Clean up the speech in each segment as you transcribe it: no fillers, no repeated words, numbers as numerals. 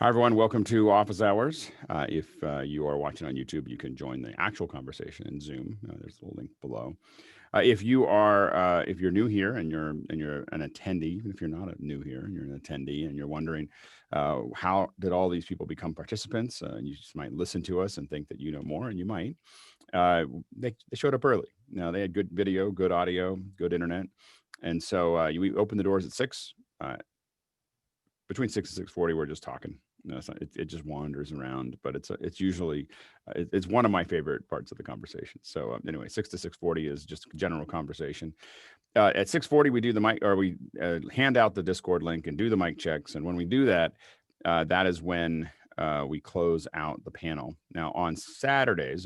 Hi, everyone. Welcome to Office Hours. If you are watching on YouTube, you can join the actual conversation in Zoom. There's a little link below. If you're new here and you're an attendee, even if you're not new here and you're an attendee and you're wondering how did all these people become participants, you just might listen to us and think that you know more, and you might. They showed up early. Now they had good video, good audio, good internet, and so we opened the doors at 6. Between 6 and 6:40, we're just talking. It's not, it just wanders around, but it's usually it's one of my favorite parts of the conversation. So anyway, 6 to 6:40 is just general conversation. At 6:40, we do the mic, or we hand out the Discord link and do the mic checks. And when we do that, that is when we close out the panel. Now on Fridays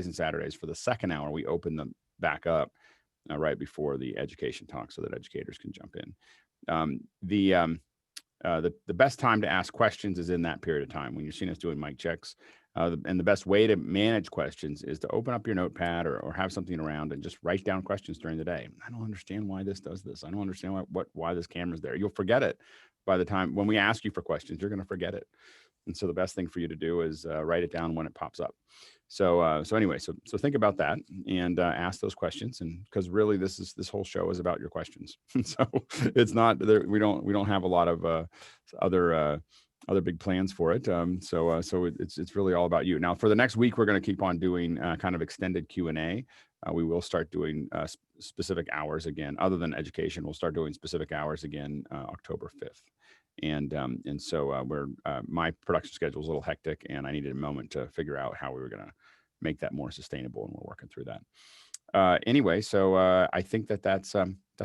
and Saturdays for the second hour, we open them back up right before the education talk so that educators can jump in. The best time to ask questions is in that period of time when you're seeing us doing mic checks. And the best way to manage questions is to open up your notepad or have something around and just write down questions during the day. I don't understand why this does this. I don't understand why this camera's there. You'll forget it by the time when we ask you for questions, you're going to forget it. And so the best thing for you to do is write it down when it pops up. So anyway, so think about that and ask those questions, and because really this whole show is about your questions. So it's not there. We don't have a lot of other big plans for it. So it's really all about you. Now for the next week, we're going to keep on doing kind of extended Q&A. We will start doing specific hours again, other than education. We'll start doing specific hours again October 5th. And so my production schedule is a little hectic, and I needed a moment to figure out how we were going to make that more sustainable, and we're working through that. Anyway, so I think that's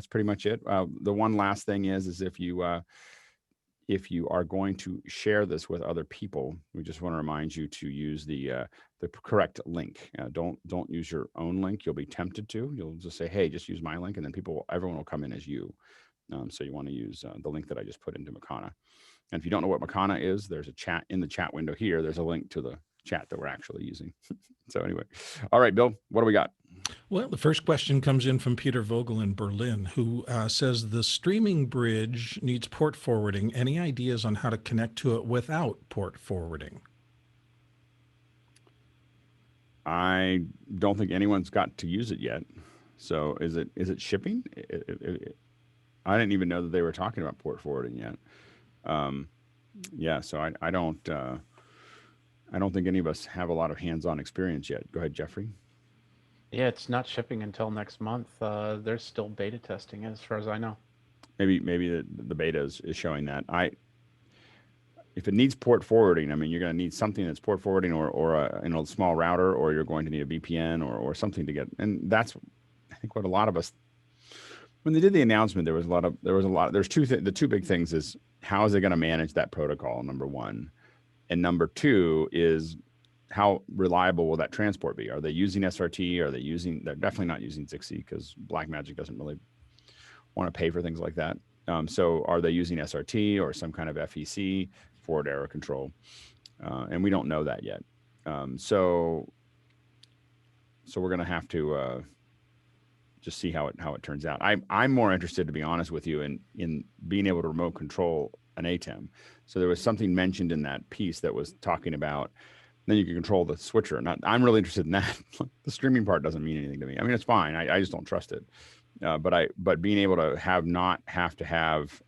pretty much it. The one last thing is if you are going to share this with other people, we just want to remind you to use the correct link. Don't use your own link. You'll be tempted to. You'll just say, "Hey, just use my link," and then everyone will come in as you. So you want to use the link that I just put into Makana. And if you don't know what Makana is, there's a chat in the chat window here. There's a link to the chat that we're actually using. So anyway, all right, Bill, what do we got? Well, the first question comes in from Peter Vogel in Berlin, who says the streaming bridge needs port forwarding. Any ideas on how to connect to it without port forwarding? I don't think anyone's got to use it yet. So is it shipping? I didn't even know that they were talking about port forwarding yet. Yeah, so I don't think any of us have a lot of hands-on experience yet. Go ahead, Jeffrey. Yeah, it's not shipping until next month. There's still beta testing, as far as I know. Maybe the beta is showing that. If it needs port forwarding, I mean, you're going to need something that's port forwarding or a small router, or you're going to need a VPN or something to get. And that's, I think, what a lot of us. When they did the announcement, there's the two big things is how is it going to manage that protocol, number one, and number two is how reliable will that transport be? Are they using SRT? They're definitely not using Zixi because Blackmagic doesn't really want to pay for things like that. So are they using SRT or some kind of FEC, forward error control? And we don't know that yet. So we're going to have to just see how it turns out. I'm more interested, to be honest with you, in being able to remote control an ATEM. So there was something mentioned in that piece that was talking about then you can control the switcher. I'm really interested in that. The streaming part doesn't mean anything to me. I mean, it's fine. I just don't trust it. But being able to not have to have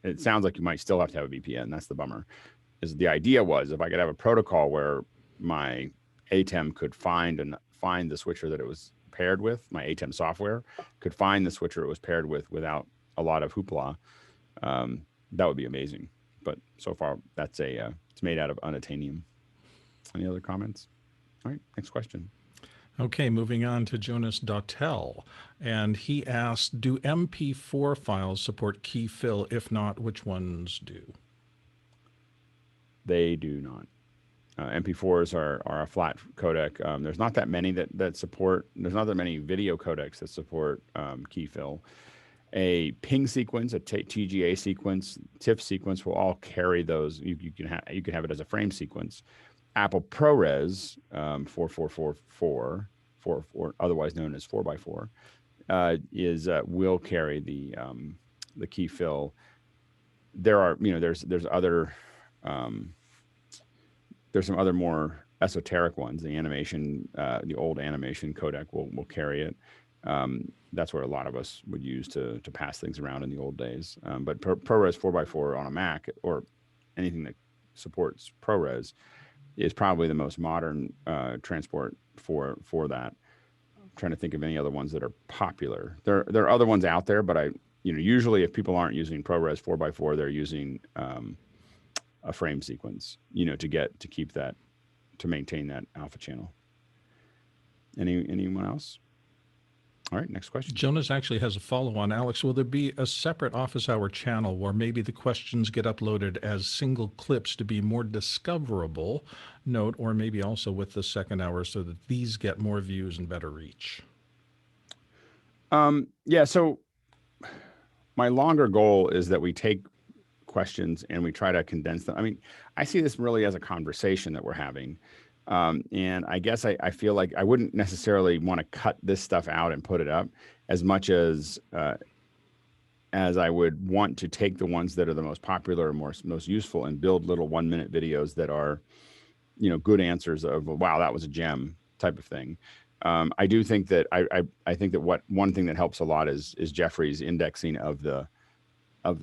it sounds like you might still have to have a VPN. That's the bummer. Is the idea was if I could have a protocol where my ATEM could find the switcher that it was paired with, my ATEM software could find the switcher it was paired with without a lot of hoopla, that would be amazing. But so far, it's made out of unattainium. Any other comments? All right, next question. Okay, moving on to Jonas Dautel. And he asked, do MP4 files support key fill? If not, which ones do? They do not. MP4s are a flat codec. There's not that many that support. There's not that many video codecs that support key fill. A ping sequence, a TGA sequence, TIFF sequence will all carry those. You can have it as a frame sequence. Apple ProRes 4444, otherwise known as 4x4, will carry the key fill. There are there's other there's some other more esoteric ones. The animation, the old animation codec will carry it. That's where a lot of us would use to pass things around in the old days. But ProRes 4x4 on a Mac or anything that supports ProRes is probably the most modern transport for that. I'm trying to think of any other ones that are popular. There are other ones out there, but usually if people aren't using ProRes 4x4, they're using a frame sequence, to maintain that alpha channel. Anyone else? All right, next question. Jonas actually has a follow-on. Alex, will there be a separate office hour channel where maybe the questions get uploaded as single clips to be more discoverable? Note, or maybe also with the second hour so that these get more views and better reach? Yeah, so my longer goal is that we take questions and we try to condense them. I mean, I see this really as a conversation that we're having. And I guess I feel like I wouldn't necessarily want to cut this stuff out and put it up as much as I would want to take the ones that are the most popular and most useful and build little 1-minute videos that are, good answers of, wow, that was a gem type of thing. I do think that I think that one thing that helps a lot is Jeffrey's indexing of the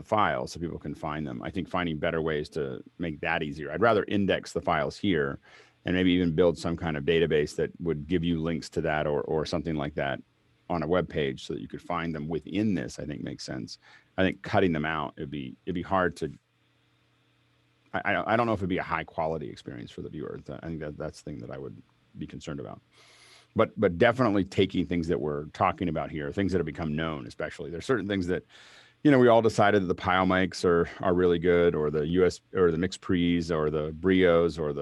files so people can find them. I think finding better ways to make that easier. I'd rather index the files here and maybe even build some kind of database that would give you links to that or something like that on a web page so that you could find them within this. I think makes sense. I think cutting them out, it'd be hard to, I don't know if it'd be a high quality experience for the viewer. I think that's the thing that I would be concerned about. But definitely taking things that we're talking about here, things that have become known, especially. There's certain things that, we all decided that the Pile mics are really good, or the US or the mixed pre's or the Brios or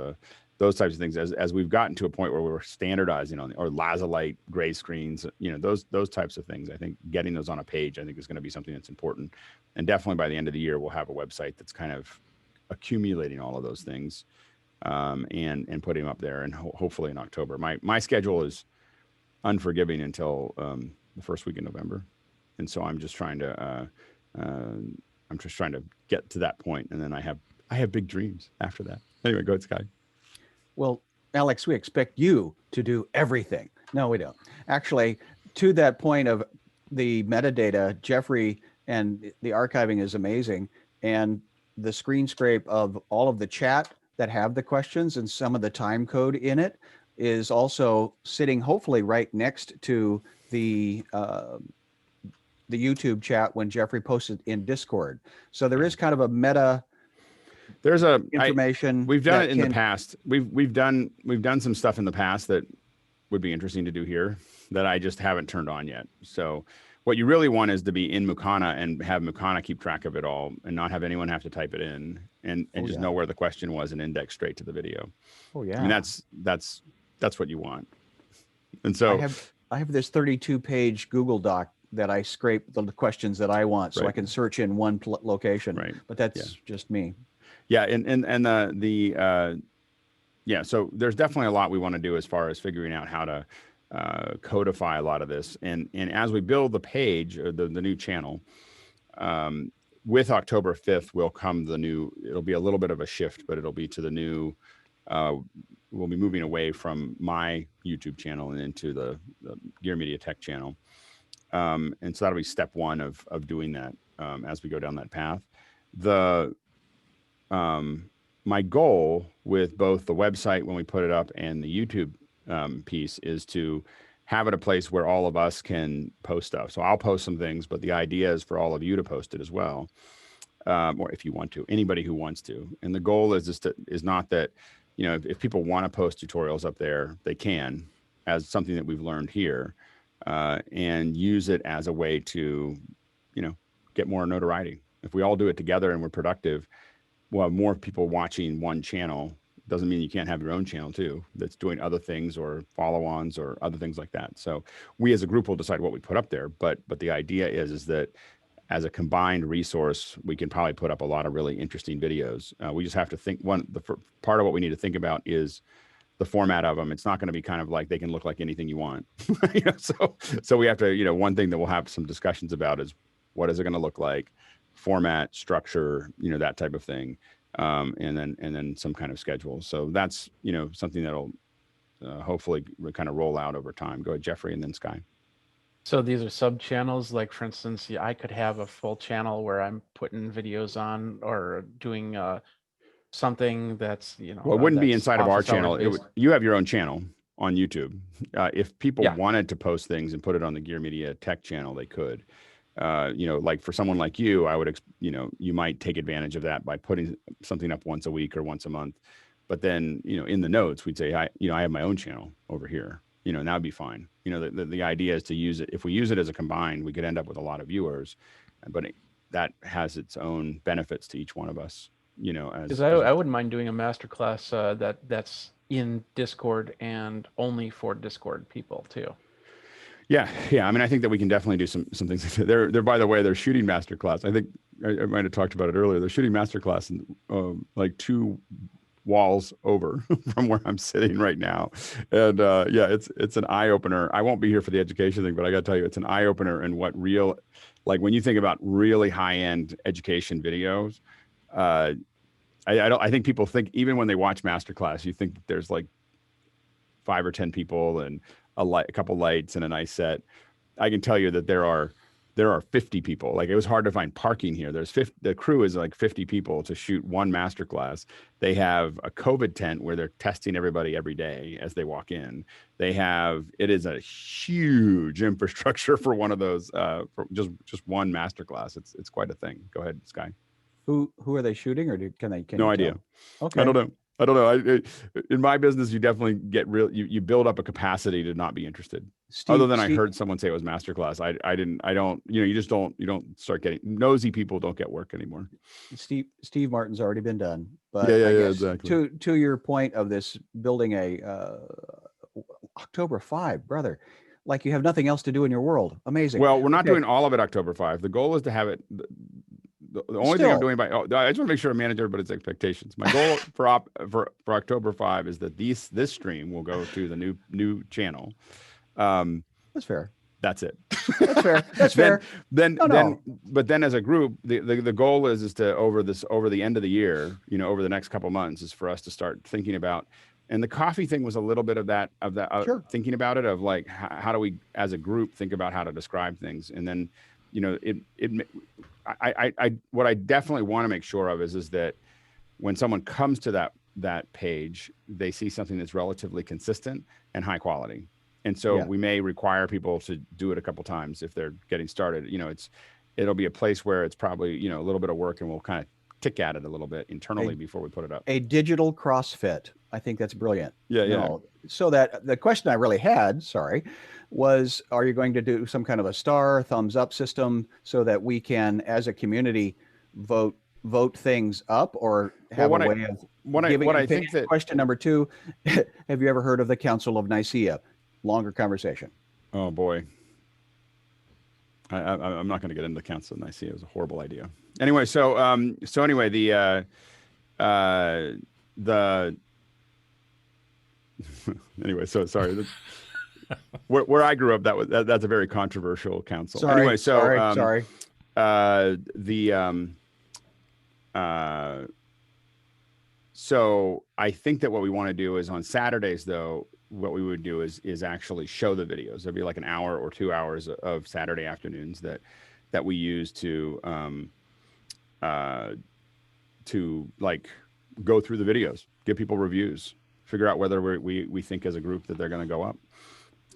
those types of things. As we've gotten to a point where we're standardizing on, or Lazulite gray screens, those types of things. I think getting those on a page, I think is going to be something that's important. And definitely by the end of the year, we'll have a website that's kind of accumulating all of those things and putting them up there. And hopefully in October, my schedule is unforgiving until the first week in November. And so I'm just trying to get to that point, and then I have big dreams after that. Anyway, go ahead, Sky. Well, Alex, we expect you to do everything. No, we don't. Actually, to that point of the metadata, Jeffrey, and the archiving is amazing, and the screen scrape of all of the chat that have the questions and some of the time code in it is also sitting hopefully right next to the YouTube chat when Jeffrey posted in Discord. So there is kind of a meta. There's information. We've done it in the past. We've done some stuff in the past that would be interesting to do here that I just haven't turned on yet. So what you really want is to be in Mukana and have Mukana keep track of it all and not have anyone have to type it in and just know where the question was and index straight to the video. Oh yeah. I mean, that's what you want. And so I have this 32-page Google Doc that I scrape the questions that I want so I can search in one location. Right. But that's just me. Yeah. So there's definitely a lot we want to do as far as figuring out how to codify a lot of this. And as we build the page, or the new channel, with October 5th will come it'll be a little bit of a shift, but it'll be to the new, we'll be moving away from my YouTube channel and into the Gear Media Tech channel. And so that'll be step one of doing that as we go down that path. My goal with both the website when we put it up and the YouTube piece is to have it a place where all of us can post stuff. So I'll post some things, but the idea is for all of you to post it as well, or if you want to, anybody who wants to. And the goal is not that, if people want to post tutorials up there, they can, as something that we've learned here, and use it as a way to, get more notoriety. If we all do it together and we're productive, we'll have more people watching one channel. Doesn't mean you can't have your own channel too that's doing other things or follow-ons or other things like that. So we as a group will decide what we put up there, but the idea is that as a combined resource, we can probably put up a lot of really interesting videos. We just have to think part of what we need to think about is the format of them. It's not going to be kind of like they can look like anything you want. So we have to, one thing that we'll have some discussions about is what is it going to look like, format, structure, that type of thing. and then some kind of schedule. So that's, something that'll hopefully kind of roll out over time. Go ahead, Jeffrey, and then Sky. So these are sub channels. Like for instance, I could have a full channel where I'm putting videos on or doing something that's, Well, it wouldn't be that's inside of our office hours channel. based. You have your own channel on YouTube. If people Yeah. wanted to post things and put it on the Gear Media Tech channel, they could. Like for someone like you, I would, you might take advantage of that by putting something up once a week or once a month. But then, in the notes, we'd say, I have my own channel over here, and that would be fine. The idea is to use it. If we use it as a combined, we could end up with a lot of viewers, but that has its own benefits to each one of us, Because I wouldn't mind doing a masterclass that's in Discord and only for Discord people too. Yeah. I mean, I think that we can definitely do some things. They're by the way, they're shooting masterclass. I think I might have talked about it earlier. They're shooting masterclass in like 2 walls over from where I'm sitting right now. And it's an eye opener. I won't be here for the education thing, but I got to tell you, it's an eye opener in what like when you think about really high end education videos. I think people think, even when they watch masterclass, you think there's like 5 or 10 people and a couple lights and a nice set. I can tell you that there are 50 people. Like, it was hard to find parking here. The crew is like 50 people to shoot one masterclass. They have a COVID tent where they're testing everybody every day as they walk in. It is a huge infrastructure for one of those, for just one masterclass. It's quite a thing. Go ahead, Sky. Who are they shooting, or can No you idea. tell? Okay. I don't know. In my business, you definitely get you build up a capacity to not be interested. Other than I heard someone say it was masterclass. You don't start getting nosy. People don't get work anymore. Steve Martin's already been done, but Yeah, I guess exactly. to your point of this building a October 5, brother, like you have nothing else to do in your world. Amazing. Well, we're not Okay. doing all of it October 5. The goal is to have it. The only thing I'm doing I just want to make sure I manage everybody's expectations. My goal for October 5 is that this stream will go to the new channel. That's fair. That's it. That's fair. That's fair. But then as a group, the goal is to over the end of the year, over the next couple months, is for us to start thinking about. And the coffee thing was a little bit of that Sure. Thinking about it, of like, how do we as a group think about how to describe things. And then, what I definitely want to make sure of is that when someone comes to that page, they see something that's relatively consistent and high quality. And so we may require people to do it a couple times if they're getting started. It'll be a place where it's probably, a little bit of work, and we'll kind of tick at it a little bit internally before we put it up. A digital CrossFit. I think that's brilliant. Yeah. So that the question I really had, was, are you going to do some kind of a thumbs up system so that we can, as a community, vote things up, or have a way of giving? I think that question number 2, have you ever heard of the Council of Nicaea? Longer conversation. Oh boy. I'm not going to get into the Council of Nicaea. It was a horrible idea. Anyway, so anyway, anyway, so sorry. Where I grew up, that's a very controversial council. Sorry. So I think that what we want to do is on Saturdays, though, what we would do is actually show the videos. There'd be like an hour or 2 hours of Saturday afternoons that we use to like go through the videos, give people reviews, figure out whether we think as a group that they're going to go up.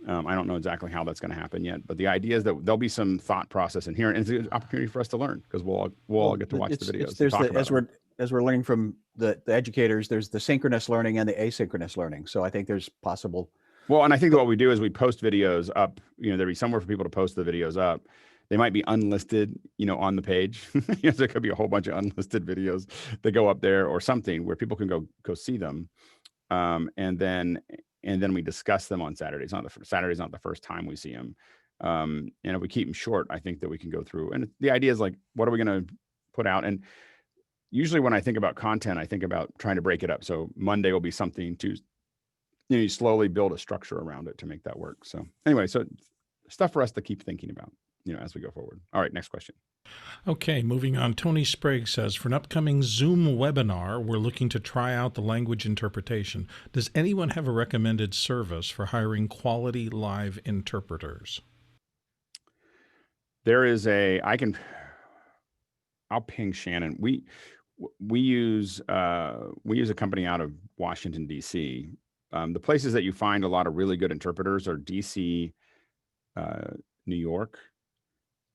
I don't know exactly how that's going to happen yet, but the idea is that there'll be some thought process in here, and it's an opportunity for us to learn, because we'll all get to watch the videos. As we're learning from the educators, there's the synchronous learning and the asynchronous learning. So I think there's possible. Well, and I think that what we do is we post videos up. There'd be somewhere for people to post the videos up. They might be unlisted, on the page. There could be a whole bunch of unlisted videos that go up there, or something where people can go see them, and then we discuss them on Saturdays. Saturday's not the first time we see them, and if we keep them short, I think that we can go through. And the idea is, like, what are we going to put out? And usually when I think about content, I think about trying to break it up. So Monday will be something to, you slowly build a structure around it to make that work. So anyway, so stuff for us to keep thinking about, as we go forward. All right, next question. Okay, moving on. Tony Sprague says, for an upcoming Zoom webinar, we're looking to try out the language interpretation. Does anyone have a recommended service for hiring quality live interpreters? There is I'll ping Shannon. We use a company out of Washington, D.C. The places that you find a lot of really good interpreters are D.C., New York,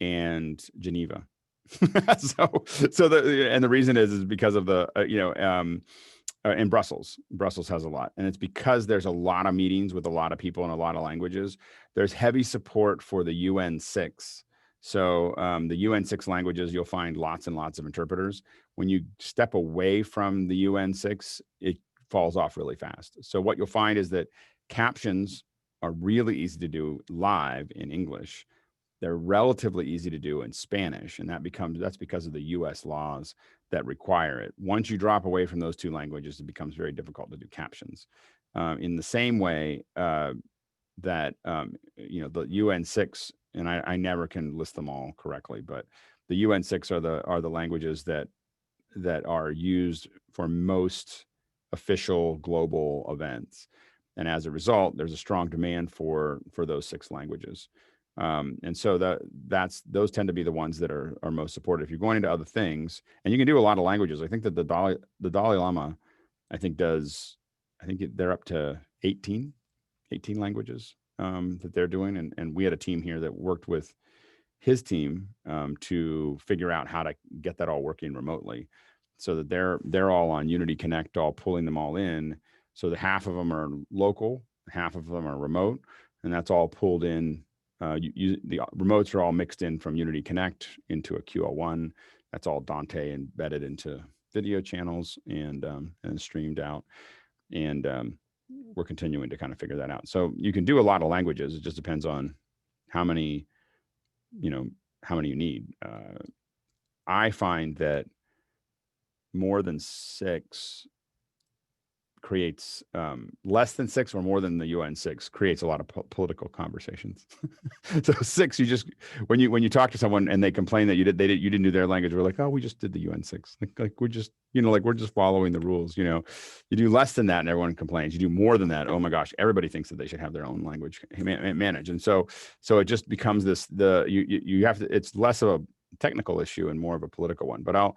and Geneva. so the reason is because of the and Brussels. Brussels has a lot, and it's because there's a lot of meetings with a lot of people in a lot of languages. There's heavy support for the UN6. So the UN6 languages, you'll find lots and lots of interpreters. When you step away from the UN6, it falls off really fast. So what you'll find is that captions are really easy to do live in English. They're relatively easy to do in Spanish, and that's because of the US laws that require it. Once you drop away from those two languages, it becomes very difficult to do captions. In the same way that the UN6, and I never can list them all correctly, but the UN6 are the languages that are used for most official global events, and as a result, there's a strong demand for those 6 languages. And so those tend to be the ones that are most supported. If you're going into other things, and you can do a lot of languages, I think that the Dalai Lama, they're up to 18 languages that they're doing. And we had a team here that worked with his team to figure out how to get that all working remotely, so that they're all on Unity Connect, all pulling them all in. So that half of them are local, half of them are remote, and that's all pulled in. The remotes are all mixed in from Unity Connect into a QL1. That's all Dante embedded into video channels and streamed out. And we're continuing to kind of figure that out. So you can do a lot of languages. It just depends on how many you need. I find that more than 6 creates less than 6 or more than the UN6 creates a lot of political conversations. So 6, you just when you talk to someone and they complain that you didn't do their language, we're like, oh, we just did the UN6. Like we're just we're just following the rules. You do less than that and everyone complains. You do more than that, oh my gosh, everybody thinks that they should have their own language managed. And so it just becomes this you have to. It's less of a technical issue and more of a political one. But I'll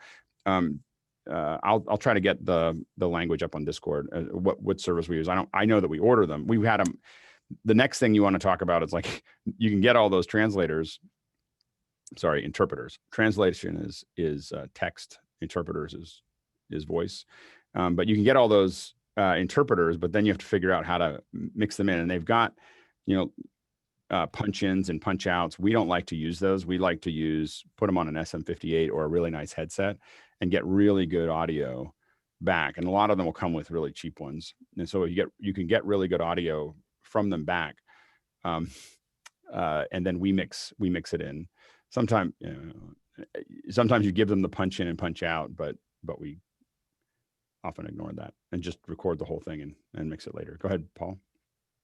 try to get the language up on Discord. What service we use. I know that we order them. We had them. The next thing you want to talk about is like you can get all those interpreters. Translation is text. Interpreters is voice. But you can get all those interpreters, but then you have to figure out how to mix them in. And they've got punch ins and punch outs. We don't like to use those. We like to put them on an SM58 or a really nice headset and get really good audio back. And a lot of them will come with really cheap ones. And so you can get really good audio from them back. And then we mix it in. Sometimes you give them the punch in and punch out, but we often ignore that and just record the whole thing and mix it later. Go ahead, Paul.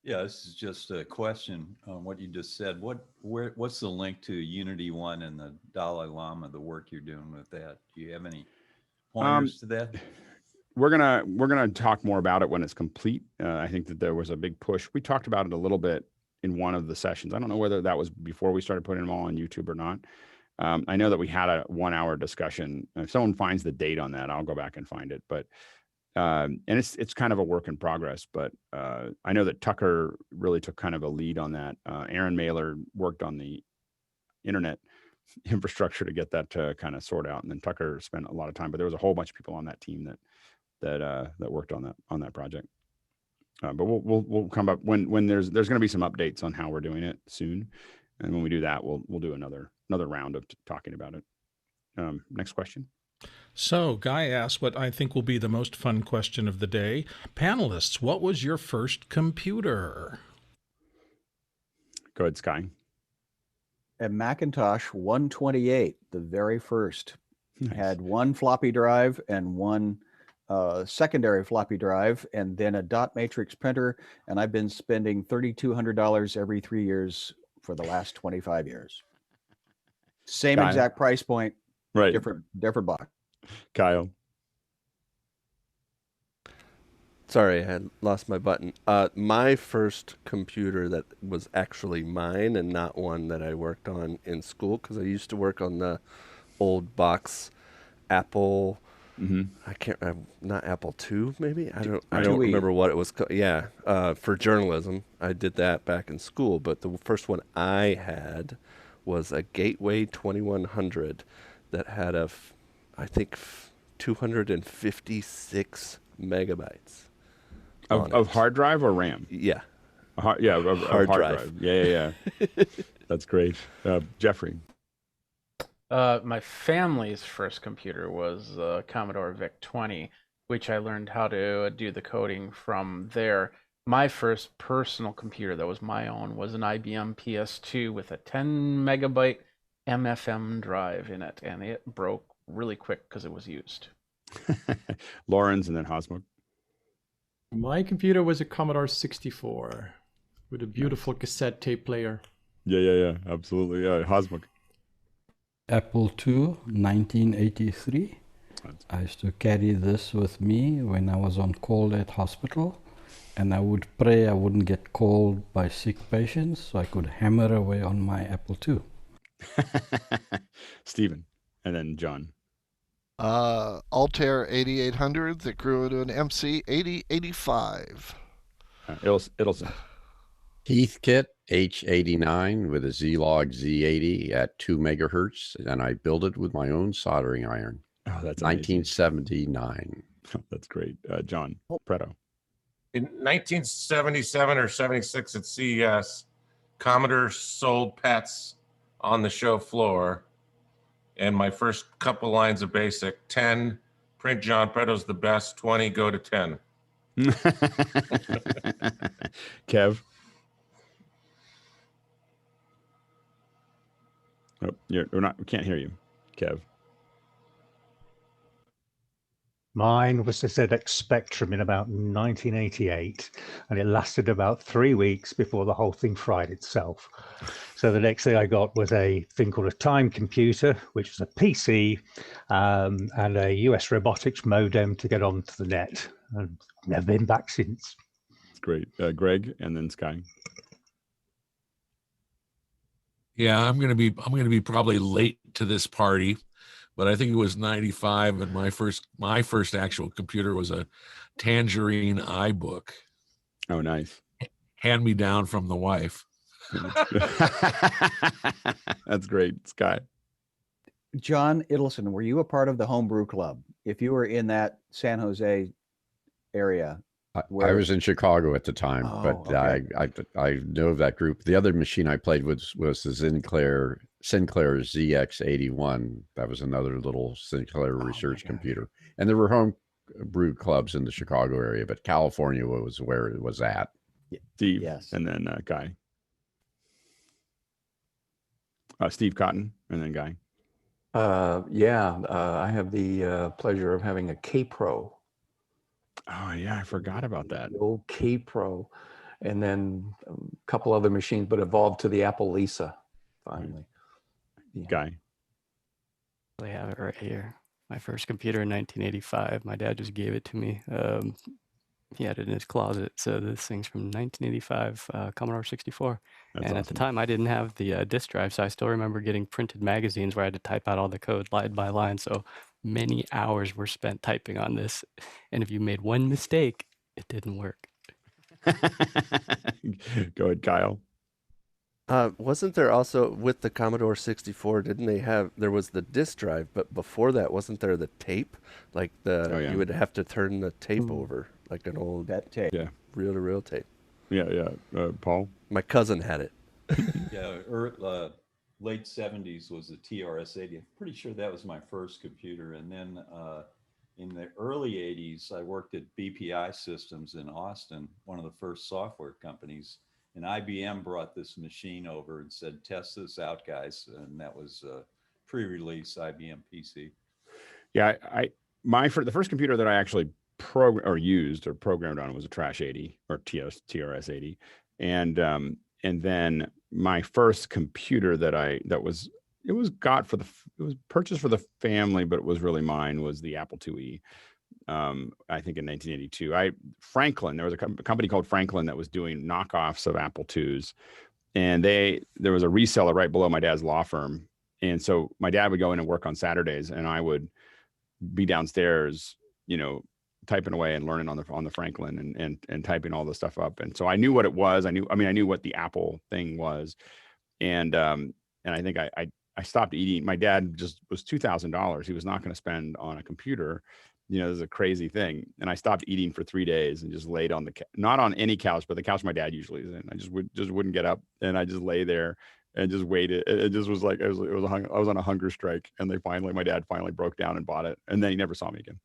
Yeah, this is just a question on what you just said. What's the link to Unity One and the Dalai Lama, the work you're doing with that? Do you have any pointers to that? We're gonna talk more about it when it's complete. I think that there was a big push. We talked about it a little bit in one of the sessions. I don't know whether that was before we started putting them all on YouTube or not. I know that we had a 1-hour discussion. If someone finds the date on that, I'll go back and find it. But and it's kind of a work in progress. But I know that Tucker really took kind of a lead on that. Aaron Mailer worked on the internet infrastructure to get that to kind of sort out, and then Tucker spent a lot of time. But there was a whole bunch of people on that team that worked on that project. But we'll come up when there's going to be some updates on how we're doing it soon, and when we do that, we'll do another round of talking about it. Next question. So Guy asked what I think will be the most fun question of the day. Panelists, what was your first computer? Go ahead, Sky. A Macintosh 128, the very first. Nice. Had one floppy drive and one secondary floppy drive, and then a dot matrix printer. And I've been spending $3,200 every 3 years for the last 25 years. Same Kyle? exact price point, Right. different box. Kyle. Sorry, I had lost my button. My first computer that was actually mine and not one that I worked on in school, because I used to work on the old box Apple. I can't. Not Apple II, maybe. I don't IIe. remember what it was called. Yeah, for journalism, I did that back in school. But the first one I had was a Gateway 2100 that had I think 256 megabytes. Of hard drive or RAM? Yeah. Of hard drive. Yeah. That's great. Jeffrey. My family's first computer was Commodore VIC-20, which I learned how to do the coding from there. My first personal computer that was my own was an IBM PS2 with a 10 megabyte MFM drive in it, and it broke really quick because it was used. Lawrence and then Hosmuk. My computer was a Commodore 64 with a beautiful cassette tape player. Yeah. Absolutely. Yeah. Hosmuk. Apple II, 1983. I used to carry this with me when I was on call at hospital, and I would pray I wouldn't get called by sick patients, so I could hammer away on my Apple II. Stephen, and then John. Altair 8800 that grew into an MC 8085. Idelson. Heathkit H89 with a Zlog Z80 at 2 megahertz, and I built it with my own soldering iron. Oh, that's 1979. That's great. John Preto. In 1977 or 76 at CES, Commodore sold pets on the show floor. And my first couple lines of basic, 10, print John Preto's the best, 20, go to 10. Kev. Oh, we can't hear you, Kev. Mine was the ZX Spectrum in about 1988, and it lasted about 3 weeks before the whole thing fried itself. So the next thing I got was a thing called a time computer, which was a PC, and a US robotics modem to get onto the net. And I've never been back since. That's great. Greg, and then Sky. Yeah, I'm gonna be probably late to this party, but I think it was 95, and my first actual computer was a Tangerine iBook. Oh, nice. Hand me down from the wife. That's great. Sky. John Idelson, were you a part of the homebrew club? If you were in that San Jose area, I was in Chicago at the time, but okay. I know of that group. The other machine I played with was the Sinclair ZX81. That was another little Sinclair research computer. And there were home brew clubs in the Chicago area, but California was where it was at. Steve, yes. And then Guy. Steve Cotton, and then Guy. I have the pleasure of having a K-Pro. Oh, yeah, I forgot about that. The old K-Pro, and then a couple other machines, but evolved to the Apple Lisa, finally. Yeah. Guy. I have it right here. My first computer in 1985. My dad just gave it to me. He had it in his closet. So this thing's from 1985, Commodore 64. That's and awesome. At the time, I didn't have the disk drive, so I still remember getting printed magazines where I had to type out all the code line by line. So many hours were spent typing on this. And if you made one mistake, it didn't work. Go ahead, Kyle. Wasn't there also, with the Commodore 64, there was the disk drive, but before that, wasn't there the tape? Like you would have to turn the tape over, like an old tape. Yeah. Reel-to-reel tape. Yeah. Paul? My cousin had it. Yeah, late 70s was the TRS-80. I'm pretty sure that was my first computer. And then in the early 80s, I worked at BPI Systems in Austin, one of the first software companies. And IBM brought this machine over and said, test this out, guys. And that was a pre-release IBM PC. Yeah, the first computer that I actually used or programmed on was a Trash 80 or TRS 80. And then my first computer that was got for it was purchased for the family, but it was really mine, was the Apple IIe. I think in 1982. Franklin, there was a company called Franklin that was doing knockoffs of Apple IIs, and there was a reseller right below my dad's law firm. And so my dad would go in and work on Saturdays, and I would be downstairs, typing away and learning on the Franklin and typing all the stuff up. And so I knew what it was. I knew what the Apple thing was. And I think I stopped eating. My dad just was $2,000. He was not going to spend on a computer. This is a crazy thing. And I stopped eating for 3 days and just laid on not on any couch, but the couch my dad usually is in. I just wouldn't get up, and I just lay there and just waited. It just was like, I was on a hunger strike, and my dad finally broke down and bought it. And then he never saw me again.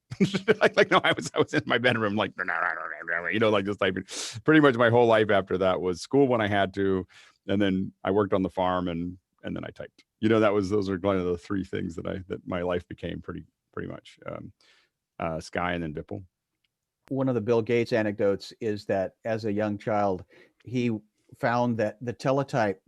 No, I was in my bedroom, like, like just typing. Pretty much my whole life after that was school when I had to. And then I worked on the farm, and then I typed. Those are kind of the three things that my life became pretty much. Sky and then Bipple. One of the Bill Gates anecdotes is that as a young child, he found that the teletype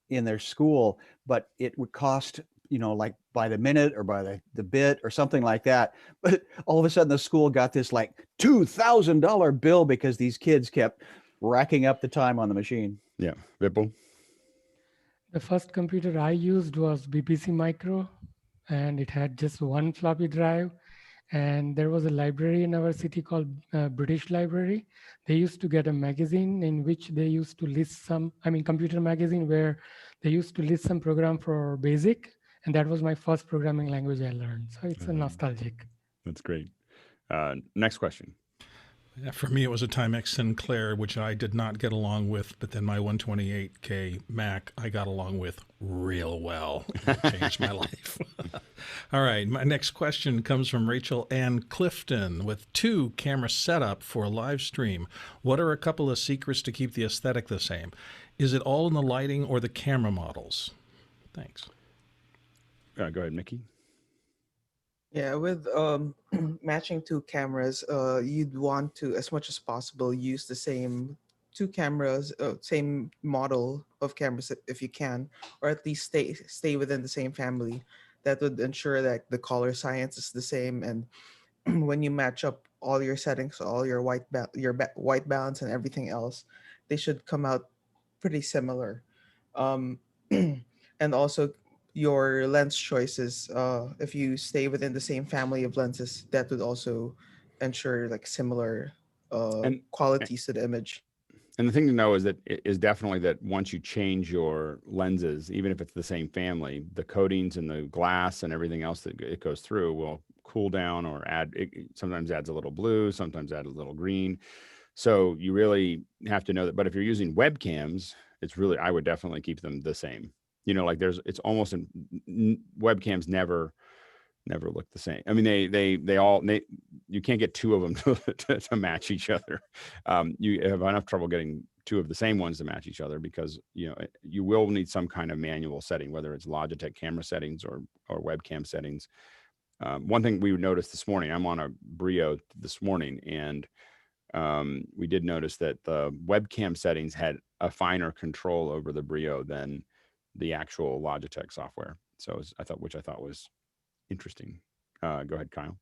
in their school, but it would cost, like by the minute or by the bit or something like that. But all of a sudden the school got this like $2,000 bill because these kids kept racking up the time on the machine. Yeah. Bipple. The first computer I used was BBC Micro, and it had just one floppy drive. And there was a library in our city called British Library. They used to get a magazine in which they used to list computer magazine, where they used to list some program for BASIC. And that was my first programming language I learned. So it's a nostalgic. That's great. Next question. Yeah, for me, it was a Timex Sinclair, which I did not get along with, but then my 128K Mac, I got along with real well. It changed my life. All right, my next question comes from Rachel Ann Clifton with 2 camera setup for a live stream. What are a couple of secrets to keep the aesthetic the same? Is it all in the lighting or the camera models? Thanks. Go ahead, Mickey. Yeah, with matching 2 cameras, you'd want to, as much as possible, use the same 2 cameras, same model of cameras if you can, or at least stay within the same family. That would ensure that the color science is the same, and when you match up all your settings, all your white balance and everything else, they should come out pretty similar. And also, your lens choices, if you stay within the same family of lenses, that would also ensure like similar qualities to the image. And the thing to know is definitely that once you change your lenses, even if it's the same family, the coatings and the glass and everything else that it goes through will cool down or sometimes adds a little blue, sometimes adds a little green. So you really have to know that. But if you're using webcams, I would definitely keep them the same. It's almost webcams never look the same. I mean, you can't get 2 of them to match each other. You have enough trouble getting 2 of the same ones to match each other because, you will need some kind of manual setting, whether it's Logitech camera settings or webcam settings. One thing we noticed this morning, I'm on a Brio this morning, and we did notice that the webcam settings had a finer control over the Brio than the actual Logitech software. So which I thought was interesting. Go ahead, Kyle.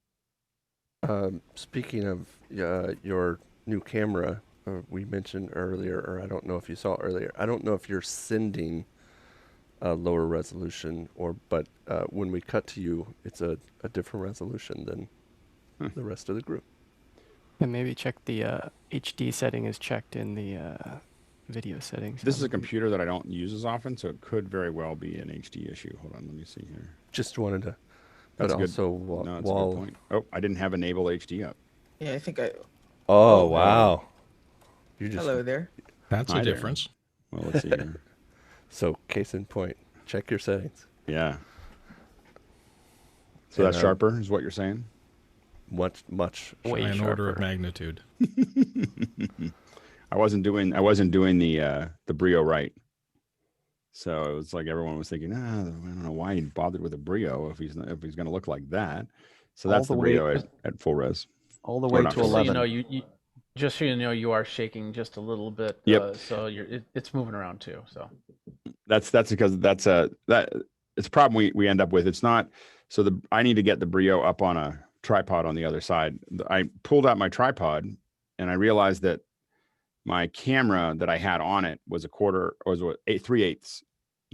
Speaking of your new camera, we mentioned earlier, or I don't know if you saw earlier, I don't know if you're sending a lower resolution but when we cut to you, it's a different resolution than the rest of the group. And maybe check the HD setting is checked in the video settings. This is a computer that I don't use as often, so it could very well be an HD issue. Hold on, let me see here. Just wanted to. That's but good. Also, That's a good point. Oh, I didn't have enable HD up. Yeah, I think I. Oh wow! You just. Hello there. That's a difference. Well, let's see here. So, case in point, check your settings. Yeah. So that's sharper, is what you're saying? Much by an order of magnitude. I wasn't doing the Brio right. So it was like everyone was thinking, I don't know why he bothered with a Brio if he's going to look like that. So that's the Brio at full res. All the way to 11. So just so you know, you are shaking just a little bit. Yep. So it's moving around too. So that's because it's a problem we end up with. It's not, so I need to get the Brio up on a tripod on the other side. I pulled out my tripod and I realized that my camera that I had on it was a quarter, or was 3/8.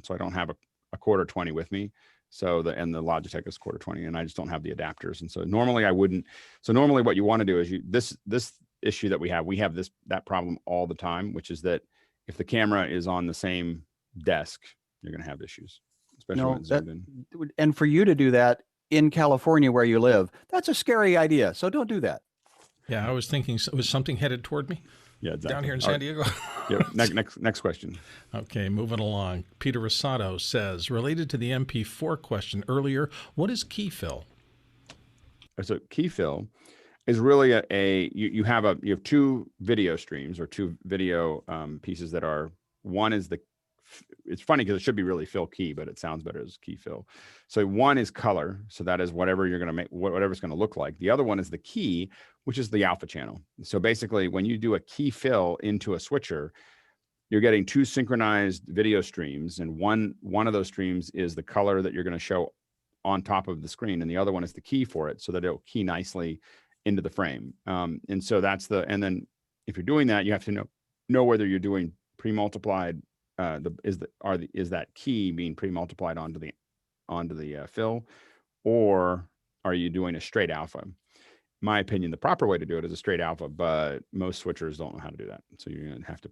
So I don't have a quarter 20 with me. So the Logitech is quarter 20, and I just don't have the adapters. And so normally I wouldn't. So normally what you want to do is this issue that we have that problem all the time, which is that if the camera is on the same desk, you're going to have issues, especially when it's zoomed in. And for you to do that in California where you live, that's a scary idea. So don't do that. Yeah, I was thinking, was something headed toward me? Yeah, exactly. Down here in San Diego. Yep. Next question. Okay, moving along. Peter Rosado says, related to the MP4 question earlier, what is key fill? So key fill is really you have two video streams or two video pieces that are, one is it's funny because it should be really fill key, but it sounds better as key fill. So one is color. So that is whatever you're going to make, whatever it's going to look like. The other one is the key, which is the alpha channel. So basically when you do a key fill into a switcher, you're getting two synchronized video streams. And one of those streams is the color that you're going to show on top of the screen. And the other one is the key for it, so that it'll key nicely into the frame. And so and then if you're doing that, you have to know whether you're doing pre-multiplied, is that key being pre-multiplied onto the fill, or are you doing a straight alpha? My opinion, the proper way to do it is a straight alpha, but most switchers don't know how to do that. So you're going to have to,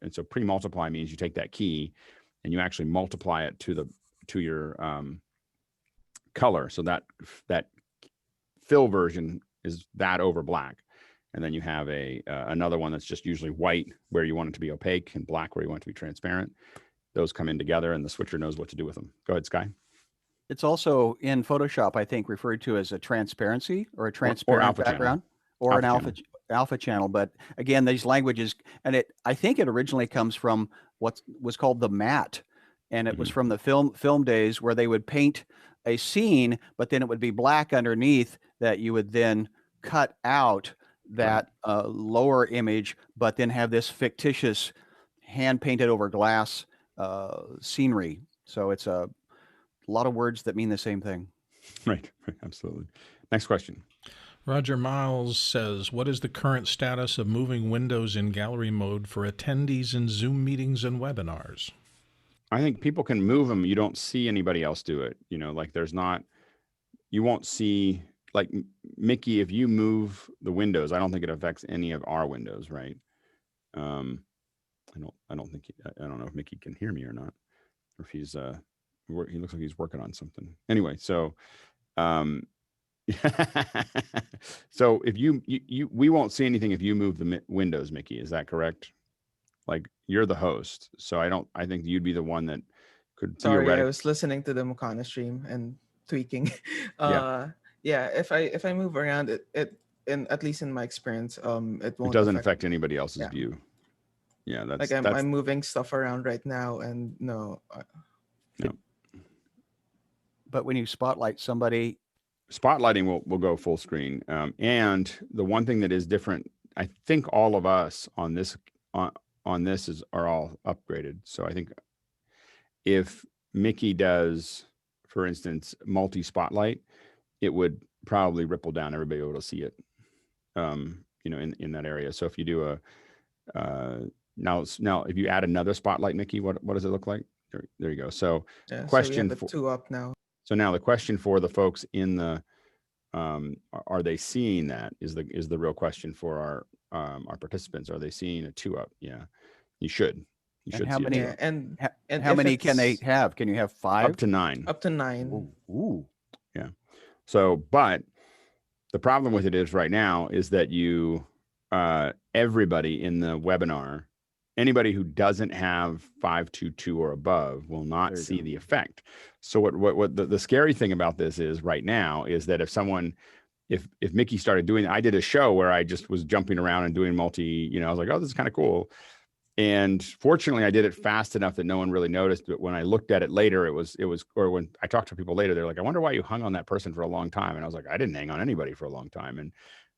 and so pre-multiply means you take that key and you actually multiply it to your color. So that fill version is that over black. And then you have another one that's just usually white where you want it to be opaque, and black where you want it to be transparent. Those come in together and the switcher knows what to do with them. Go ahead, Sky. It's also in Photoshop, I think, referred to as a transparency or a transparent alpha background channel. or an alpha channel. But again, these languages, and I think it originally comes from what was called the matte, and it was from the film days where they would paint a scene, but then it would be black underneath that you would then cut out that lower image, but then have this fictitious hand painted over glass scenery. So it's a lot of words that mean the same thing. Right. Absolutely. Next question. Roger Miles says, what is the current status of moving windows in gallery mode for attendees in Zoom meetings and webinars? I think people can move them. You don't see anybody else do it. Like you won't see, like Mickey, if you move the windows, I don't think it affects any of our windows, right? I don't know if Mickey can hear me or not, or if he's he looks like he's working on something. Anyway, so so if we won't see anything if you move the windows, Mickey, is that correct? Like, you're the host, so I think you'd be the one that could. Sorry, I was listening to the Mukana stream and tweaking. Yeah, if I move around, it at least in my experience, it won't. It doesn't affect anybody else's view. Yeah, that's like I'm moving stuff around right now, and no. But when you spotlight somebody, spotlighting will go full screen. And the one thing that is different, I think all of us on this are all upgraded. So I think if Mickey does, for instance, multi-spotlight, it would probably ripple down, everybody able to see it, in that area. So if you do now if you add another spotlight, Mickey, what does it look like? There you go. So question, so we have two up now. So now the question for the folks in the, are they seeing that is the real question for our participants. Are they seeing a 2 up? Yeah, you should. And how many? And how many can they have? Can you have 5? Up to 9. Up to 9. Ooh. Yeah. So, but the problem with it is right now is that everybody in the webinar, anybody who doesn't have 522 or above will not see the effect. So what the scary thing about this is right now is that if Mickey started doing, I did a show where I just was jumping around and doing I was like, oh, this is kind of cool. And fortunately I did it fast enough that no one really noticed. But when I looked at it later, or when I talked to people later, they're like, I wonder why you hung on that person for a long time. And I was like, I didn't hang on anybody for a long time. And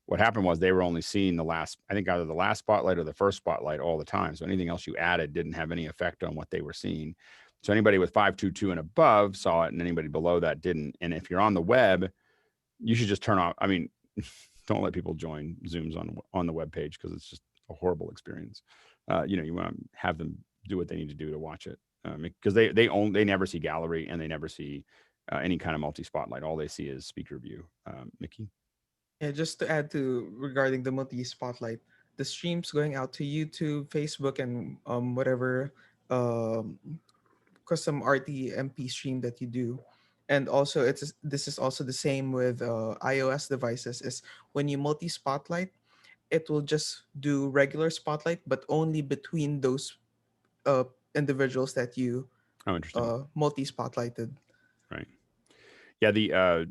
what happened was they were only seeing either the last spotlight or the first spotlight all the time. So anything else you added didn't have any effect on what they were seeing. So anybody with 522 and above saw it, and anybody below that didn't. And if you're on the web, you should just turn off. I mean, don't let people join Zooms on the web page, because it's just a horrible experience. You want to have them do what they need to do to watch it, because they never see gallery, and they never see any kind of multi-spotlight. All they see is speaker view. Mickey? Yeah, just to add to regarding the multi-spotlight, the streams going out to YouTube, Facebook, and whatever custom RTMP stream that you do. And also, this is also the same with iOS devices. Is when you multi-spotlight, it will just do regular spotlight, but only between those individuals that you multi-spotlighted. Right. Yeah. The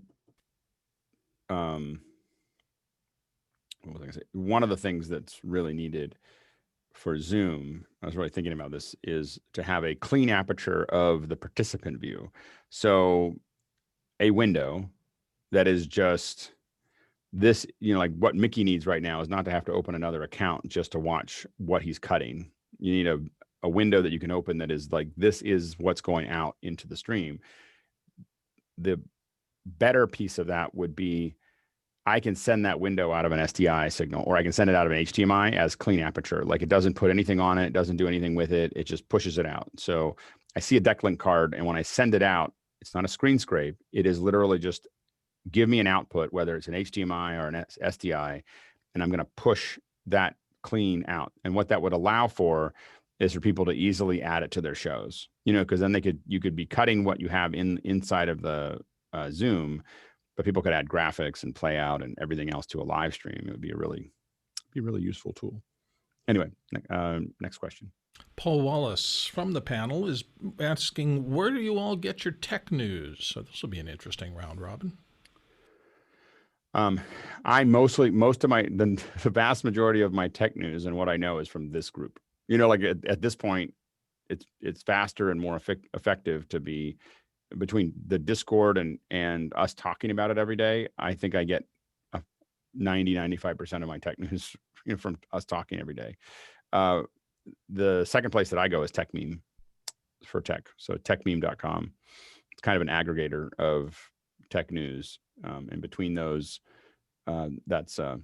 what was I gonna say? One of the things that's really needed for Zoom, I was really thinking about this, is to have a clean aperture of the participant view. So a window that is just this, like what Mickey needs right now is not to have to open another account just to watch what he's cutting. You need a window that you can open that is like, this is what's going out into the stream. The better piece of that would be, I can send that window out of an SDI signal, or I can send it out of an HDMI as clean aperture. Like, it doesn't put anything on it, doesn't do anything with it. It just pushes it out. So I see a decklink card, and when I send it out, it's not a screen scrape. It is literally just give me an output, whether it's an HDMI or an SDI, and I'm going to push that clean out. And what that would allow for is for people to easily add it to their shows, because then you could be cutting what you have inside of the Zoom, but people could add graphics and play out and everything else to a live stream. It would be a really useful tool. Anyway, next question. Paul Wallace from the panel is asking, where do you all get your tech news? So this will be an interesting round robin. I the vast majority of my tech news and what I know is from this group. Like at this point, it's faster and more effective to be between the Discord and us talking about it every day. I think I get 90-95% of my tech news from us talking every day. The second place that I go is TechMeme for tech. So techmeme.com. It's kind of an aggregator of tech news. And between those, that's what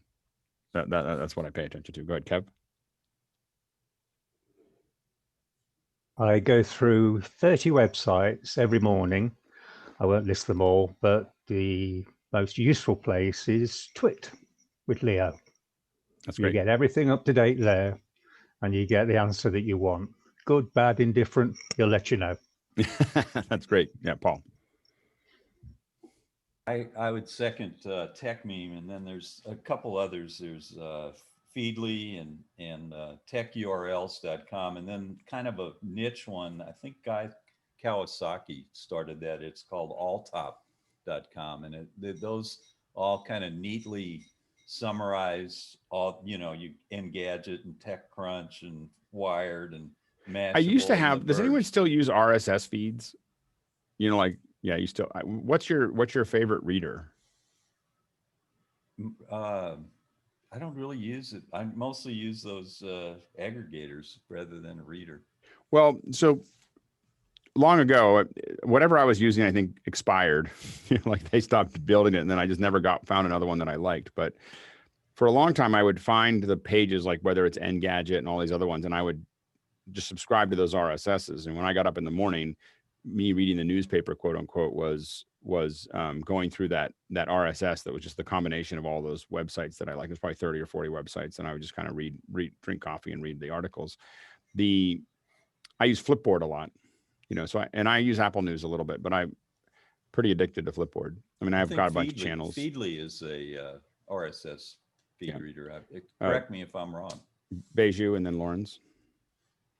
I pay attention to. Go ahead, Kev. I go through 30 websites every morning. I won't list them all, but the most useful place is Twit with Leo. That's great. You get everything up to date there, and you get the answer that you want. Good, bad, indifferent, he'll let you know. That's great. Yeah, Paul. I would second TechMeme, and then there's a couple others. There's Feedly and techurls.com, and then kind of a niche one. I think Guy Kawasaki started that. It's called alltop.com, and those all kind of neatly summarize all, you Engadget and TechCrunch and Wired and Mashable. I used to have. Does anyone still use RSS feeds? Yeah, you still. What's your favorite reader? I don't really use it. I mostly use those aggregators rather than a reader. Well, so long ago, whatever I was using, I think expired. Like they stopped building it, and then I just never found another one that I liked. But for a long time, I would find the pages, like whether it's Engadget and all these other ones, and I would just subscribe to those RSSs. And when I got up in the morning, me reading the newspaper, quote unquote, was going through that RSS that was just the combination of all those websites that I like. There's probably 30 or 40 websites, and I would just kind of read, drink coffee and read the articles. I use Flipboard a lot, so I use Apple News a little bit, but I'm pretty addicted to Flipboard. I mean, I've got a bunch of channels. Feedly is a RSS feed reader. Correct me if I'm wrong. Beju and then Lawrence.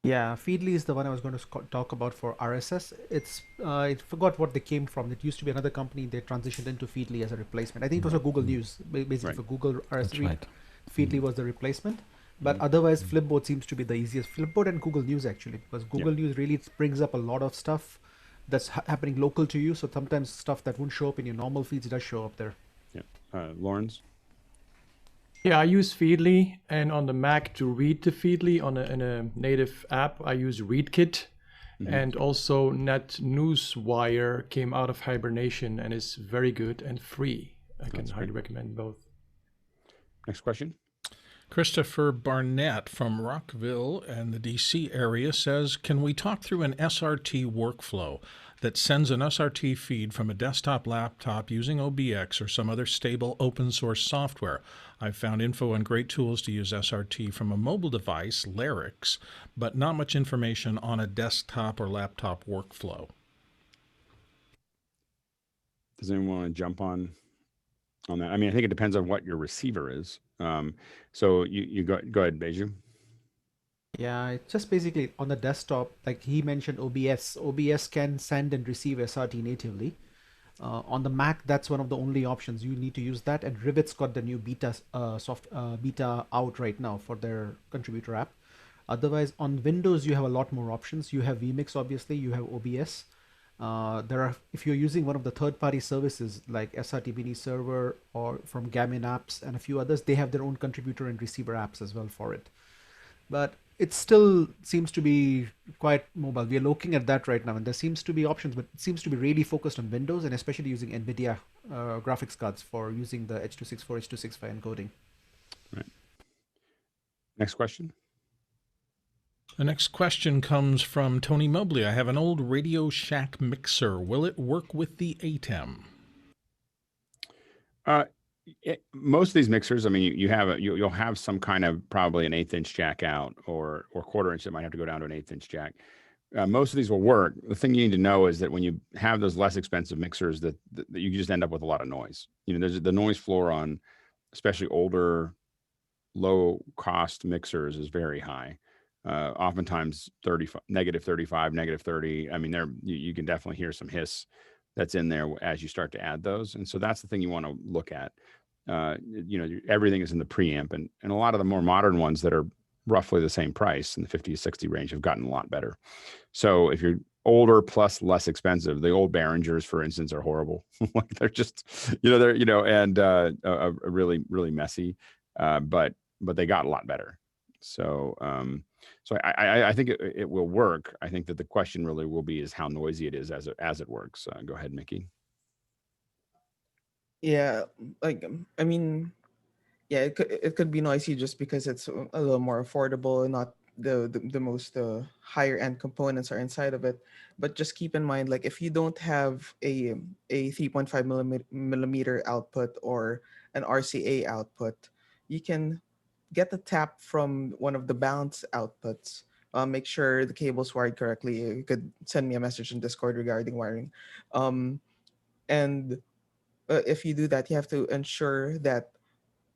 Yeah, Feedly is the one I was going to talk about for RSS. It's I forgot what they came from. It used to be another company. They transitioned into Feedly as a replacement. I think it was a Google News, basically for Google RSS read. Right. Feedly was the replacement. But otherwise, Flipboard seems to be the easiest. Flipboard and Google News, actually, because Google News really brings up a lot of stuff that's happening local to you. So sometimes stuff that won't show up in your normal feeds does show up there. Yeah. Lawrence? Yeah, I use Feedly, and on the Mac to read the Feedly in a native app, I use ReadKit. And also NetNewsWire came out of hibernation and is very good and free. I can highly recommend both. Next question. Christopher Barnett from Rockville and the DC area says, can we talk through an SRT workflow that sends an SRT feed from a desktop laptop using OBX or some other stable open source software? I've found info on great tools to use SRT from a mobile device, Larix, but not much information on a desktop or laptop workflow. Does anyone want to jump on that? I mean, I think it depends on what your receiver is. So you go ahead, Beju. Yeah, it's just basically on the desktop, like he mentioned OBS. OBS can send and receive SRT natively. On the Mac, that's one of the only options. You need to use that. And Rivet's got the new beta beta out right now for their contributor app. Otherwise, on Windows, you have a lot more options. You have vMix, obviously. You have OBS. If you're using one of the third-party services like SRT Mini Server or from Gamin Apps and a few others, they have their own contributor and receiver apps as well for it. But it still seems to be quite mobile. We are looking at that right now, and there seems to be options, but it seems to be really focused on Windows and especially using NVIDIA graphics cards for using the H.264, H.265 encoding. Right. Next question. The next question comes from Tony Mobley. I have an old Radio Shack mixer. Will it work with the ATEM? Most of these mixers, I mean, you'll have some kind of probably an 1/8 inch jack out or 1/4 inch that might have to go down to an 1/8 inch jack. Most of these will work. The thing you need to know is that when you have those less expensive mixers, that you just end up with a lot of noise. There's the noise floor on, especially older, low cost mixers is very high. Oftentimes negative 35, negative 30. I mean, you can definitely hear some hiss that's in there as you start to add those. And so that's the thing you want to look at. Everything is in the preamp, and a lot of the more modern ones that are roughly the same price in the 50 to 60 range have gotten a lot better. So if you're older plus less expensive, the old Behringers, for instance, are horrible. Like they're just, really, really messy. But they got a lot better. So I think it will work. I think that the question really will be is how noisy it is as it works. Go ahead, Mickey. Yeah, I mean, yeah, it could be noisy just because it's a little more affordable, not the most higher end components are inside of it. But just keep in mind, like if you don't have a 3.5 millimeter output or an RCA output, you can get the tap from one of the balance outputs. Make sure the cable's wired correctly. You could send me a message in Discord regarding wiring. And if you do that, you have to ensure that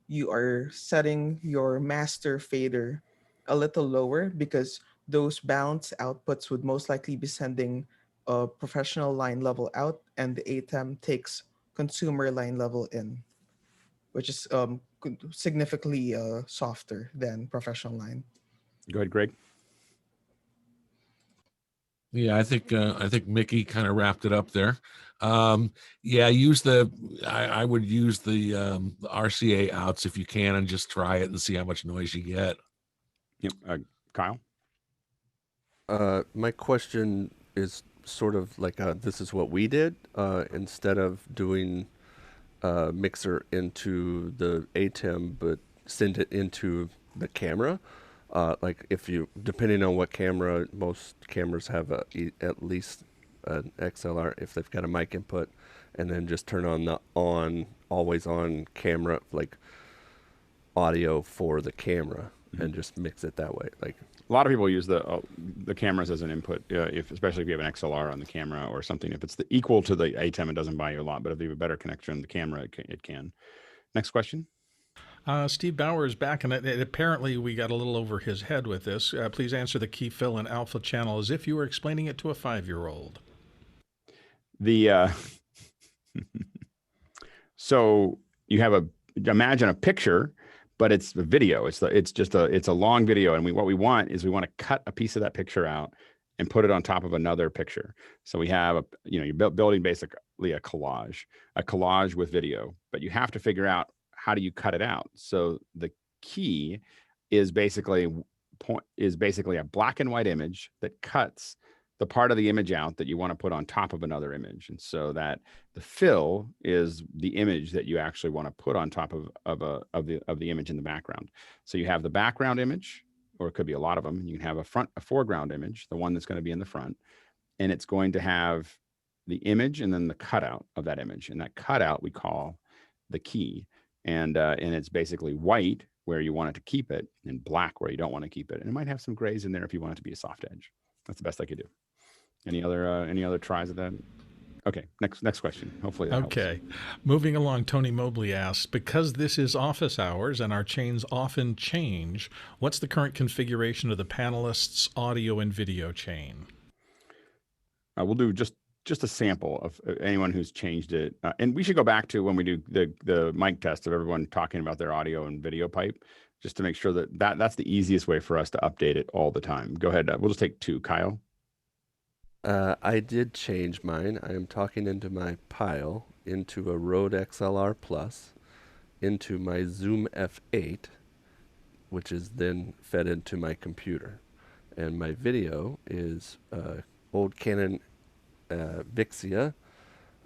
you are setting your master fader a little lower, because those balance outputs would most likely be sending a professional line level out, and the ATEM takes consumer line level in, which is significantly softer than professional line. Go ahead, Greg. Yeah, I think Mickey kind of wrapped it up there. I would use the RCA outs if you can, and just try it and see how much noise you get. Yep. Kyle? My question is sort of like this is what we did. Instead of doing mixer into the ATEM, but send it into the camera. Like if you, depending on what camera, most cameras have at least an XLR if they've got a mic input, and then just turn on the always on camera, like audio for the camera, and just mix it that way. Like a lot of people use the cameras as an input, especially if you have an XLR on the camera or something. If it's equal to the ATEM, it doesn't buy you a lot, but if you have a better connection on the camera, it can. Next question. Steve Bauer is back, and apparently we got a little over his head with this. Please answer the key fill and alpha channel as if you were explaining it to a 5-year-old. So you have imagine a picture, but it's a video. It's a long video, and what we want to cut a piece of that picture out and put it on top of another picture. So we have you're building basically a collage with video, but you have to figure out how do you cut it out. So the key is basically a black and white image that cuts the part of the image out that you want to put on top of another image. And so that the fill is the image that you actually want to put on top of the image in the background. So you have the background image, or it could be a lot of them. You can have a foreground image, the one that's going to be in the front, and it's going to have the image and then the cutout of that image. And that cutout we call the key. And it's basically white where you want it to keep it, and black where you don't want to keep it. And it might have some grays in there if you want it to be a soft edge. That's the best I could do. Any other tries at that? Okay, next question. Hopefully that Okay. helps. Moving along, Tony Mobley asks, because this is office hours and our chains often change, what's the current configuration of the Panelist's audio and video chain? We'll do just a sample of anyone who's changed it. And we should go back to when we do the mic test of everyone talking about their audio and video pipe, just to make sure that's the easiest way for us to update it all the time. Go ahead. We'll just take 2. Kyle? I did change mine. I am talking into my pile, into a Rode XLR Plus, into my Zoom F8, which is then fed into my computer. And my video is old Canon Vixia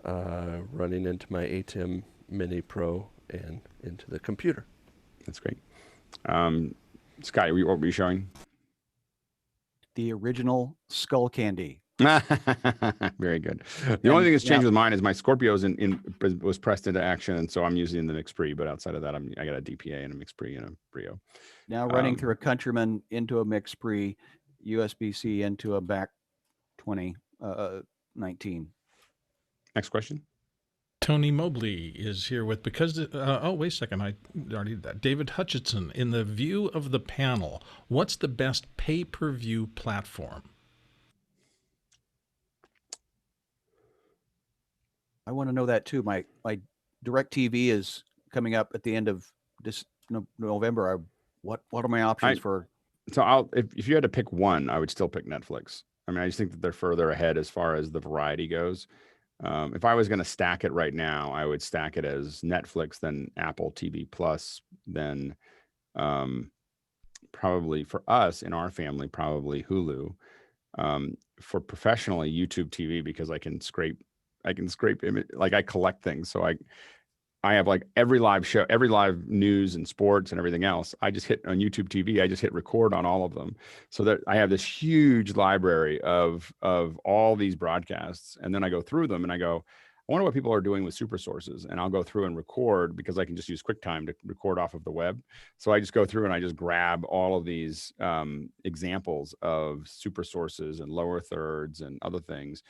running into my ATEM Mini Pro and into the computer. That's great. Scott, what were you showing? The original Skull Candy. Very good. The only thing that's changed with mine is my Scorpio's was pressed into action, and so I'm using the MixPre. But outside of that, I got a DPA and a MixPre and a Brio. Now running through a Countryman into a MixPre, USB-C into a back 2019. Next question. Tony Mobley is here with, because, oh, wait a second, I already did that. David Hutchinson, in the view of the panel, what's the best pay-per-view platform? I want to know that too. My DirecTV is coming up at the end of this November. What are my options for? So if you had to pick one, I would still pick Netflix. I mean, I just think that they're further ahead as far as the variety goes. If I was going to stack it right now, I would stack it as Netflix, then Apple TV Plus, then probably for us in our family, probably Hulu. For professionally, YouTube TV, because I can scrape image, like I collect things. So I have like every live show, every live news and sports and everything else. I just hit on YouTube TV. I just hit record on all of them, so that I have this huge library of all these broadcasts. And then I go through them and I go, I wonder what people are doing with super sources. And I'll go through and record, because I can just use QuickTime to record off of the web. So I just go through and I just grab all of these examples of super sources and lower thirds and other things.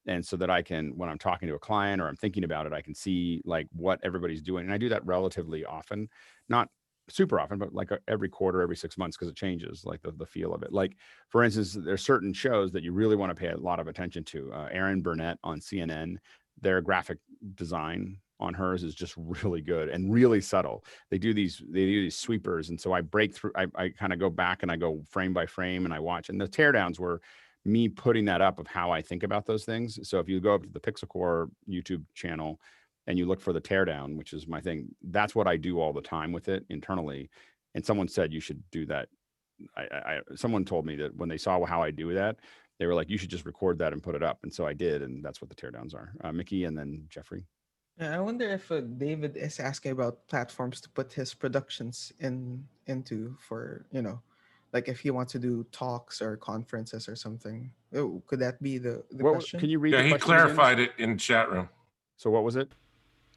And so that I can, when I'm talking to a client or I'm thinking about it, I can see like what everybody's doing. And I do that relatively often, not super often, but like every quarter, every 6 months, because it changes like the feel of it. Like, for instance, there's certain shows that you really want to pay a lot of attention to. Erin Burnett on CNN, their graphic design on hers is just really good and really subtle. They do these sweepers. And so I break through, I kind of go back and I go frame by frame and I watch, and the teardowns were me putting that up of how I think about those things. So if you go up to the Pixel Core YouTube channel and you look for the teardown, which is my thing, that's what I do all the time with it internally. And someone said you should do that. Someone told me that when they saw how I do that, they were like, you should just record that and put it up. And so I did, and that's what the teardowns are. Mickey and then Jeffrey. I wonder if David is asking about platforms to put his productions into for, like if he wants to do talks or conferences or something. Oh, could that be the question? Can you read? Yeah, the he question clarified again? it in chat room. So what was it?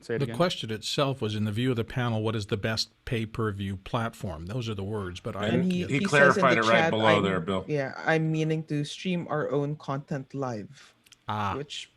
Say it The again. question itself was, in the view of the panel, what is the best pay-per-view platform? Those are the words, but I... And he clarified says in the it right chat, below there, Bill. Yeah, I'm meaning to stream our own content live. Which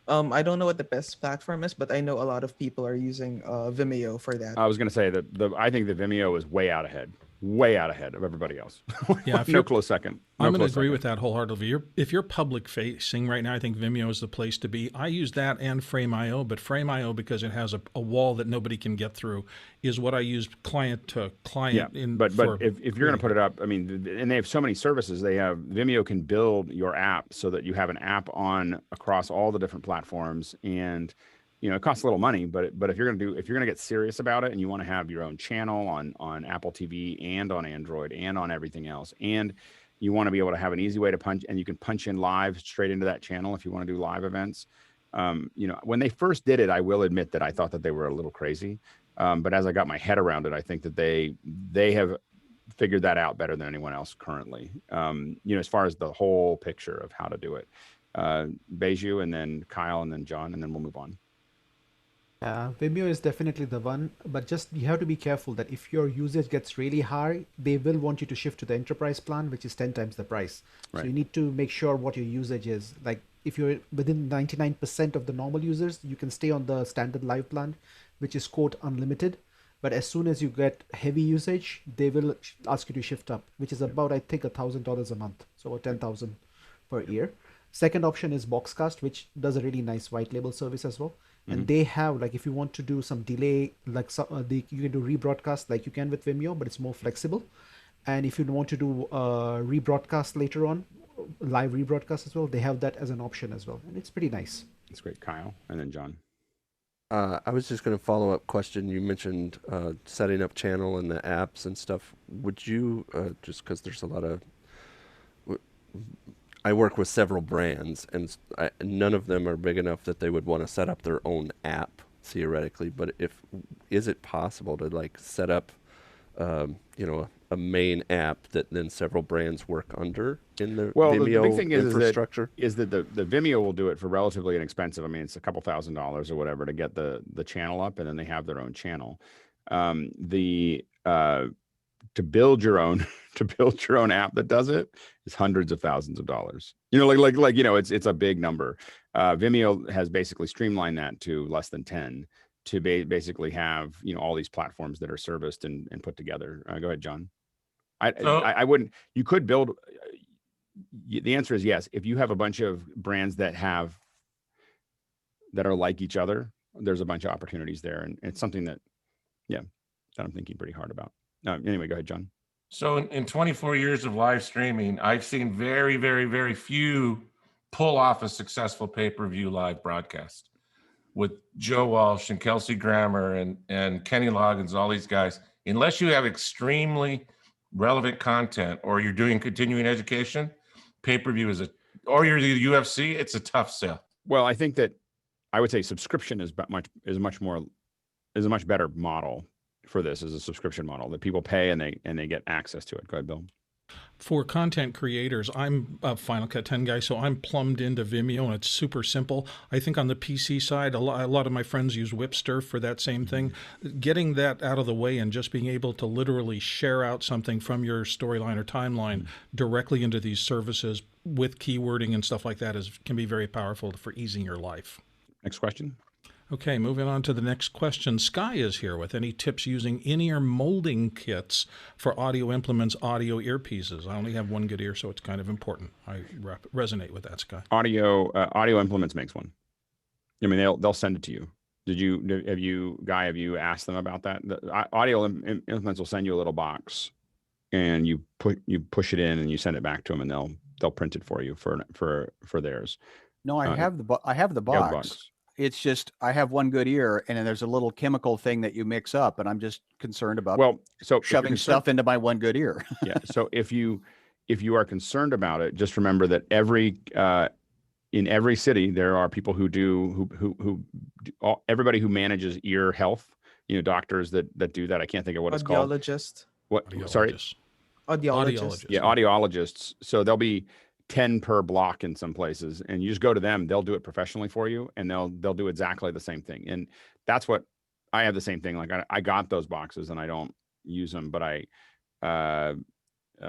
I don't know what the best platform is, but I know a lot of people are using Vimeo for that. I was going to say that I think the Vimeo is way out ahead of everybody else. Yeah, no close second. I'm going to agree with that wholeheartedly. If you're public facing right now, I think Vimeo is the place to be. I use that and Frame.io, but Frame.io, because it has a wall that nobody can get through, is what I use client to client. Yeah, but if you're going to put it up, I mean, and they have so many services. They have Vimeo can build your app so that you have an app on across all the different platforms, and it costs a little money, but if you're going to get serious about it and you want to have your own channel on Apple TV and on Android and on everything else, and You want to be able to have an easy way to punch, and you can punch in live straight into that channel if you want to do live events. When they first did it, I will admit that I thought that they were a little crazy. But as I got my head around it, I think that they have figured that out better than anyone else currently. As far as the whole picture of how to do it. Beju, and then Kyle, and then John, and then we'll move on. Vimeo is definitely the one, but just you have to be careful that if your usage gets really high, they will want you to shift to the enterprise plan, which is 10 times the price. Right. So you need to make sure what your usage is. Like if you're within 99% of the normal users, you can stay on the standard live plan, which is quote unlimited. But as soon as you get heavy usage, they will ask you to shift up, which is about, I think, $1,000 a month. So about 10,000 per year. Second option is Boxcast, which does a really nice white label service as well. And they have, like, if you want to do some delay, like you can do rebroadcast like you can with Vimeo, but it's more flexible. And if you want to do rebroadcast later on, live rebroadcast as well, they have that as an option as well. And it's pretty nice. That's great. Kyle, and then John. I was just going to follow up question. You mentioned setting up channel and the apps and stuff. Would you, just because there's a lot of, I work with several brands, and none of them are big enough that they would want to set up their own app theoretically. But is it possible to like set up, a main app that then several brands work under in the Vimeo the big thing infrastructure? is that the Vimeo will do it for relatively inexpensive. I mean, it's a couple $1,000s or whatever to get the channel up, and then they have their own channel. To build your own app that does it is hundreds of thousands of dollars. It's a big number. Vimeo has basically streamlined that to less than 10 to basically have all these platforms that are serviced and put together. Go ahead, John. I wouldn't. You could build. The answer is yes. If you have a bunch of brands that are like each other, there's a bunch of opportunities there, and it's something that I'm thinking pretty hard about. Anyway, go ahead, John. So in 24 years of live streaming, I've seen very, very, very few pull off a successful pay-per-view live broadcast with Joe Walsh and Kelsey Grammer and Kenny Loggins, all these guys. Unless you have extremely relevant content or you're doing continuing education, pay-per-view or you're the UFC, it's a tough sell. Well, I think that I would say subscription is a much better model for this, as a subscription model that people pay and they get access to it. Go ahead, Bill. For content creators, I'm a Final Cut 10 guy, so I'm plumbed into Vimeo, and it's super simple. I think on the PC side, a lot of my friends use Whipster for that same thing. Getting that out of the way and just being able to literally share out something from your storyline or timeline directly into these services with keywording and stuff like that can be very powerful for easing your life. Next question. Okay, moving on to the next question. Sky is here with any tips using in-ear molding kits for audio implements, audio earpieces. I only have one good ear, so it's kind of important. I resonate with that, Sky. Audio implements makes one. I mean, they'll send it to you. Have you asked them about that? The audio implements will send you a little box, and you push it in and you send it back to them, and they'll print it for you for theirs. No, I have the box. It's just I have one good ear, and then there's a little chemical thing that you mix up, and I'm just concerned about shoving stuff into my one good ear. Yeah. So if you are concerned about it, just remember that in every city there are people everybody who manages ear health. Doctors that do that. I can't think of what it's called. Audiologist. What? Sorry. Audiologist. Yeah, audiologists. So there'll be 10 per block in some places, and you just go to them. They'll do it professionally for you, and they'll do exactly the same thing. And that's what I have the same thing. Like I got those boxes and I don't use them, but the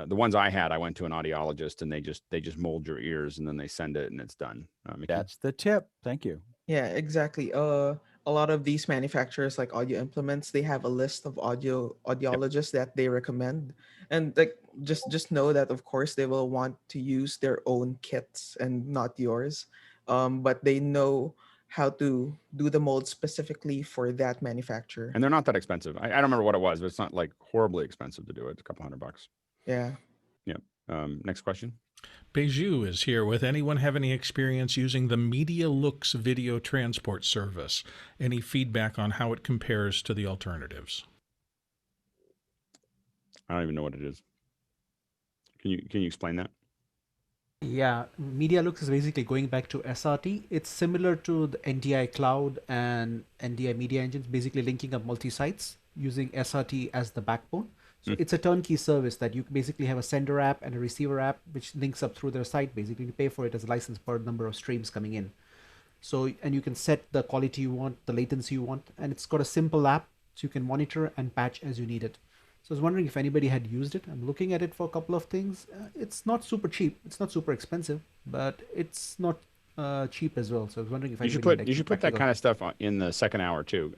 ones I had, I went to an audiologist, and they just mold your ears, and then they send it, and it's done. That's the tip. Thank you. Yeah, exactly. A lot of these manufacturers, like audio implements, they have a list of audiologists that they recommend, and like just know that of course they will want to use their own kits and not yours, but they know how to do the mold specifically for that manufacturer. And they're not that expensive. I don't remember what it was, but it's not like horribly expensive to do it. It's a couple $100. Yeah. Yeah. Next question. Beju is here with anyone have any experience using the Media Looks video transport service? Any feedback on how it compares to the alternatives? I don't even know what it is. Can you explain that? Yeah, MediaLux is basically going back to SRT. It's similar to the NDI Cloud and NDI Media Engines, basically linking up multi-sites using SRT as the backbone. So it's a turnkey service that you basically have a sender app and a receiver app, which links up through their site. Basically, you pay for it as a license per number of streams coming in. So, and you can set the quality you want, the latency you want, and it's got a simple app so you can monitor and patch as you need it. So I was wondering if anybody had used it. I'm looking at it for a couple of things. It's not super cheap. It's not super expensive, but it's not cheap as well. So I was wondering if you should put that kind of stuff in the second hour too.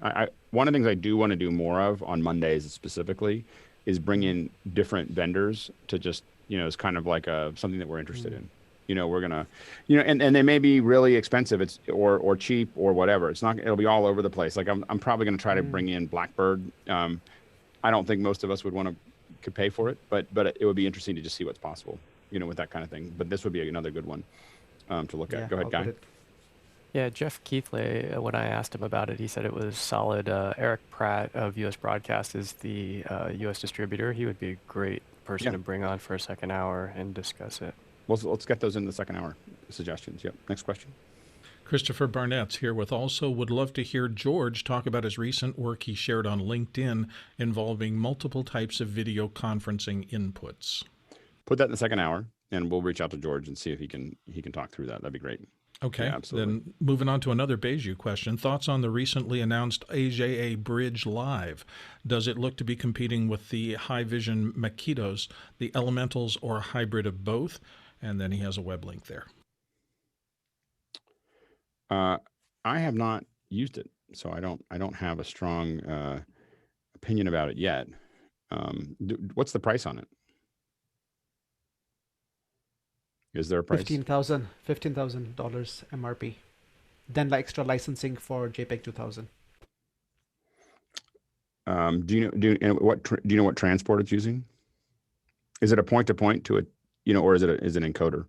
One of the things I do want to do more of on Mondays specifically is bring in different vendors to just, it's kind of like something that we're interested in. We're gonna, and they may be really expensive, or cheap or whatever. It'll be all over the place. Like I'm probably gonna try to bring in Blackbird. I don't think most of us would could pay for it, but it would be interesting to just see what's possible, with that kind of thing. But this would be another good one to look at. Go ahead, Guy. Yeah, Jeff Keithley, when I asked him about it, he said it was solid. Eric Pratt of US Broadcast is the US distributor. He would be a great person to bring on for a second hour and discuss it. Well, let's get those in the second hour suggestions. Yep. Next question. Christopher Barnett's here with also would love to hear George talk about his recent work he shared on LinkedIn involving multiple types of video conferencing inputs. Put that in the second hour, and we'll reach out to George and see if he can talk through that. That'd be great. Okay, yeah, absolutely. Then moving on to another Beiju question. Thoughts on the recently announced AJA Bridge Live? Does it look to be competing with the High Vision Makitos, the Elementals, or a hybrid of both? And then he has a web link there. I have not used it, so I don't have a strong opinion about it yet. What's the price on it? Is there a price? $15,000 MRP. Then extra licensing for JPEG 2000. Do you know what transport it's using? Is it a point-to-point to it, or is it an encoder?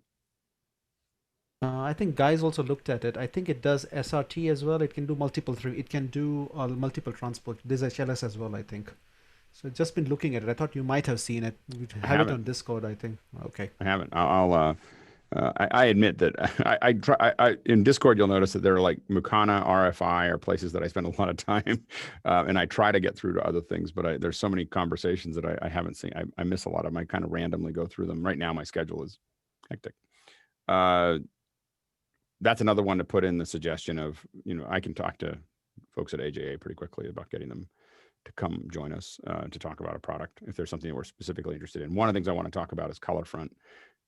I think guys also looked at it. I think it does SRT as well. It can do multiple transport. There's HLS as well, I think. So I've just been looking at it. I thought you might have seen it. You have it on Discord, I think. Okay. I haven't. I admit that I in Discord, you'll notice that there are like Mukana, RFI are places that I spend a lot of time. And I try to get through to other things, but there's so many conversations that I haven't seen. I miss a lot of them. I kind of randomly go through them. Right now, my schedule is hectic. That's another one to put in the suggestion of, I can talk to folks at AJA pretty quickly about getting them to come join us to talk about a product if there's something that we're specifically interested in. One of the things I want to talk about is ColorFront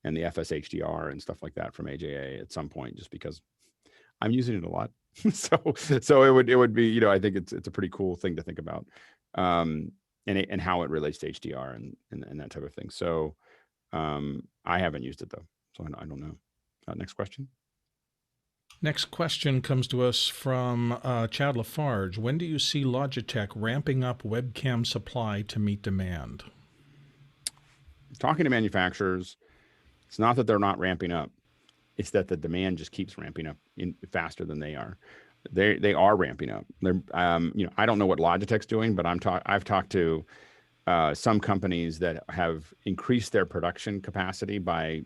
and the FSHDR and stuff like that from AJA at some point, just because I'm using it a lot. so it would be, I think it's a pretty cool thing to think about, and how it relates to HDR and that type of thing. So I haven't used it though, so I don't know. Next question. Next question comes to us from Chad Lafarge. When do you see Logitech ramping up webcam supply to meet demand? Talking to manufacturers, it's not that they're not ramping up. It's that the demand just keeps ramping up faster than they are. They are ramping up. They're, I don't know what Logitech's doing, but I've talked to some companies that have increased their production capacity by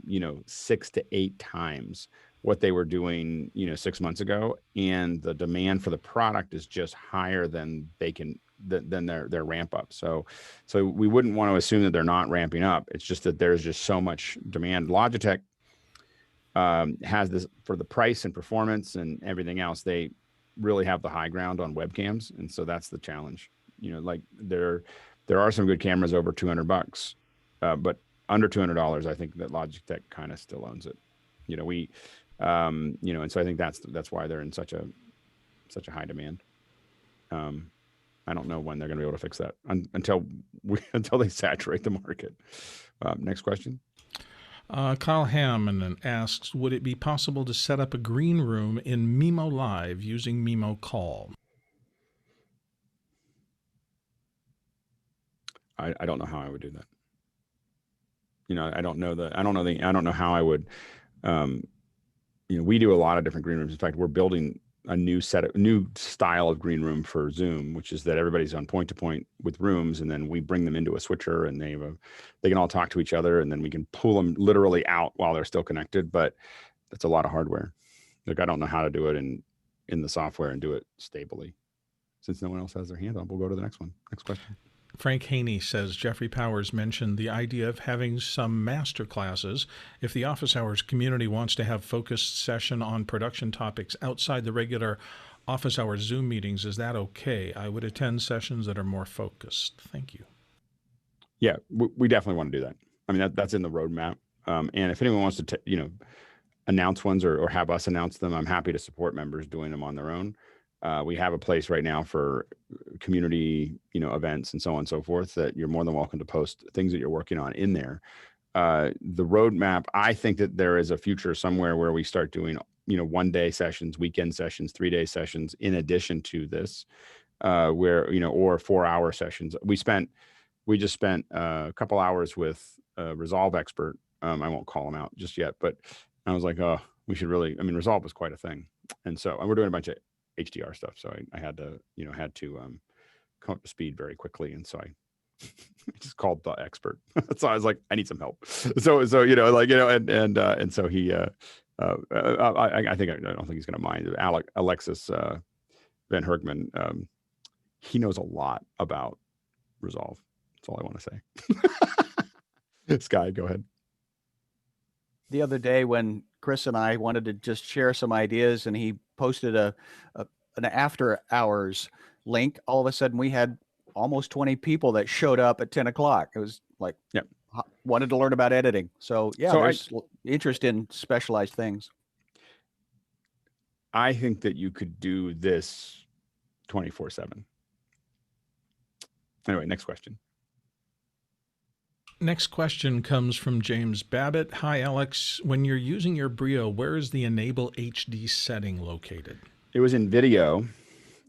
6 to 8 times what they were doing 6 months ago, and the demand for the product is just higher than they can than their ramp up. So we wouldn't want to assume that they're not ramping up. It's just that there's just so much demand. Logitech has this for the price and performance and everything else. They really have the high ground on webcams, and so that's the challenge. Like there are some good cameras over $200, but under $200, I think that Logitech kind of still owns it. And so I think that's why they're in such a high demand. I don't know when they're going to be able to fix that until they saturate the market. Next question. Kyle Hammond asks, would it be possible to set up a green room in Mimo Live using Mimo Call? I don't know how I would do that. I don't know how I would. We do a lot of different green rooms. In fact, we're building a new style of green room for Zoom, which is that everybody's on point to point with rooms, and then we bring them into a switcher, and they can all talk to each other, and then we can pull them literally out while they're still connected. But that's a lot of hardware. Like, I don't know how to do it in the software and do it stably. Since no one else has their hand on, we'll go to the next one. Next question. Frank Haney says, Jeffrey Powers mentioned the idea of having some master classes. If the office hours community wants to have focused session on production topics outside the regular office hours Zoom meetings, is that okay? I would attend sessions that are more focused. Thank you. Yeah, we definitely want to do that. I mean, that's in the roadmap. And if anyone wants to, announce ones or have us announce them, I'm happy to support members doing them on their own. We have a place right now for community, events and so on and so forth, that you're more than welcome to post things that you're working on in there. The roadmap, I think that there is a future somewhere where we start doing, 1-day sessions, weekend sessions, 3-day sessions, in addition to this, where, or 4-hour sessions. We just spent a couple hours with a Resolve expert. I won't call him out just yet, but I was like, oh, we should really, Resolve was quite a thing. And we're doing a bunch of HDR stuff. So I had to come up to speed very quickly. And so I just called the expert. So I was like, I need some help. And so he, I don't think he's going to mind. Alexis Van Hergman, he knows a lot about Resolve. That's all I want to say. Sky, go ahead. The other day when Chris and I wanted to just share some ideas, and he posted an after hours link, all of a sudden we had almost 20 people that showed up at 10 o'clock. It was like, wanted to learn about editing. So there's interest in specialized things. I think that you could do this 24/7. Anyway, next question. Next question comes from James Babbitt. Hi, Alex. When you're using your Brio, where is the Enable HD setting located? It was in video,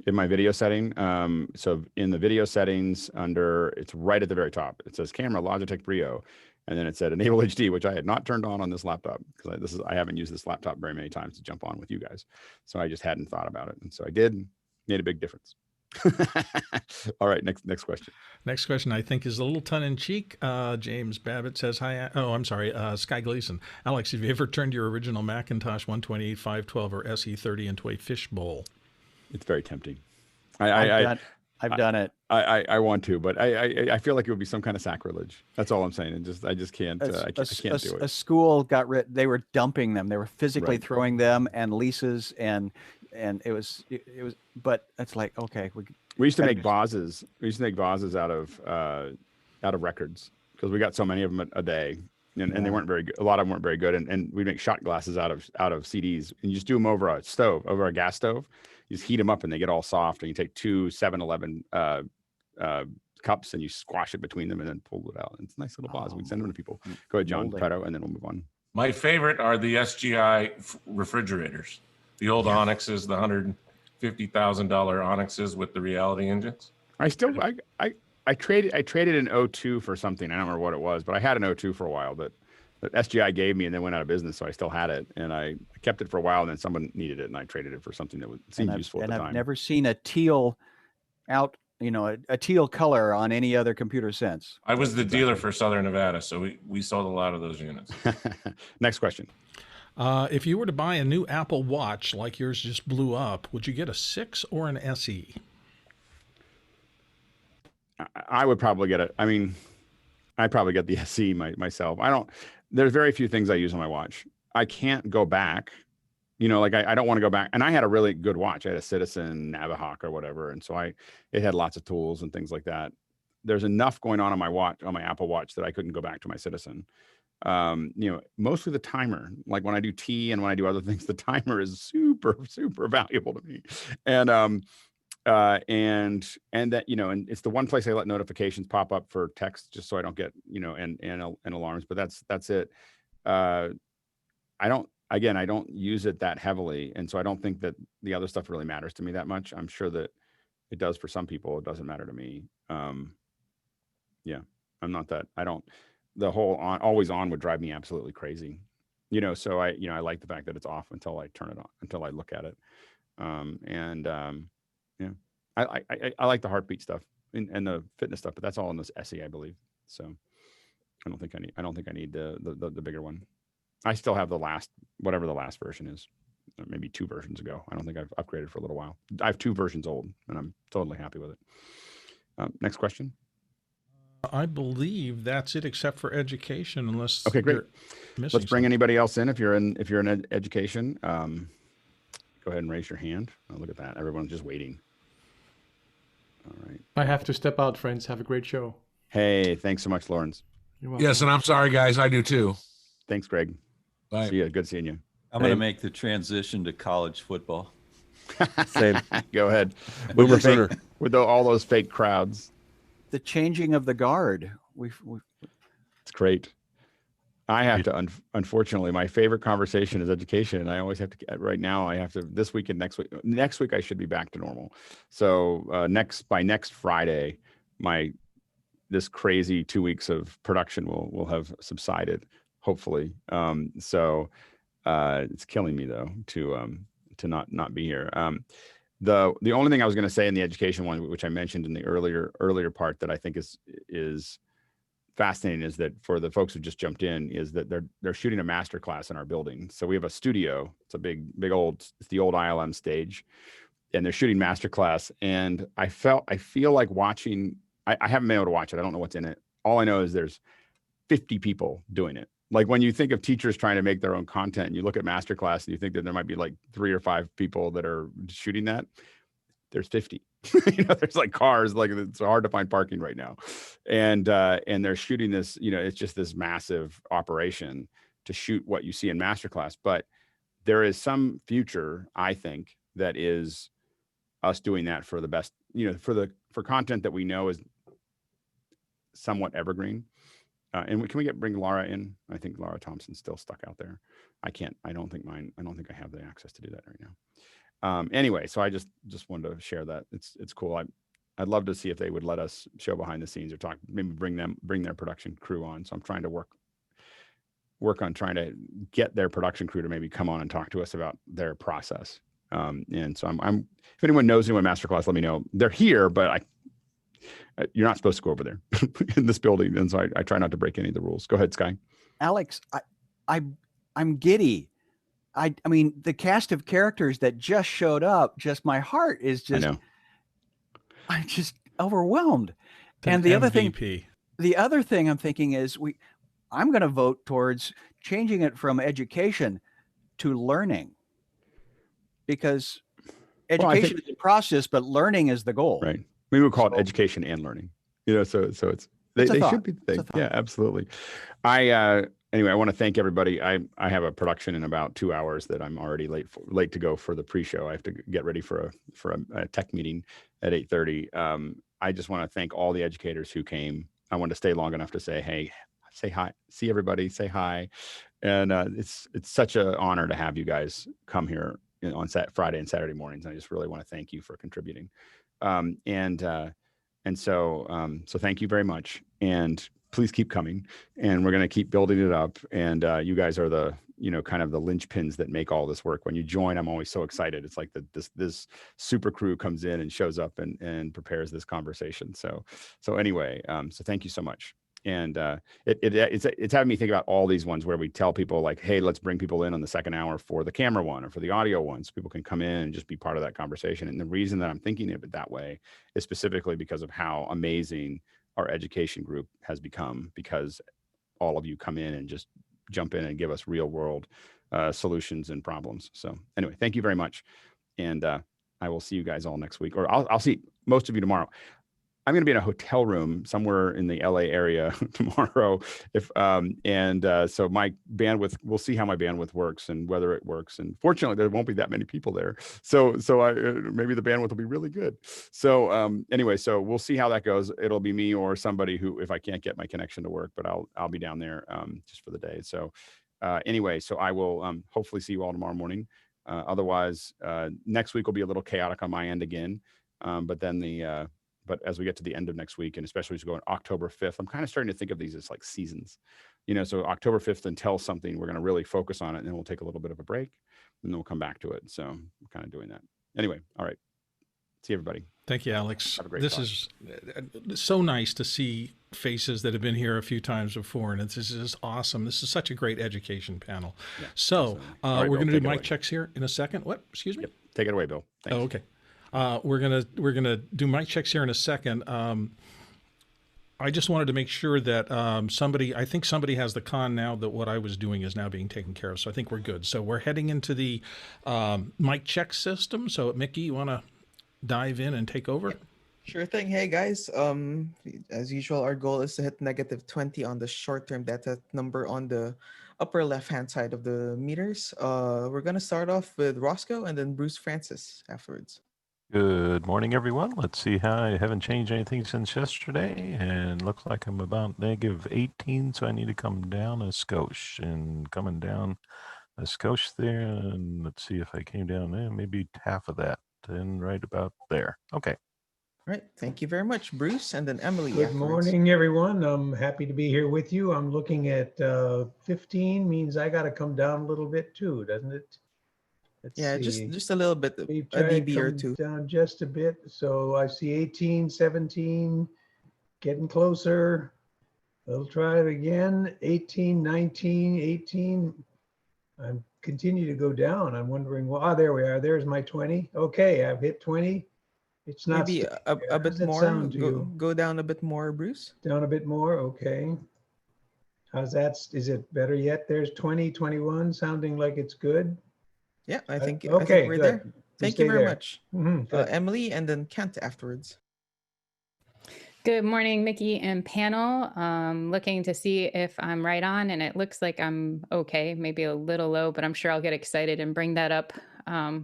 in my video setting. So in the video settings it's right at the very top. It says camera, Logitech Brio. And then it said Enable HD, which I had not turned on this laptop, because I haven't used this laptop very many times to jump on with you guys. So I just hadn't thought about it. And so I did, made a big difference. All right, next question. Next question, I think, is a little tongue-in-cheek. James Babbitt says, hi. Oh, I'm sorry, Sky Gleason. Alex, have you ever turned your original Macintosh 128, 512, or SE30 into a fishbowl? It's very tempting. I've done it. I want to, but I feel like it would be some kind of sacrilege. That's all I'm saying. I just can't. I can't do it. A school got rid. They were dumping them. They were physically throwing them and leases, and it was. But it's like, okay, we used to make vases. We used to make vases out of records, because we got so many of them a day, and they weren't very good. A lot of them weren't very good, and we'd make shot glasses out of CDs, and you just do them over a gas stove. You just heat them up and they get all soft, and you take 2 7-Eleven cups and you squash it between them and then pull it out. It's a nice little vase. We can send them to people. Go ahead, John Preto, and then we'll move on. My favorite are the SGI refrigerators, the old Onyxes, the $150,000 Onyxes with the reality engines. I traded an 02 for something. I don't remember what it was, but I had an 02 for a while that SGI gave me and then went out of business. So I still had it, and I kept it for a while, and then someone needed it, and I traded it for something that seemed useful at the time. I've never seen a teal a teal color on any other computer since. I was the dealer for Southern Nevada, so we sold a lot of those units. Next question. If you were to buy a new Apple Watch like yours just blew up, would you get a 6 or an SE? I would probably get it. I'd probably get the SE myself. There's very few things I use on my watch. I can't go back. I don't want to go back. And I had a really good watch. I had a Citizen Navihawk or whatever. And so it had lots of tools and things like that. There's enough going on my watch, on my Apple Watch, that I couldn't go back to my Citizen. Mostly the timer. Like when I do tea and when I do other things, the timer is super, super valuable to me. And that, and it's the one place I let notifications pop up for text, just so I don't get, and alarms, but that's it. I don't use it that heavily. And so I don't think that the other stuff really matters to me that much. I'm sure that it does for some people. It doesn't matter to me. I'm not that, the whole always on would drive me absolutely crazy. So I like the fact that it's off until I turn it on, until I look at it. Yeah, I like the heartbeat stuff and the fitness stuff, but that's all in this SE, I believe. So I don't think I need the bigger one. I still have the last, whatever the last version is, maybe 2 versions ago. I don't think I've upgraded for a little while. I have 2 versions old, and I'm totally happy with it. Next question. I believe that's it, except for education, unless Okay, great. you're missing Let's bring something. anybody else in. If you're in education, go ahead and raise your hand. Oh, look at that. Everyone's just waiting. All right. I have to step out, friends. Have a great show. Hey, thanks so much, Lawrence. You're welcome. Yes, and I'm sorry, guys. I do too. Thanks, Greg. Bye. See you. Good seeing you. I'm going to make the transition to college football. Same. Go ahead. Boomer With, sooner. with all those fake crowds. The changing of the guard. It's great. I have to, unfortunately, my favorite conversation is education. And I always have to, right now, I have to, this week and next week, I should be back to normal. So by next Friday, this crazy 2 weeks of production will have subsided, hopefully. So it's killing me though, to not be here. The only thing I was going to say in the education one, which I mentioned in the earlier part that I think is fascinating, is that for the folks who just jumped in, is that they're shooting a master class in our building. So we have a studio. It's a big old, it's the old ILM stage, and they're shooting master class. And I feel like watching, I haven't been able to watch it. I don't know what's in it. All I know is there's 50 people doing it. Like when you think of teachers trying to make their own content and you look at masterclass and you think that there might be like 3 or 5 people that are shooting that, there's 50. There's like cars, like it's hard to find parking right now. And they're shooting this, it's just this massive operation to shoot what you see in masterclass. But there is some future, I think, that is us doing that for the best, for content that we know is somewhat evergreen. And can we bring Laura in? I think Laura Thompson's still stuck out there. I don't think I have the access to do that right now. Anyway, so I just wanted to share that. It's cool. I'd love to see if they would let us show behind the scenes or talk, maybe bring their production crew on. So I'm trying to work on trying to get their production crew to maybe come on and talk to us about their process. And so I'm if anyone knows anyone masterclass, let me know. They're here, but you're not supposed to go over there in this building. And so I try not to break any of the rules. Go ahead, Sky. Alex, I'm giddy. I mean, the cast of characters that just showed up, my heart is just, I'm just overwhelmed. And the other thing I'm thinking is I'm going to vote towards changing it from education to learning, because education is a process, but learning is the goal. Right. We would call it education and learning, so it's they should be the thing. Yeah, absolutely. Anyway, I want to thank everybody. I have a production in about 2 hours that I'm already late to go for the pre-show. I have to get ready for a tech meeting at 8:30. I just want to thank all the educators who came. I want to stay long enough to say, hey, say hi, see everybody, say hi. And it's such an honor to have you guys come here on Friday and Saturday mornings. I just really want to thank you for contributing. So thank you very much, and please keep coming, and we're going to keep building it up. And you guys are the, kind of the linchpins that make all this work. When you join, I'm always so excited. It's like this super crew comes in and shows up and prepares this conversation. So anyway, so thank you so much. And it's having me think about all these ones where we tell people like, hey, let's bring people in on the second hour for the camera one or for the audio one, so people can come in and just be part of that conversation. And the reason that I'm thinking of it that way is specifically because of how amazing our education group has become, because all of you come in and just jump in and give us real world solutions and problems. So anyway, thank you very much. And I will see you guys all next week, or I'll see most of you tomorrow. I'm going to be in a hotel room somewhere in the LA area tomorrow. So my bandwidth, we'll see how my bandwidth works and whether it works. And fortunately, there won't be that many people there. So maybe the bandwidth will be really good. So anyway, so we'll see how that goes. It'll be me or somebody who, if I can't get my connection to work, but I'll be down there just for the day. So anyway, so I will hopefully see you all tomorrow morning. Otherwise, next week will be a little chaotic on my end again. But as we get to the end of next week, and especially as we go on October 5th, I'm kind of starting to think of these as like seasons, so October 5th until something, we're going to really focus on it, and then we'll take a little bit of a break, and then we'll come back to it. So I'm kind of doing that. Anyway, all right. See everybody. Thank you, Alex. Have a great This talk. is so nice to see faces that have been here a few times before, and this is just awesome. This is such a great education panel. Yeah, so right, we're Bill, going to take do it mic away. checks here in a second. What? Excuse me? Yep. Take it away, Bill. Thanks. Oh, okay. We're gonna do mic checks here in a second. I just wanted to make sure that I think somebody has the con now that what I was doing is now being taken care of. So I think we're good. So we're heading into the mic check system. So Mickey, you want to dive in and take over? Sure thing. Hey guys, as usual, our goal is to hit -20 on the short-term data number on the upper left-hand side of the meters. We're gonna start off with Roscoe and then Bruce Francis afterwards. Good morning, everyone. Let's see how I haven't changed anything since yesterday, and looks like I'm about -18, so I need to come down a skosh, and coming down a skosh there, and let's see if I came down there, maybe half of that, and right about there. Okay. All right, thank you very much, Bruce, and then Emily. Good afterwards. morning, everyone. I'm happy to be here with you. I'm looking at 15 means I got to come down a little bit too, doesn't it? Let's Yeah, see. just a little bit, We a try to dB or come two. down just a bit. So I see 18, 17, getting closer. I'll try it again. 18, 19, 18. I'm continue to go down. I'm wondering, well, there we are. There's my 20. Okay, I've hit 20. It's not Maybe staying a there. How bit does that more. sound to you? Go down a bit more, Bruce. Down a bit more, okay. How's that? Is it better yet? There's 20, 21, sounding like it's good. Yeah, I think okay, we're good. there. Thank you stay very there. much, Good. Emily, and then Kent afterwards. Good morning, Mickey and panel. Looking to see if I'm right on, and it looks like I'm okay, maybe a little low, but I'm sure I'll get excited and bring that up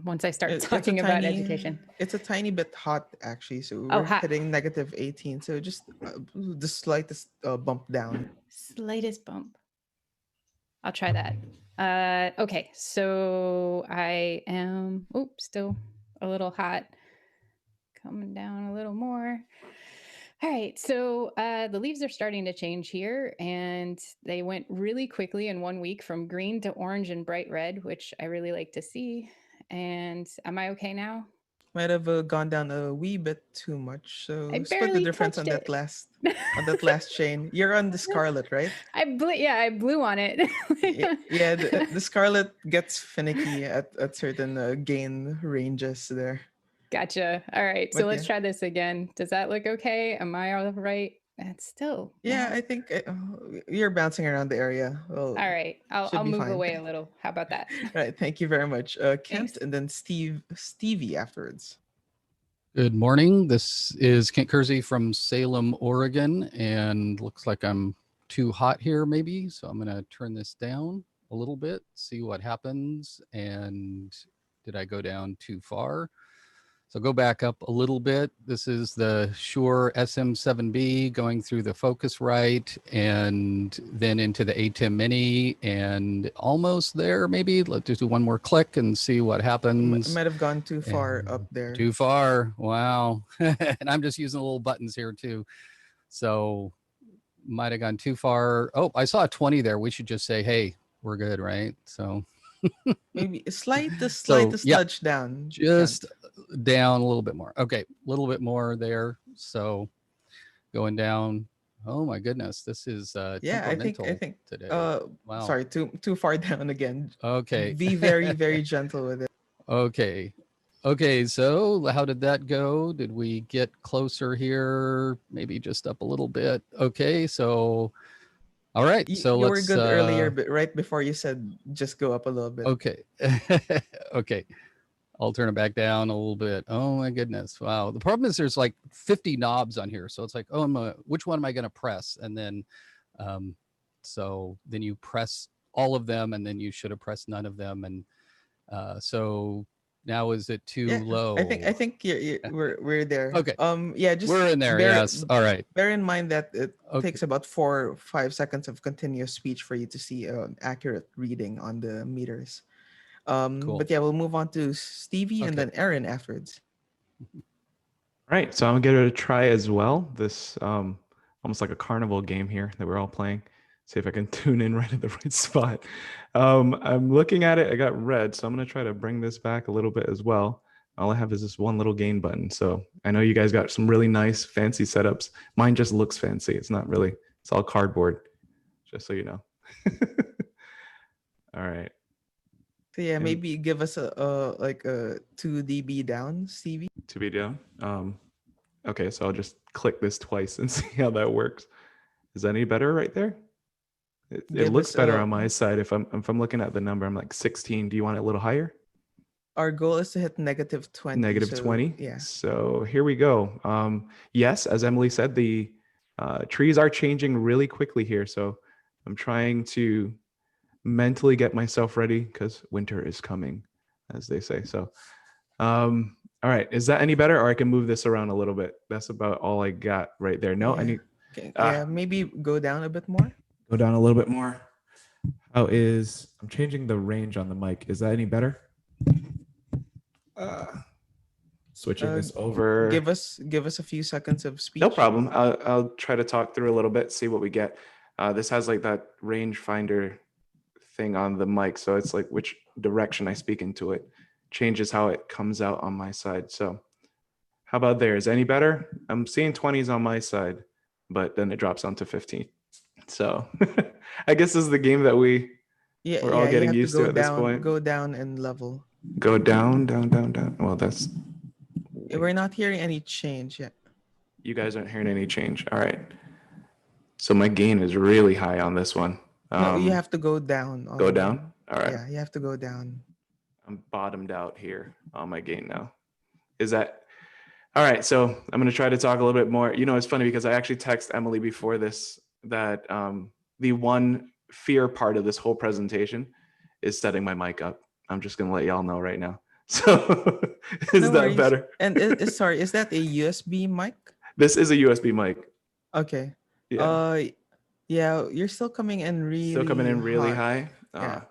once I start talking about education. It's a tiny bit hot, actually. So Oh, we're hot. hitting -18. So just the slightest bump down. Slightest bump. I'll try that. Okay, so I am, still a little hot. Coming down a little more. All right, so the leaves are starting to change here, and they went really quickly in 1 week from green to orange and bright red, which I really like to see. And am I okay now? Might have gone down a wee bit too much. So I split the barely difference on touched that last chain. You're on the scarlet, right? I blew on it. Yeah, the scarlet gets finicky at certain gain ranges there. Gotcha. All right, so But let's yeah. try this again. Does that look okay? Am I all right? It's still Yeah, I think you're bouncing around the area. Well, all right. I'll should be move fine. away a little. How about that? Right, thank you very much, Kent, and then Stevie afterwards. Good morning. This is Kent Kersey from Salem, Oregon, and looks like I'm too hot here maybe. So I'm going to turn this down a little bit, see what happens. And did I go down too far? So go back up a little bit. This is the Shure SM7B going through the Focusrite and then into the ATEM Mini and almost there maybe. Let's just do one more click and see what happens. Might have gone too far up there. Too far. Wow. And I'm just using the little buttons here too. So might have gone too far. Oh, I saw a 20 there. We should just say, hey, we're good, right? So maybe a slightest yeah, nudge down. just down a little bit more. Okay, a little bit more there. So going down. Oh my goodness, this is Yeah, I think today. Wow. Sorry, too far down again. Okay. Be very gentle with it. Okay, so how did that go? Did we get closer here? Maybe just up a little bit. Okay, so all right, so you let's were good earlier, but right before you said just go up a little bit. okay. Okay, I'll turn it back down a little bit. Oh my goodness, wow. The problem is there's like 50 knobs on here, so it's like, oh, which one am I going to press? And then so then you press all of them, and then you should have pressed none of them. And so now is it too low? I think we're there. Okay. Yeah, just we're in there. Yes. All right. Bear in mind that it takes about 4 or 5 seconds of continuous speech for you to see an accurate reading on the meters. Cool. But yeah, we'll move on to Stevie and then Aaron afterwards. All right, so I'm gonna try as well. This almost like a carnival game here that we're all playing. See if I can tune in right at the right spot. I'm looking at it. I got red, so I'm gonna try to bring this back a little bit as well. all I have is this one little gain button. So I know you guys got some really nice fancy setups. Mine just looks fancy. It's not really, it's all cardboard, just so you know. All right. So yeah, And maybe give us a like a 2 dB down, Stevie. to be down. Okay, so I'll just click this twice and see how that works. Is that any better right there? It Give looks us better on my side. If I'm looking at the number, I'm like 16. Do you want it a little higher? Our goal is to hit negative 20. Negative so, 20. Yeah. So here we go. Yes, as Emily said, the trees are changing really quickly here. So I'm trying to mentally get myself ready because winter is coming, as they say. So, all right. Is that any better, or I can move this around a little bit? That's about all I got right there. No, I need Yeah, maybe go down a bit more. go down a little bit more. I'm changing the range on the mic. Is that any better? Switching this over. Give us a few seconds of speech. No problem. I'll try to talk through a little bit, see what we get. This has like that range finder thing on the mic. So it's like which direction I speak into it changes how it comes out on my side. So how about there? Is any better? I'm seeing 20s on my side, but then it drops onto 15. So I guess this is the game that we're all getting used to at this point. Go down and level. Go down, down, down, down. Well, that's... We're not hearing any change yet. You guys aren't hearing any change. All right. So my gain is really high on this one. No, you have to go down. Go down? All right. Yeah, you have to go down. I'm bottomed out here on my gain now. Is that... All right, so I'm going to try to talk a little bit more. You know, it's funny because I actually texted Emily before this that the one fear part of this whole presentation is setting my mic up. I'm just going to let y'all know right now. So is that better? And sorry, is that a USB mic? This is a USB mic. Okay. Yeah. Yeah, you're still coming in really high. Yeah.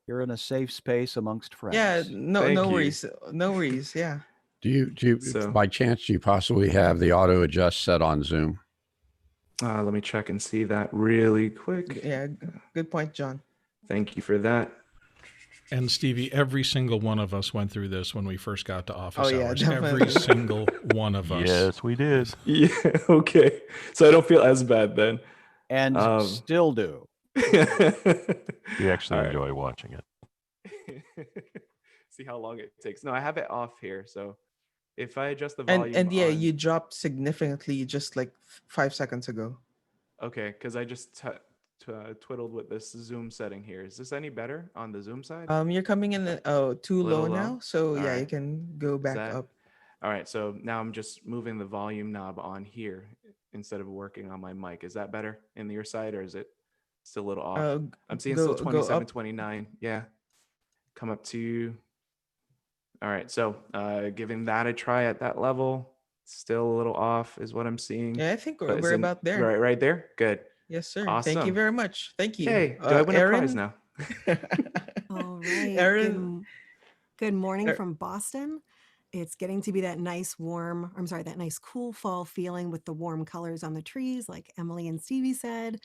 You're in a safe space amongst friends. Yeah, no Thank you. worries. No worries. Yeah. Do you by chance, do you possibly have the auto adjust set on Zoom? Let me check and see that really quick. Yeah, good point, John. Thank you for that. And Stevie, every single one of us went through this when we first got to office hours. definitely. Every single one of us. Yes, we did. Yeah, okay. So I don't feel as bad then. And still do. We actually enjoy watching it. See how long it takes. No, I have it off here. So if I adjust the volume And yeah, on- you dropped significantly just like 5 seconds ago. Okay, because I just twiddled with this Zoom setting here. Is this any better on the Zoom side? You're coming in too Little low low? now, so All yeah, you right. can go back that- up. All right, so now I'm just moving the volume knob on here instead of working on my mic. Is that better in your side, or is it still a little off? I'm seeing still go 27, up. 29. Yeah. Come up to... All right, so giving that a try at that level, still a little off is what I'm seeing. Yeah, I think but it's we're about there. Right there? Good. Yes, sir. Awesome. Thank you very much. Thank you. Hey, do I win a prize now? All right. Erin. Good morning Er- from Boston. It's getting to be that nice that nice cool fall feeling with the warm colors on the trees, like Emily and Stevie said.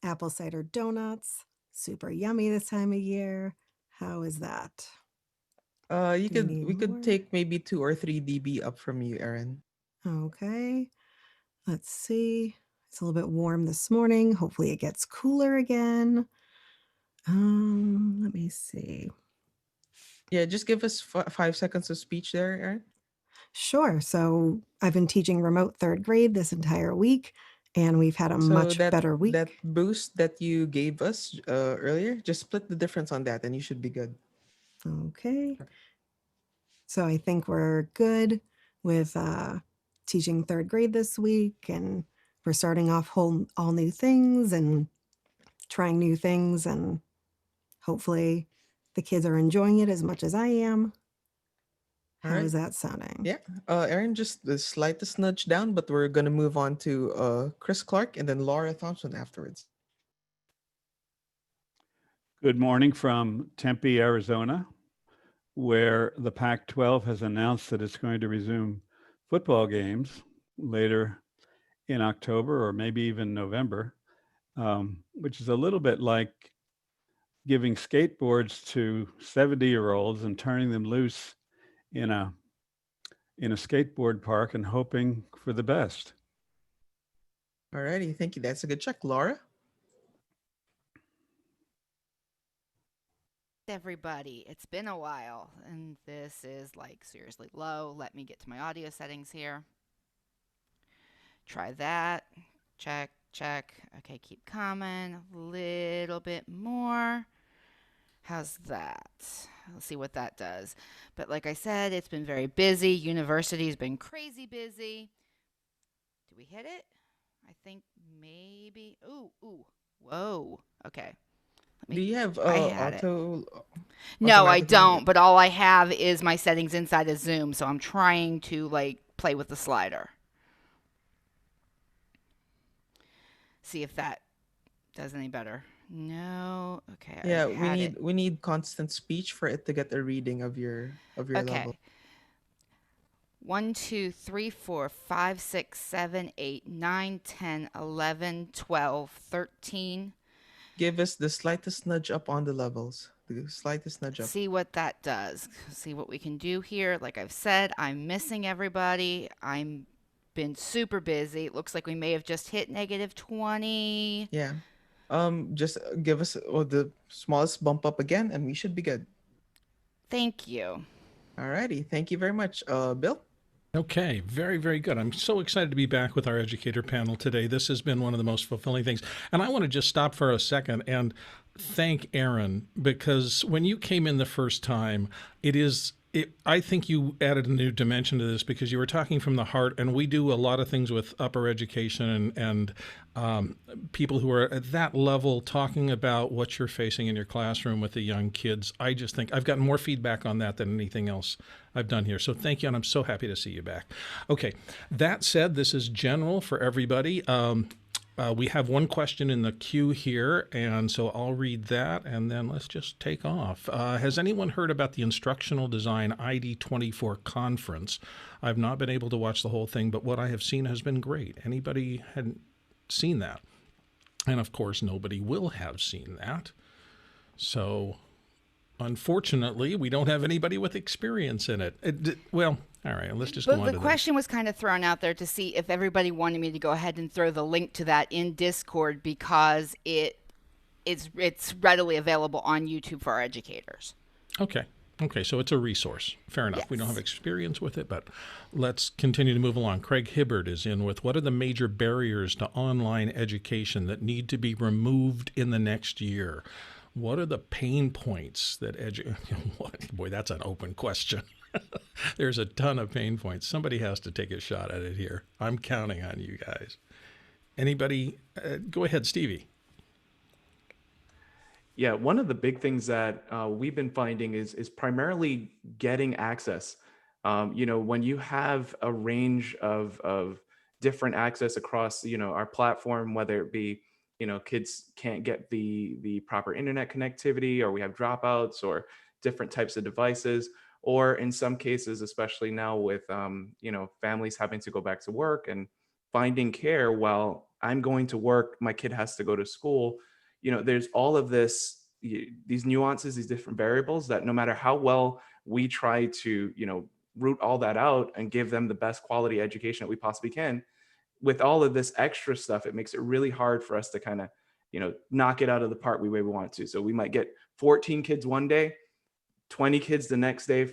Apple cider donuts, super yummy this time of year. How is that? We Do you need could more? take maybe 2 or 3 dB up from you, Erin. Okay. Let's see. It's a little bit warm this morning. Hopefully it gets cooler again. Let me see. Yeah, just give us 5 seconds of speech there, Erin. Sure. So I've been teaching remote third grade this entire week, and we've had a much better week. That boost that you gave us earlier, just split the difference on that, and you should be good. Okay. So I think we're good with teaching third grade this week, and we're starting off all new things and trying new things, and hopefully the kids are enjoying it as much as I am. All How right. is that sounding? Yeah, Erin, just the slightest nudge down, but we're gonna move on to Chris Clark and then Laura Thompson afterwards. Good morning from Tempe, Arizona, where the Pac-12 has announced that it's going to resume football games later in October or maybe even November, which is a little bit like giving skateboards to 70-year-olds and turning them loose in a skateboard park and hoping for the best. Alrighty, thank you. That's a good check, Laura. Everybody, it's been a while, and this is like seriously low. Let me get to my audio settings here. Try that. Check, check. Okay, keep coming. A little bit more. How's that? Let's see what that does. But like I said, it's been very busy. University's been crazy busy. Do we hit it? I think maybe. Ooh. Whoa. Okay. Do you have No, I automatic don't. mute? But all I have is my settings inside of Zoom, so I'm trying to like play with the slider. See if that does any better. No. Okay. I Yeah, had we need constant speech for it to get a reading of your level. Okay. 1, 2, 3, 4, 5, 6, 7, 8, 9, 10, 11, 12, 13. Give us the slightest nudge up on the levels. The slightest nudge up. See what that does. See what we can do here. Like I've said, I'm missing everybody. I'm been super busy. It looks like we may have just hit negative 20. Yeah. Just give us the smallest bump up again, and we should be good. Thank you. Alrighty. Thank you very much, Bill. Okay, very, very good. I'm so excited to be back with our educator panel today. This has been one of the most fulfilling things. And I want to just stop for a second and thank Aaron, because when you came in the first time, I think you added a new dimension to this, because you were talking from the heart, and we do a lot of things with upper education and people who are at that level talking about what you're facing in your classroom with the young kids. I just think I've gotten more feedback on that than anything else I've done here. So thank you, and I'm so happy to see you back. Okay, that said, this is general for everybody. We have one question in the queue here, and so I'll read that, and then let's just take off. Has anyone heard about the Instructional Design ID24 conference? I've not been able to watch the whole thing, but what I have seen has been great. Anybody hadn't seen that? And of course, nobody will have seen that. So unfortunately, we don't have anybody with experience in it. Well, all right, let's just go on to the question was kind of thrown out there to see if everybody wanted me to go ahead and throw the link to that in Discord, because it's readily available on YouTube for our educators. Okay, so it's a resource. Fair enough. Yes. We don't have experience with it, but let's continue to move along. Craig Hibbard is in with, what are the major barriers to online education that need to be removed in the next year? What are the pain points that boy, that's an open question. There's a ton of pain points. Somebody has to take a shot at it here. I'm counting on you guys. Anybody? Go ahead, Stevie. Yeah, one of the big things that we've been finding is primarily getting access. When you have a range of different access across, our platform, whether it be, kids can't get the proper internet connectivity, or we have dropouts, or different types of devices, or in some cases, especially now with, families having to go back to work and finding care while I'm going to work, my kid has to go to school. There's all of these nuances, these different variables that no matter how well we try to, root all that out and give them the best quality education that we possibly can, with all of this extra stuff, it makes it really hard for us to kind of, knock it out of the park the way we want to. So we might get 14 kids one day, 20 kids the next day,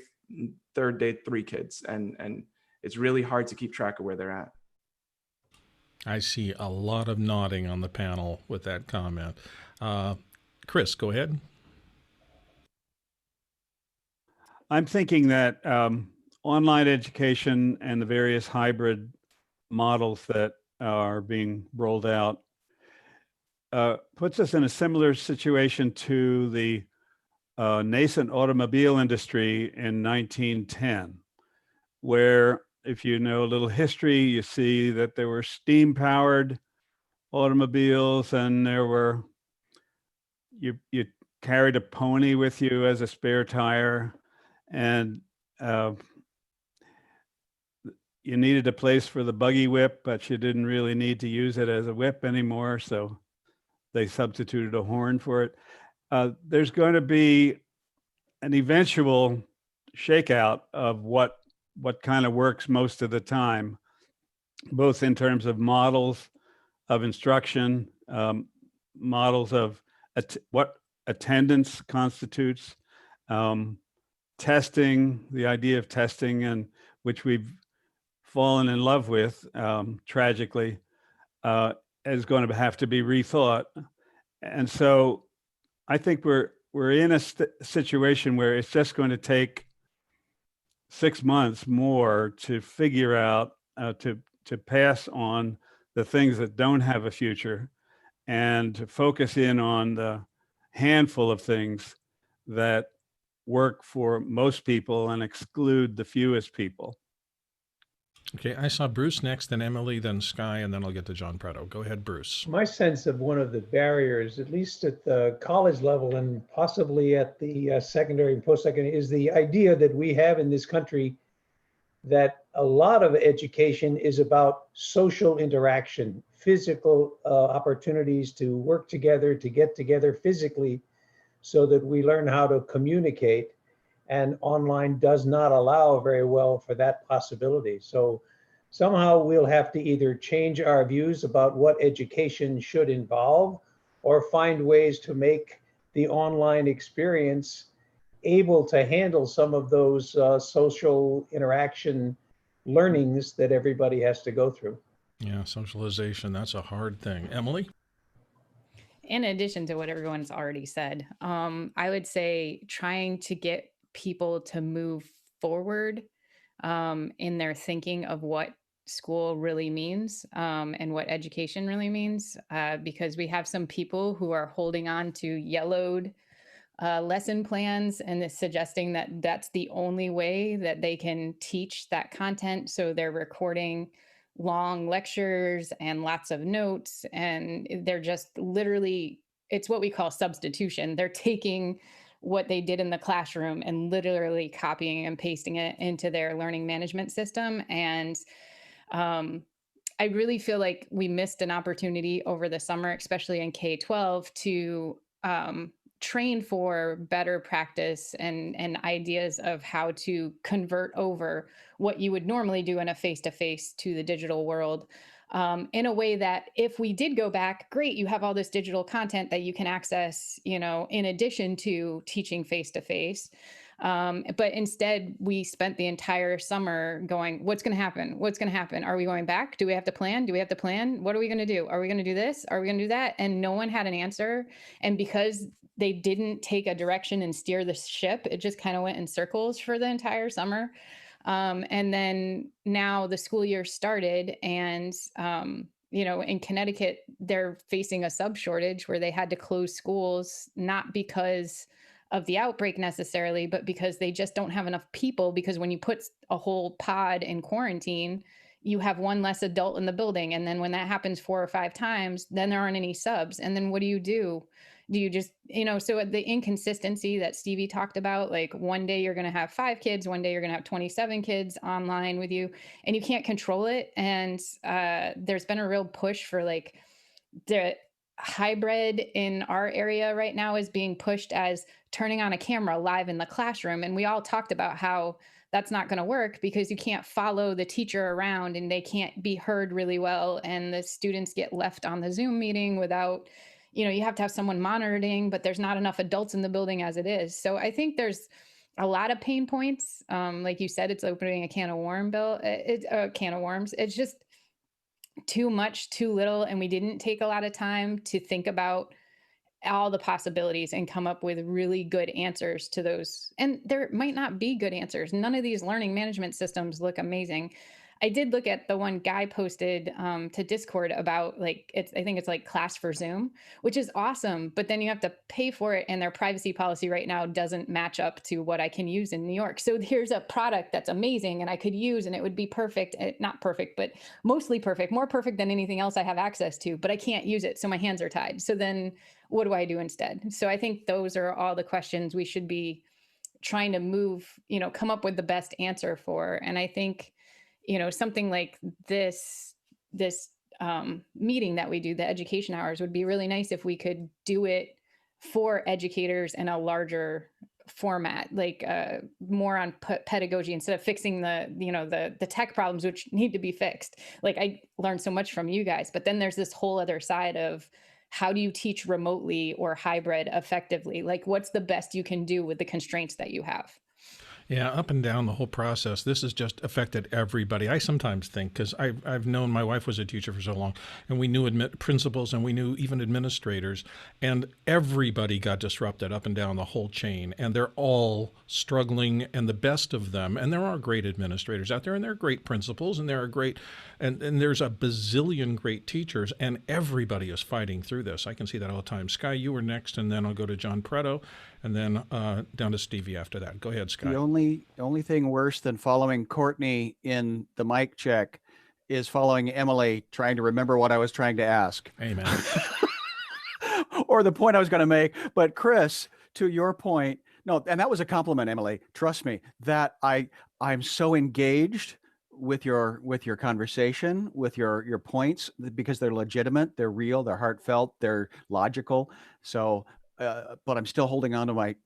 third day, 3 kids. And it's really hard to keep track of where they're at. I see a lot of nodding on the panel with that comment. Chris, go ahead. I'm thinking that online education and the various hybrid models that are being rolled out puts us in a similar situation to the nascent automobile industry in 1910, where, if you know a little history, you see that there were steam-powered automobiles, and there were, you carried a pony with you as a spare tire, and you needed a place for the buggy whip, but you didn't really need to use it as a whip anymore, so they substituted a horn for it. There's going to be an eventual shakeout of what kind of works most of the time, both in terms of models of instruction, models of what attendance constitutes, testing, the idea of testing, and which we've fallen in love with, tragically, is going to have to be rethought. And so I think we're in a situation where it's just going to take 6 months more to figure out, to pass on the things that don't have a future, and to focus in on the handful of things that work for most people and exclude the fewest people. Okay, I saw Bruce next, then Emily, then Sky, and then I'll get to John Prado. Go ahead, Bruce. My sense of one of the barriers, at least at the college level and possibly at the secondary and post-secondary, is the idea that we have in this country that a lot of education is about social interaction, physical opportunities to work together, to get together physically so that we learn how to communicate. And online does not allow very well for that possibility. So somehow we'll have to either change our views about what education should involve, or find ways to make the online experience able to handle some of those social interaction learnings that everybody has to go through. Yeah, socialization, that's a hard thing. Emily? In addition to what everyone's already said, I would say trying to get people to move forward in their thinking of what school really means and what education really means, because we have some people who are holding on to yellowed lesson plans and is suggesting that that's the only way that they can teach that content. So they're recording long lectures and lots of notes, and they're just literally, it's what we call substitution. They're taking what they did in the classroom and literally copying and pasting it into their learning management system. And I really feel like we missed an opportunity over the summer, especially in K-12, to train for better practice and ideas of how to convert over what you would normally do in a face-to-face to the digital world, in a way that if we did go back, great, you have all this digital content that you can access, you know, in addition to teaching face-to-face. But instead, we spent the entire summer going, what's going to happen? What's going to happen? Are we going back? Do we have to plan? Do we have to plan? What are we going to do? Are we going to do this? Are we going to do that? And no one had an answer. And because they didn't take a direction and steer the ship, it just kind of went in circles for the entire summer. And then now the school year started, and you know, in Connecticut, they're facing a sub shortage where they had to close schools, not because of the outbreak necessarily, but because they just don't have enough people. Because when you put a whole pod in quarantine, you have one less adult in the building. And then when that happens 4 or 5 times, then there aren't any subs. And then what do? Do you just, you know, so the inconsistency that Stevie talked about, like one day you're going to have 5 kids, one day you're going to have 27 kids online with you, and you can't control it. And there's been a real push for like the hybrid in our area right now is being pushed as turning on a camera live in the classroom. And we all talked about how that's not going to work because you can't follow the teacher around and they can't be heard really well. And the students get left on the Zoom meeting without, you know, you have to have someone monitoring, but there's not enough adults in the building as it is. So I think there's a lot of pain points. Like you said, it's opening a can of worms, Bill. It's a can of worms. It's just too much, too little. And we didn't take a lot of time to think about all the possibilities and come up with really good answers to those. And there might not be good answers. None of these learning management systems look amazing. I did look at the one Guy posted to Discord about like, I think it's like Class for Zoom, which is awesome, but then you have to pay for it. And their privacy policy right now doesn't match up to what I can use in New York. So here's a product that's amazing and I could use, and it would be perfect, not perfect, but mostly perfect, more perfect than anything else I have access to, but I can't use it. So my hands are tied. So then what do I do instead? So I think those are all the questions we should be trying to move, you know, come up with the best answer for. And I think, you know, something like this meeting that we do, the education hours, would be really nice if we could do it for educators in a larger format, like more on pedagogy instead of fixing the tech problems which need to be fixed. Like I learned so much from you guys, but then there's this whole other side of how do you teach remotely or hybrid effectively? Like what's the best you can do with the constraints that you have? Yeah, up and down the whole process. This has just affected everybody. I sometimes think, because I've known, my wife was a teacher for so long, and we knew principals and we knew even administrators, and everybody got disrupted up and down the whole chain, and they're all struggling, and the best of them, and there are great administrators out there, and there are great principals, and there are great, and there's a bazillion great teachers, and everybody is fighting through this. I can see that all the time. Sky, you were next, and then I'll go to John Preto, and then down to Stevie after that. Go ahead, Sky. The only thing worse than following Courtney in the mic check is following Emily trying to remember what I was trying to ask. Amen. Or the point I was going to make. But Chris, to your point, no, and that was a compliment, Emily. Trust me, that I'm so engaged with your conversation, with your points, because they're legitimate, they're real, they're heartfelt, they're logical. So but I'm still holding on to my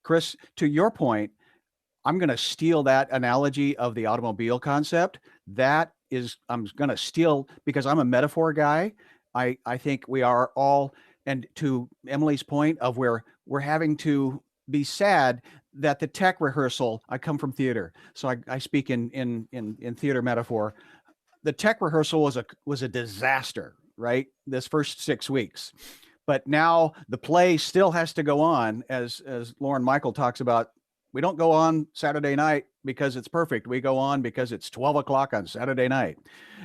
Chris, to your point, I'm going to steal that analogy of the automobile concept. I'm going to steal, because I'm a metaphor guy. I think we are all, and to Emily's point of where we're having to be sad that the tech rehearsal, I come from theater, so I speak in theater metaphor. The tech rehearsal was a disaster, right? This first 6 weeks. But now the play still has to go on, as Lauren Michael talks about. We don't go on Saturday night because it's perfect. We go on because it's 12 o'clock on Saturday night.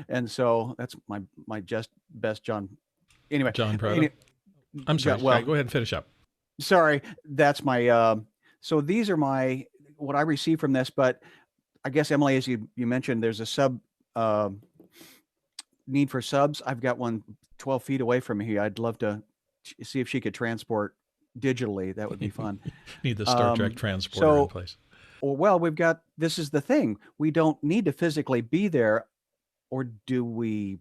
And so that's my just best John. Anyway. John Preto. I'm sorry. Well, go ahead and finish up. Sorry. That's my, so these are what I receive from this, but I guess, Emily, as you mentioned, there's a need for subs. I've got one 12 feet away from me here. I'd love to see if she could transport digitally. That would be fun. Need the Star Trek transporter in place. Well, this is the thing. We don't need to physically be there, or do we,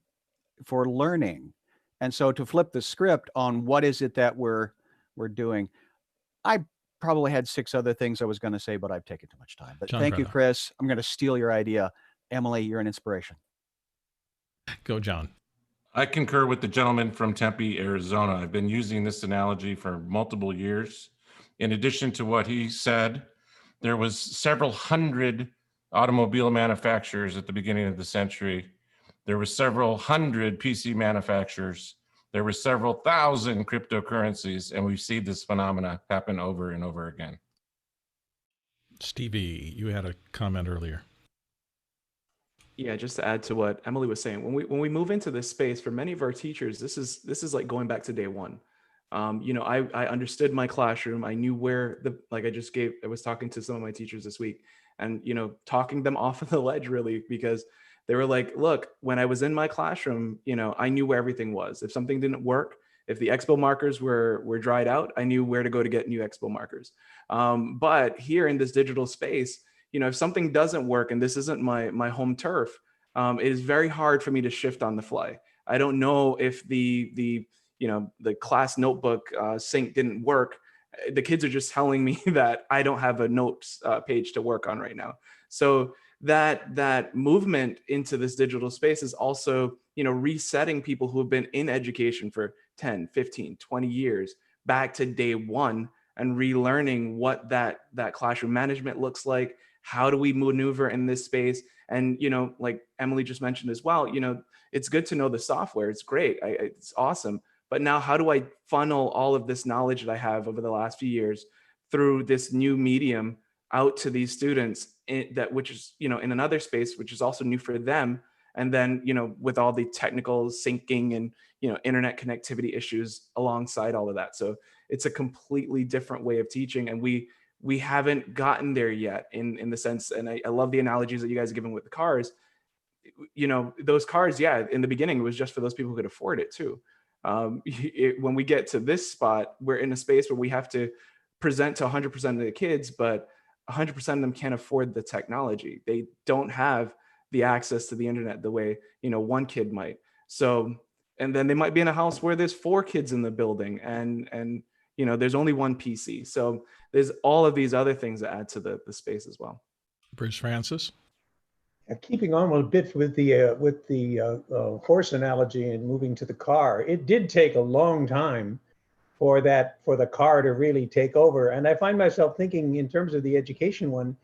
for learning? And so to flip the script on what is it that we're doing, I probably had 6 other things I was going to say, but I've taken too much time. But thank you, Chris. I'm going to steal your idea. Emily, you're an inspiration. Go, John. I concur with the gentleman from Tempe, Arizona. I've been using this analogy for multiple years. In addition to what he said, there was several hundred automobile manufacturers at the beginning of the century. There were several hundred PC manufacturers. There were several thousand cryptocurrencies, and we've seen this phenomena happen over and over again. Stevie, you had a comment earlier. Yeah, just to add to what Emily was saying, when we move into this space, for many of our teachers, this is like going back to day one. I understood my classroom. I knew where I was talking to some of my teachers this week, and talking them off of the ledge, really, because they were like, look, when I was in my classroom, I knew where everything was. If something didn't work, if the expo markers were dried out, I knew where to go to get new expo markers. But here in this digital space, if something doesn't work and this isn't my home turf, it is very hard for me to shift on the fly. I don't know if the class notebook sync didn't work. The kids are just telling me that I don't have a notes page to work on right now. So that movement into this digital space is also, resetting people who have been in education for 10, 15, 20 years back to day one and relearning what that classroom management looks like. How do we maneuver in this space? And, like Emily just mentioned as well, it's good to know the software. It's great. It's awesome. But now how do I funnel all of this knowledge that I have over the last few years through this new medium out to these students which is, in another space, which is also new for them. And then, with all the technical syncing and, internet connectivity issues alongside all of that. So it's a completely different way of teaching. And we haven't gotten there yet in the sense, and I love the analogies that you guys are giving with the cars. Those cars, yeah, in the beginning, it was just for those people who could afford it too. When we get to this spot, we're in a space where we have to present to 100% of the kids, but 100% of them can't afford the technology. They don't have the access to the internet the way, one kid might. So, and then they might be in a house where there's 4 kids in the building, and You know, there's only one PC. So there's all of these other things that add to the space as well. Bruce Francis. Keeping on a bit with the horse analogy and moving to the car, it did take a long time for the car to really take over. And I find myself thinking in terms of the education one,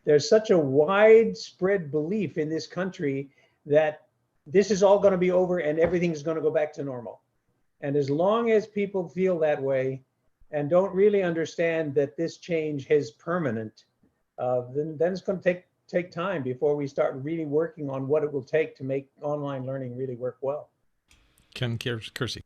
there's such a widespread belief in this country that this is all going to be over and everything's going to go back to normal. And as long as people feel that way and don't really understand that this change is permanent, then it's going to take time before we start really working on what it will take to make online learning really work well. Ken Kersey.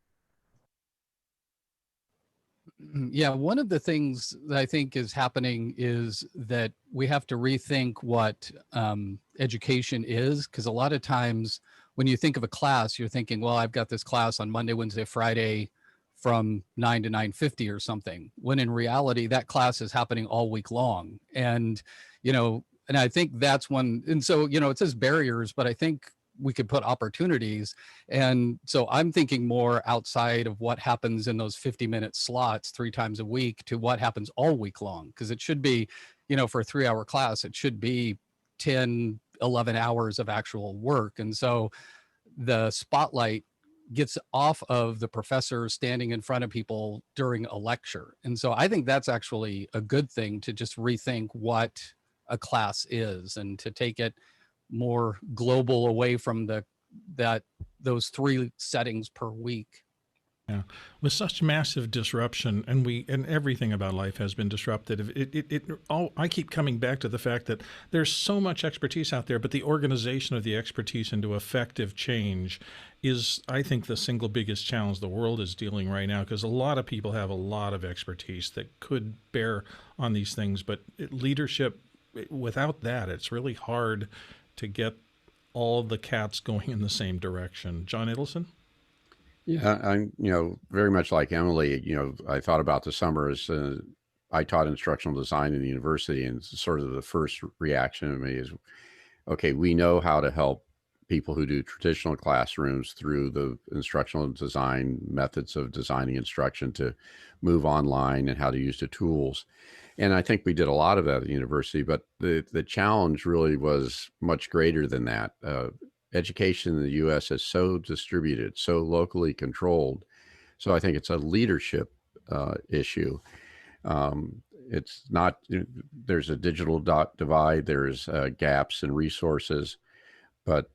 Yeah, one of the things that I think is happening is that we have to rethink what education is, because a lot of times when you think of a class, you're thinking, well, I've got this class on Monday, Wednesday, Friday from 9 to 9:50 or something, when in reality that class is happening all week long. And, you know, and I think that's one, and so, you know, it says barriers, but I think we could put opportunities. And so I'm thinking more outside of what happens in those 50-minute slots 3 times a week to what happens all week long. Because it should be, you know, for a 3-hour class, it should be 10, 11 hours of actual work. And so the spotlight gets off of the professor standing in front of people during a lecture. And so I think that's actually a good thing, to just rethink what a class is and to take it more global, away from those 3 settings per week. Yeah, with such massive disruption, and everything about life has been disrupted. I keep coming back to the fact that there's so much expertise out there, but the organization of the expertise into effective change is, I think, the single biggest challenge the world is dealing right now, because a lot of people have a lot of expertise that could bear on these things, but leadership, without that, it's really hard to get all the cats going in the same direction. John Idelson? Yeah, I'm, very much like Emily, I thought about the summer as I taught instructional design in the university, and sort of the first reaction to me is, okay, we know how to help people who do traditional classrooms through the instructional design methods of designing instruction to move online and how to use the tools. And I think we did a lot of that at the university, but the challenge really was much greater than that. Education in the U.S. is so distributed, so locally controlled. So I think it's a leadership issue. It's not, there's a digital divide, there's gaps in resources. But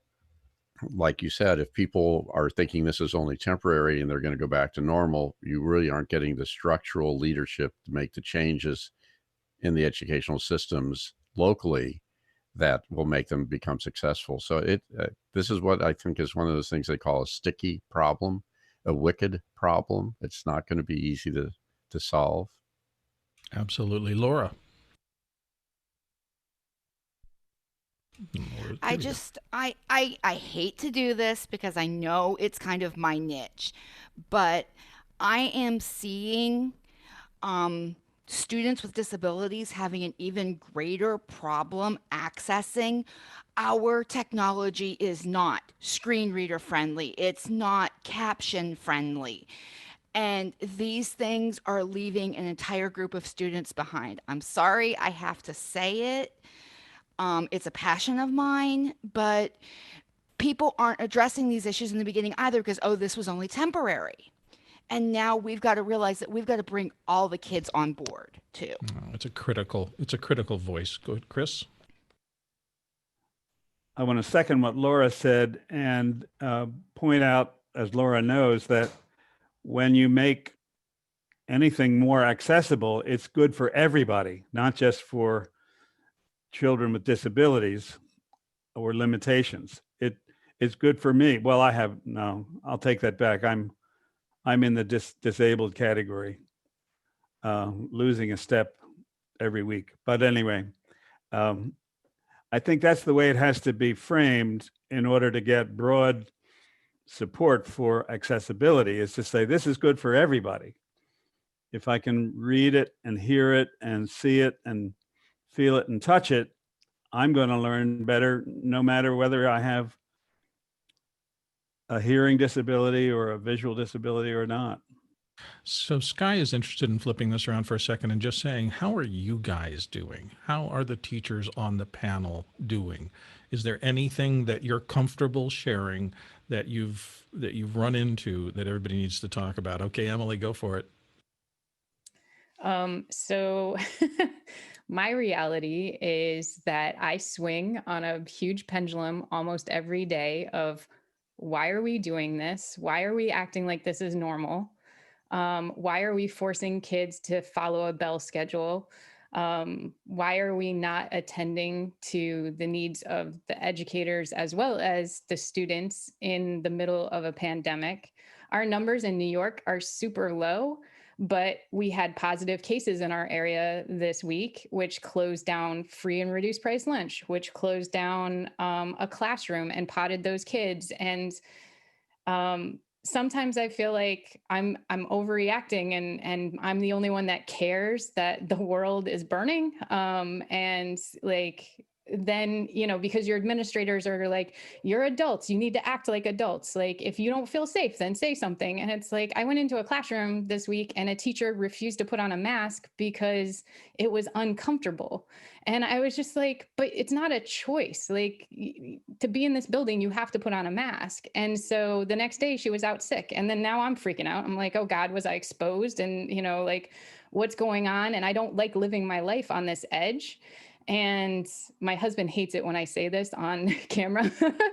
like you said, if people are thinking this is only temporary and they're going to go back to normal, you really aren't getting the structural leadership to make the changes in the educational systems locally that will make them become successful. So this is what I think is one of those things they call a sticky problem, a wicked problem. It's not going to be easy to solve. Absolutely. Laura? I hate to do this because I know it's kind of my niche, but I am seeing students with disabilities having an even greater problem accessing our technology. Is not screen reader friendly. It's not caption friendly. And these things are leaving an entire group of students behind. I'm sorry, I have to say it. It's a passion of mine, but people aren't addressing these issues in the beginning either because, oh, this was only temporary. And now we've got to realize that we've got to bring all the kids on board too. It's a critical voice. Go ahead, Chris. I want to second what Laura said and point out, as Laura knows, that when you make anything more accessible, it's good for everybody, not just for children with disabilities or limitations. It's good for me. Well, I'll take that back. I'm in the disabled category, losing a step every week. But anyway, I think that's the way it has to be framed in order to get broad support for accessibility, is to say, this is good for everybody. If I can read it and hear it and see it and feel it and touch it, I'm going to learn better no matter whether I have a hearing disability or a visual disability or not. So Sky is interested in flipping this around for a second and just saying, how are you guys doing? How are the teachers on the panel doing? Is there anything that you're comfortable sharing that you've run into that everybody needs to talk about? Okay, Emily, go for it. So my reality is that I swing on a huge pendulum almost every day of why are we doing this? Why are we acting like this is normal? Why are we forcing kids to follow a bell schedule? Why are we not attending to the needs of the educators as well as the students in the middle of a pandemic? Our numbers in New York are super low, but we had positive cases in our area this week, which closed down free and reduced price lunch, which closed down a classroom and potted those kids. And sometimes I feel like I'm overreacting and I'm the only one that cares that the world is burning. And like, then, because your administrators are like, you're adults, you need to act like adults. Like, if you don't feel safe, then say something. And it's like, I went into a classroom this week and a teacher refused to put on a mask because it was uncomfortable. And I was just like, but it's not a choice. Like, to be in this building, you have to put on a mask. And so the next day she was out sick. And then now I'm freaking out. I'm like, oh God, was I exposed? And, like, what's going on? And I don't like living my life on this edge. And my husband hates it when I say this on camera,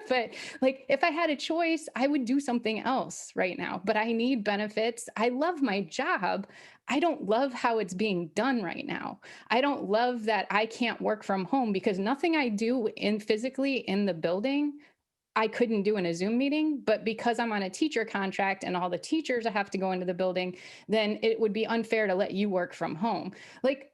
but like, if I had a choice, I would do something else right now, but I need benefits. I love my job. I don't love how it's being done right now. I don't love that I can't work from home because nothing I do physically in the building I couldn't do in a Zoom meeting, but because I'm on a teacher contract and all the teachers have to go into the building, then it would be unfair to let you work from home. Like,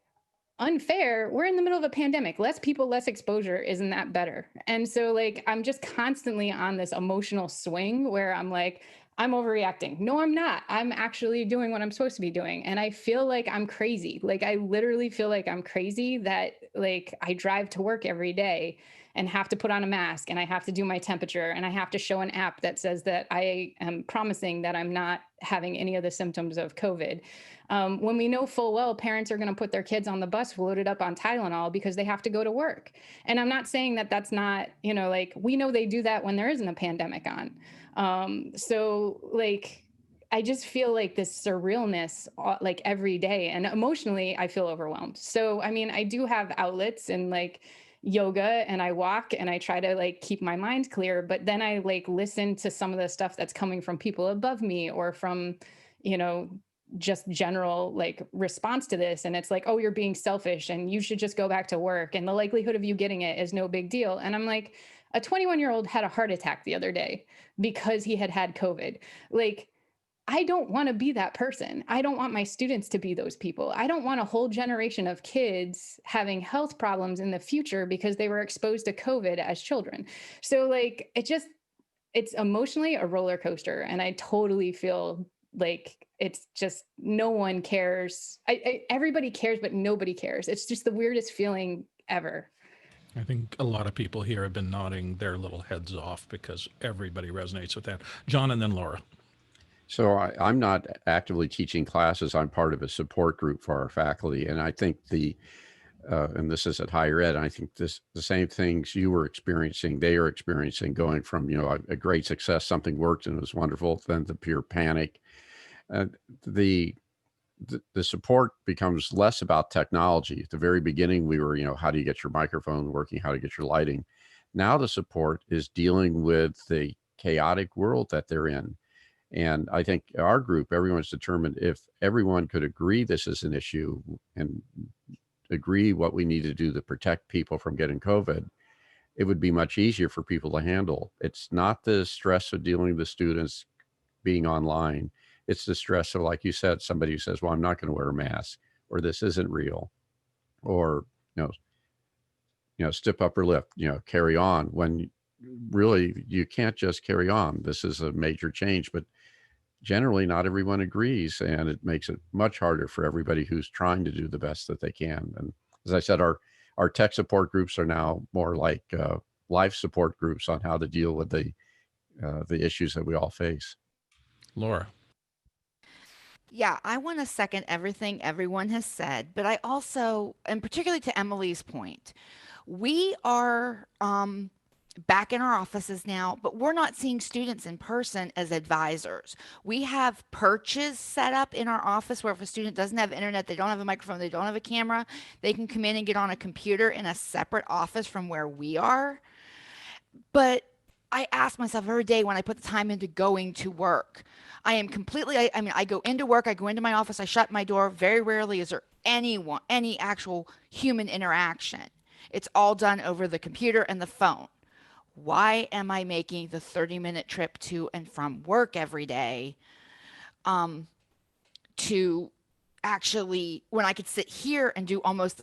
unfair, we're in the middle of a pandemic. Less people, less exposure. Isn't that better? And so like, I'm just constantly on this emotional swing where I'm like, I'm overreacting. No, I'm not. I'm actually doing what I'm supposed to be doing. And I feel like I'm crazy. Like, I literally feel like I'm crazy that like I drive to work every day and have to put on a mask and I have to do my temperature and I have to show an app that says that I am promising that I'm not having any of the symptoms of COVID. When we know full well parents are going to put their kids on the bus loaded up on Tylenol because they have to go to work. And I'm not saying that that's not, like, we know they do that when there isn't a pandemic on. So like, I just feel like this surrealness like every day, and emotionally I feel overwhelmed. So, I mean, I do have outlets and like yoga and I walk and I try to like keep my mind clear, but then I like listen to some of the stuff that's coming from people above me or from, just general like response to this. And it's like, oh, you're being selfish and you should just go back to work. And the likelihood of you getting it is no big deal. And I'm like, a 21-year-old had a heart attack the other day because he had COVID. Like, I don't want to be that person. I don't want my students to be those people. I don't want a whole generation of kids having health problems in the future because they were exposed to COVID as children. So like, it's emotionally a roller coaster. And I totally feel like it's just no one cares. Everybody cares, but nobody cares. It's just the weirdest feeling ever. I think a lot of people here have been nodding their little heads off because everybody resonates with that. John and then Laura. So I'm not actively teaching classes. I'm part of a support group for our faculty. And I think and this is at higher ed, I think the same things you were experiencing, they are experiencing, going from, a great success, something worked and it was wonderful, then the pure panic. The support becomes less about technology. At the very beginning, we were, how do you get your microphone working? How to get your lighting? Now the support is dealing with the chaotic world that they're in. And I think our group, everyone's determined if everyone could agree this is an issue and agree what we need to do to protect people from getting COVID, it would be much easier for people to handle. It's not the stress of dealing with students being online. It's the stress of, like you said, somebody who says, well, I'm not going to wear a mask, or this isn't real, or, stiff upper lip, carry on, when really you can't just carry on. This is a major change, but generally not everyone agrees, and it makes it much harder for everybody who's trying to do the best that they can. And as I said, our tech support groups are now more like life support groups on how to deal with the issues that we all face. Laura. Yeah, I want to second everything everyone has said, but I also, and particularly to Emily's point, we are back in our offices now, but we're not seeing students in person as advisors. We have perches set up in our office where if a student doesn't have internet, they don't have a microphone, they don't have a camera, they can come in and get on a computer in a separate office from where we are. But I ask myself every day when I put the time into going to work, I am completely, I mean, I go into work, I go into my office, I shut my door. Very rarely is there any actual human interaction. It's all done over the computer and the phone. Why am I making the 30-minute trip to and from work every day to actually, when I could sit here and do almost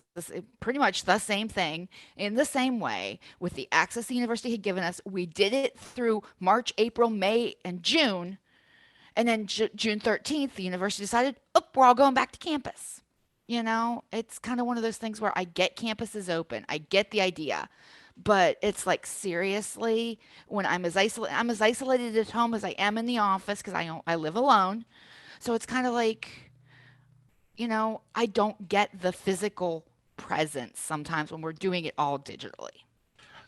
pretty much the same thing in the same way with the access the university had given us? We did it through March, April, May, and June. And then June 13th, the university decided, oh, we're all going back to campus. You know, it's kind of one of those things where I get campuses open. I get the idea. But it's like, seriously, when I'm as isolated at home as I am in the office because I live alone. So it's kind of like, I don't get the physical presence sometimes when we're doing it all digitally.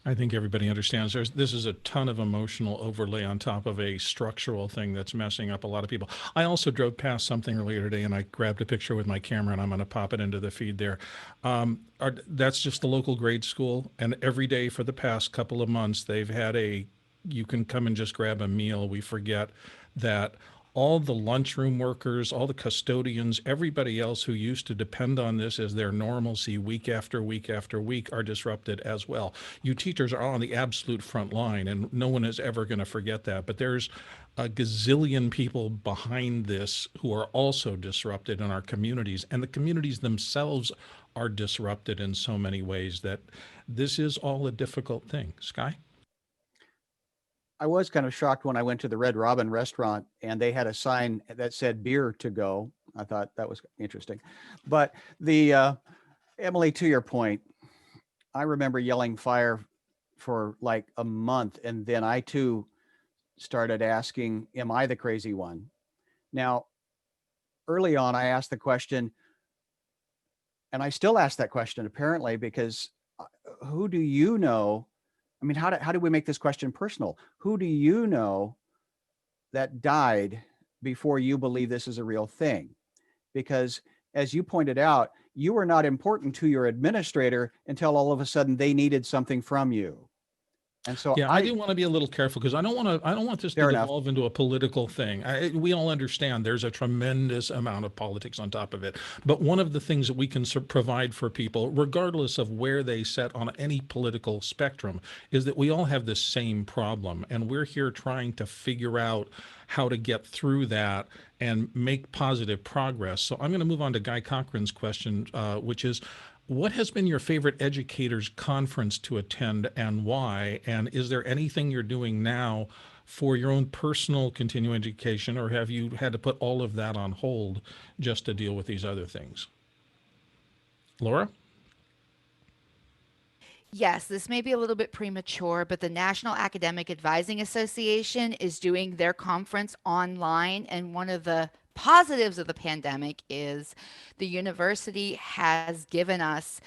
I think everybody understands this is a ton of emotional overlay on top of a structural thing that's messing up a lot of people. I also drove past something earlier today and I grabbed a picture with my camera and I'm going to pop it into the feed there. That's just the local grade school. And every day for the past couple of months, they've had you can come and just grab a meal. We forget that all the lunchroom workers, all the custodians, everybody else who used to depend on this as their normalcy week after week after week are disrupted as well. You teachers are on the absolute front line, and no one is ever going to forget that. But there's a gazillion people behind this who are also disrupted in our communities, and the communities themselves are disrupted in so many ways that this is all a difficult thing. Sky? I was kind of shocked when I went to the Red Robin restaurant and they had a sign that said beer to go. I thought that was interesting. But Emily, to your point, I remember yelling fire for like a month. And then I too started asking, am I the crazy one? Now, early on, I asked the question, and I still ask that question apparently, because who do you know? I mean, how do we make this question personal? Who do you know that died before you believe this is a real thing? Because as you pointed out, you were not important to your administrator until all of a sudden they needed something from you. And so yeah, I do want to be a little careful because I don't want this to devolve into a political thing. We all understand there's a tremendous amount of politics on top of it. But one of the things that we can provide for people, regardless of where they sit on any political spectrum, is that we all have the same problem. And we're here trying to figure out how to get through that and make positive progress. So I'm going to move on to Guy Cochran's question, which is, what has been your favorite educators conference to attend and why? And is there anything you're doing now for your own personal continuing education, or have you had to put all of that on hold just to deal with these other things? Laura? Yes, this may be a little bit premature, but the National Academic Advising Association is doing their conference online. And one of the positives of the pandemic is the university has given us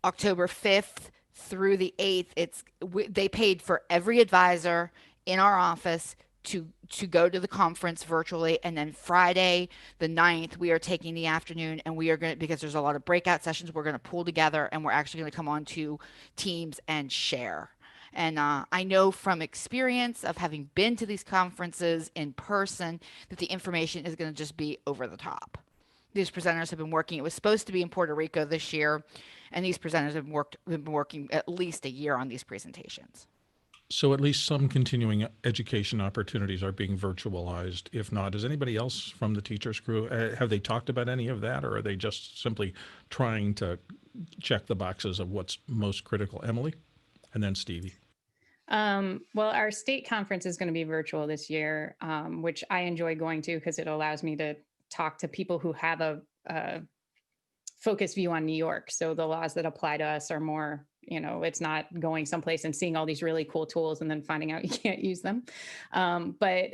October 5th through the 8th. They paid for every advisor in our office to go to the conference virtually. And then Friday, the 9th, we are taking the afternoon and we are going to, because there's a lot of breakout sessions, we're going to pull together and we're actually going to come on to Teams and share. And I know from experience of having been to these conferences in person that the information is going to just be over the top. These presenters have been working. It was supposed to be in Puerto Rico this year, and these presenters have been working at least a year on these presentations. So at least some continuing education opportunities are being virtualized. If not, does anybody else from the teachers crew, have they talked about any of that, or are they just simply trying to check the boxes of what's most critical? Emily, and then Stevie. Well, our state conference is going to be virtual this year, which I enjoy going to because it allows me to talk to people who have a focused view on New York. So the laws that apply to us are more, it's not going someplace and seeing all these really cool tools and then finding out you can't use them. But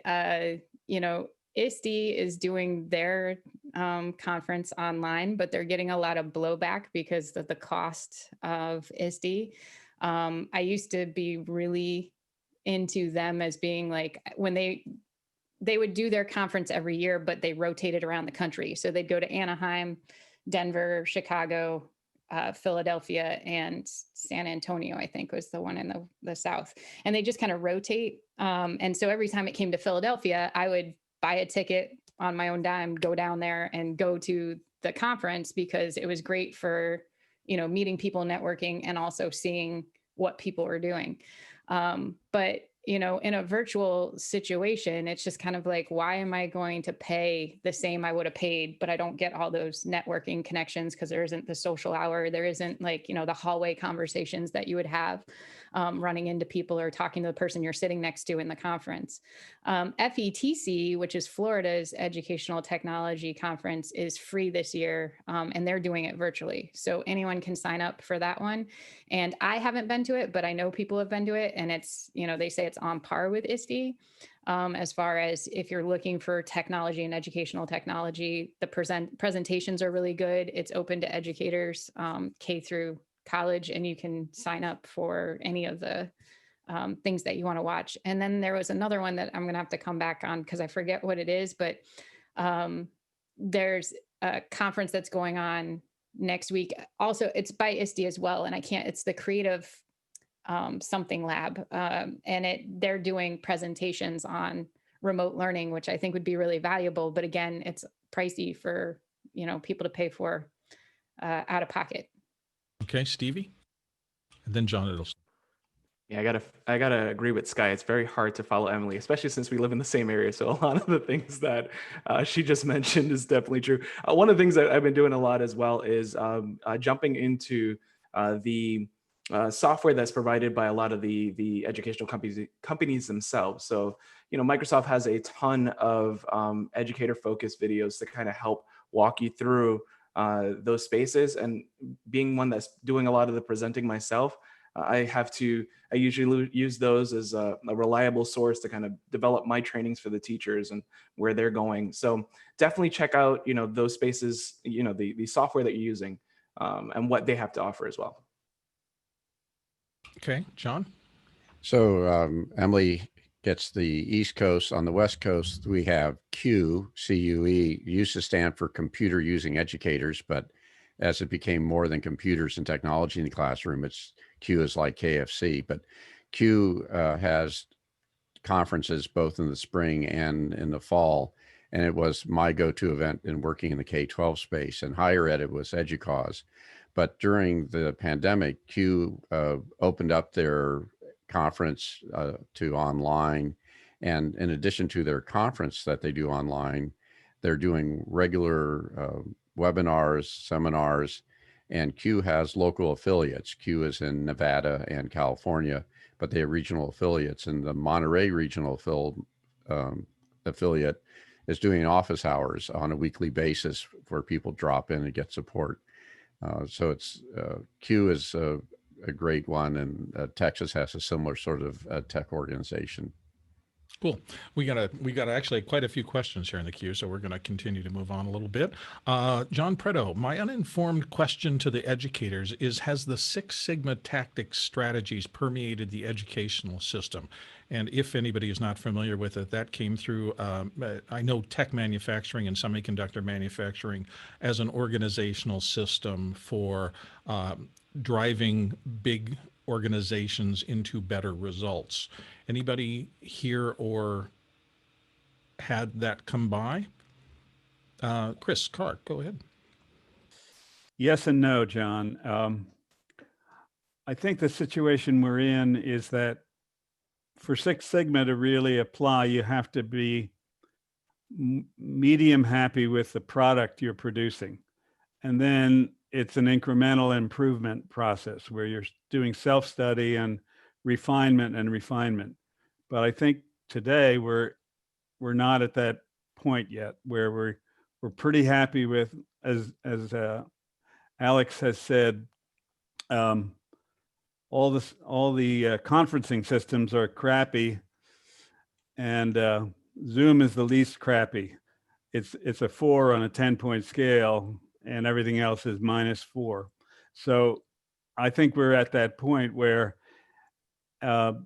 ISTE is doing their conference online, but they're getting a lot of blowback because of the cost of ISTE. I used to be really into them as being like, when they would do their conference every year, but they rotated around the country. So they'd go to Anaheim, Denver, Chicago, Philadelphia, and San Antonio, I think was the one in the South. And they just kind of rotate. And so every time it came to Philadelphia, I would buy a ticket on my own dime, go down there and go to the conference, because it was great for, meeting people, networking, and also seeing what people were doing. But in a virtual situation, it's just kind of like, why am I going to pay the same I would have paid, but I don't get all those networking connections because there isn't the social hour. There isn't like, the hallway conversations that you would have running into people or talking to the person you're sitting next to in the conference. FETC, which is Florida's Educational Technology Conference, is free this year, and they're doing it virtually. So anyone can sign up for that one. And I haven't been to it, but I know people have been to it. And it's, they say it's on par with ISTE. As far as if you're looking for technology and educational technology, the presentations are really good. It's open to educators, K through college, and you can sign up for any of the things that you want to watch. And then there was another one that I'm going to have to come back on because I forget what it is, but there's a conference that's going on next week. Also, it's by ISTE as well. And it's the Creative something lab. And they're doing presentations on remote learning, which I think would be really valuable. But again, it's pricey for, people to pay for out of pocket. Okay, Stevie, and then John Iddles. Yeah, I gotta agree with Sky. It's very hard to follow Emily, especially since we live in the same area. So a lot of the things that she just mentioned is definitely true. One of the things that I've been doing a lot as well is jumping into the software that's provided by a lot of the educational companies themselves. So, Microsoft has a ton of educator-focused videos to kind of help walk you through those spaces. And being one that's doing a lot of the presenting myself, I usually use those as a reliable source to kind of develop my trainings for the teachers and where they're going. So definitely check out, those spaces, the software that you're using and what they have to offer as well. Okay, John. So Emily gets the East Coast. On the West Coast, we have CUE, C-U-E, used to stand for Computer Using Educators, but as it became more than computers and technology in the classroom, CUE is like KFC, but CUE has conferences both in the spring and in the fall. And it was my go-to event in working in the K-12 space. And higher ed, it was EDUCAUSE. But during the pandemic, CUE opened up their conference to online. And in addition to their conference that they do online, they're doing regular webinars, seminars, and CUE has local affiliates. CUE is in Nevada and California, but they have regional affiliates. And the Monterey regional affiliate is doing office hours on a weekly basis where people drop in and get support. So it's CUE is a great one, and Texas has a similar sort of tech organization. Cool. We got actually quite a few questions here in the queue, so we're going to continue to move on a little bit. John Preto, my uninformed question to the educators is, has the Six Sigma tactics strategies permeated the educational system? And if anybody is not familiar with it, that came through, I know tech manufacturing and semiconductor manufacturing as an organizational system for driving big organizations into better results. Anybody here or had that come by? Chris Carr, go ahead. Yes and no, John. I think the situation we're in is that for Six Sigma to really apply, you have to be medium happy with the product you're producing. And then it's an incremental improvement process where you're doing self-study and refinement. But I think today we're not at that point yet where we're pretty happy with, as Alex has said, all the conferencing systems are crappy, and Zoom is the least crappy. It's a 4 on a 10-point scale, and everything else is -4. So I think we're at that point where we're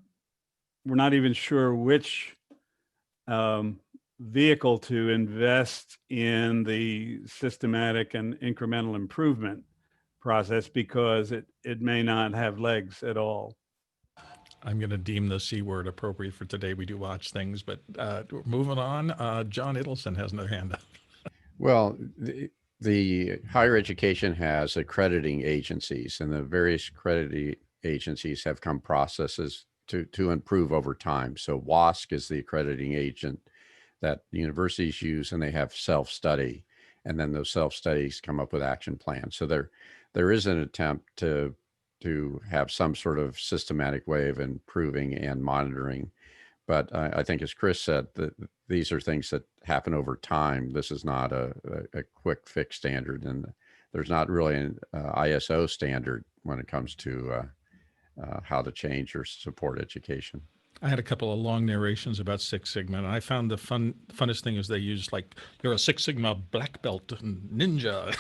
not even sure which vehicle to invest in the systematic and incremental improvement process, because it may not have legs at all. I'm going to deem the C word appropriate for today. We do watch things, but moving on, John Idelson has another hand up. Well, the higher education has accrediting agencies, and the various accrediting agencies have come processes to improve over time. So WASC is the accrediting agent that universities use, and they have self-study, and then those self-studies come up with action plans. So there is an attempt to have some sort of systematic way of improving and monitoring. But I think, as Chris said, that these are things that happen over time. This is not a quick fix standard, and there's not really an ISO standard when it comes to how to change or support education. I had a couple of long narrations about Six Sigma, and I found the funnest thing is they used, like, you're a Six Sigma black belt ninja.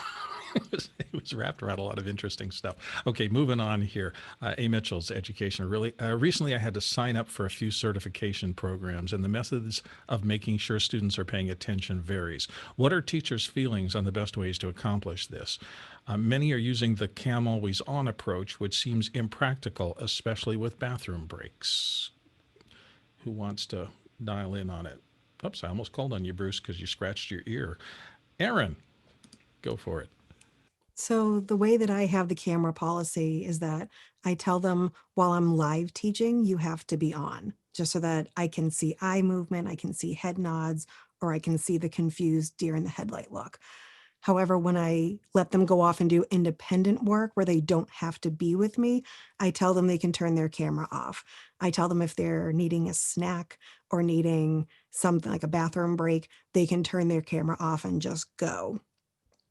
It was wrapped around a lot of interesting stuff. Okay, moving on here. A. Mitchell's education. Really, recently I had to sign up for a few certification programs, and the methods of making sure students are paying attention varies. What are teachers' feelings on the best ways to accomplish this? Many are using the cam always on approach, which seems impractical, especially with bathroom breaks. Who wants to dial in on it? Oops, I almost called on you, Bruce, because you scratched your ear. Aaron, go for it. So the way that I have the camera policy is that I tell them while I'm live teaching, you have to be on, just so that I can see eye movement, I can see head nods, or I can see the confused deer in the headlight look. However, when I let them go off and do independent work where they don't have to be with me, I tell them they can turn their camera off. I tell them if they're needing a snack or needing something like a bathroom break, they can turn their camera off and just go.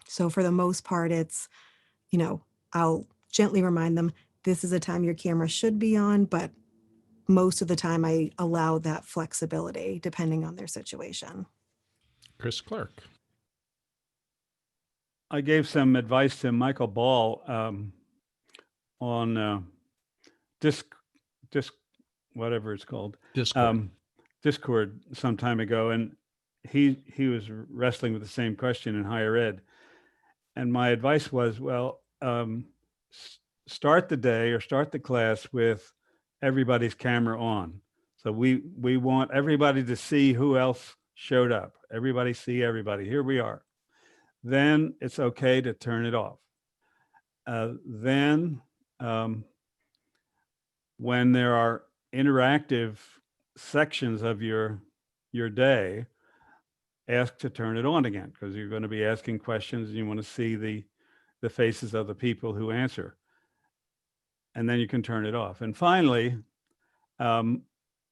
So for the most part, it's, I'll gently remind them, this is a time your camera should be on, but most of the time I allow that flexibility depending on their situation. Chris Clark. I gave some advice to Michael Ball on whatever it's called, Discord some time ago, and he was wrestling with the same question in higher ed. And my advice was, well, start the day or start the class with everybody's camera on. So we want everybody to see who else showed up. Everybody see everybody. Here we are. Then it's okay to turn it off. Then when there are interactive sections of your day, ask to turn it on again, because you're going to be asking questions and you want to see the faces of the people who answer. And then you can turn it off. And finally,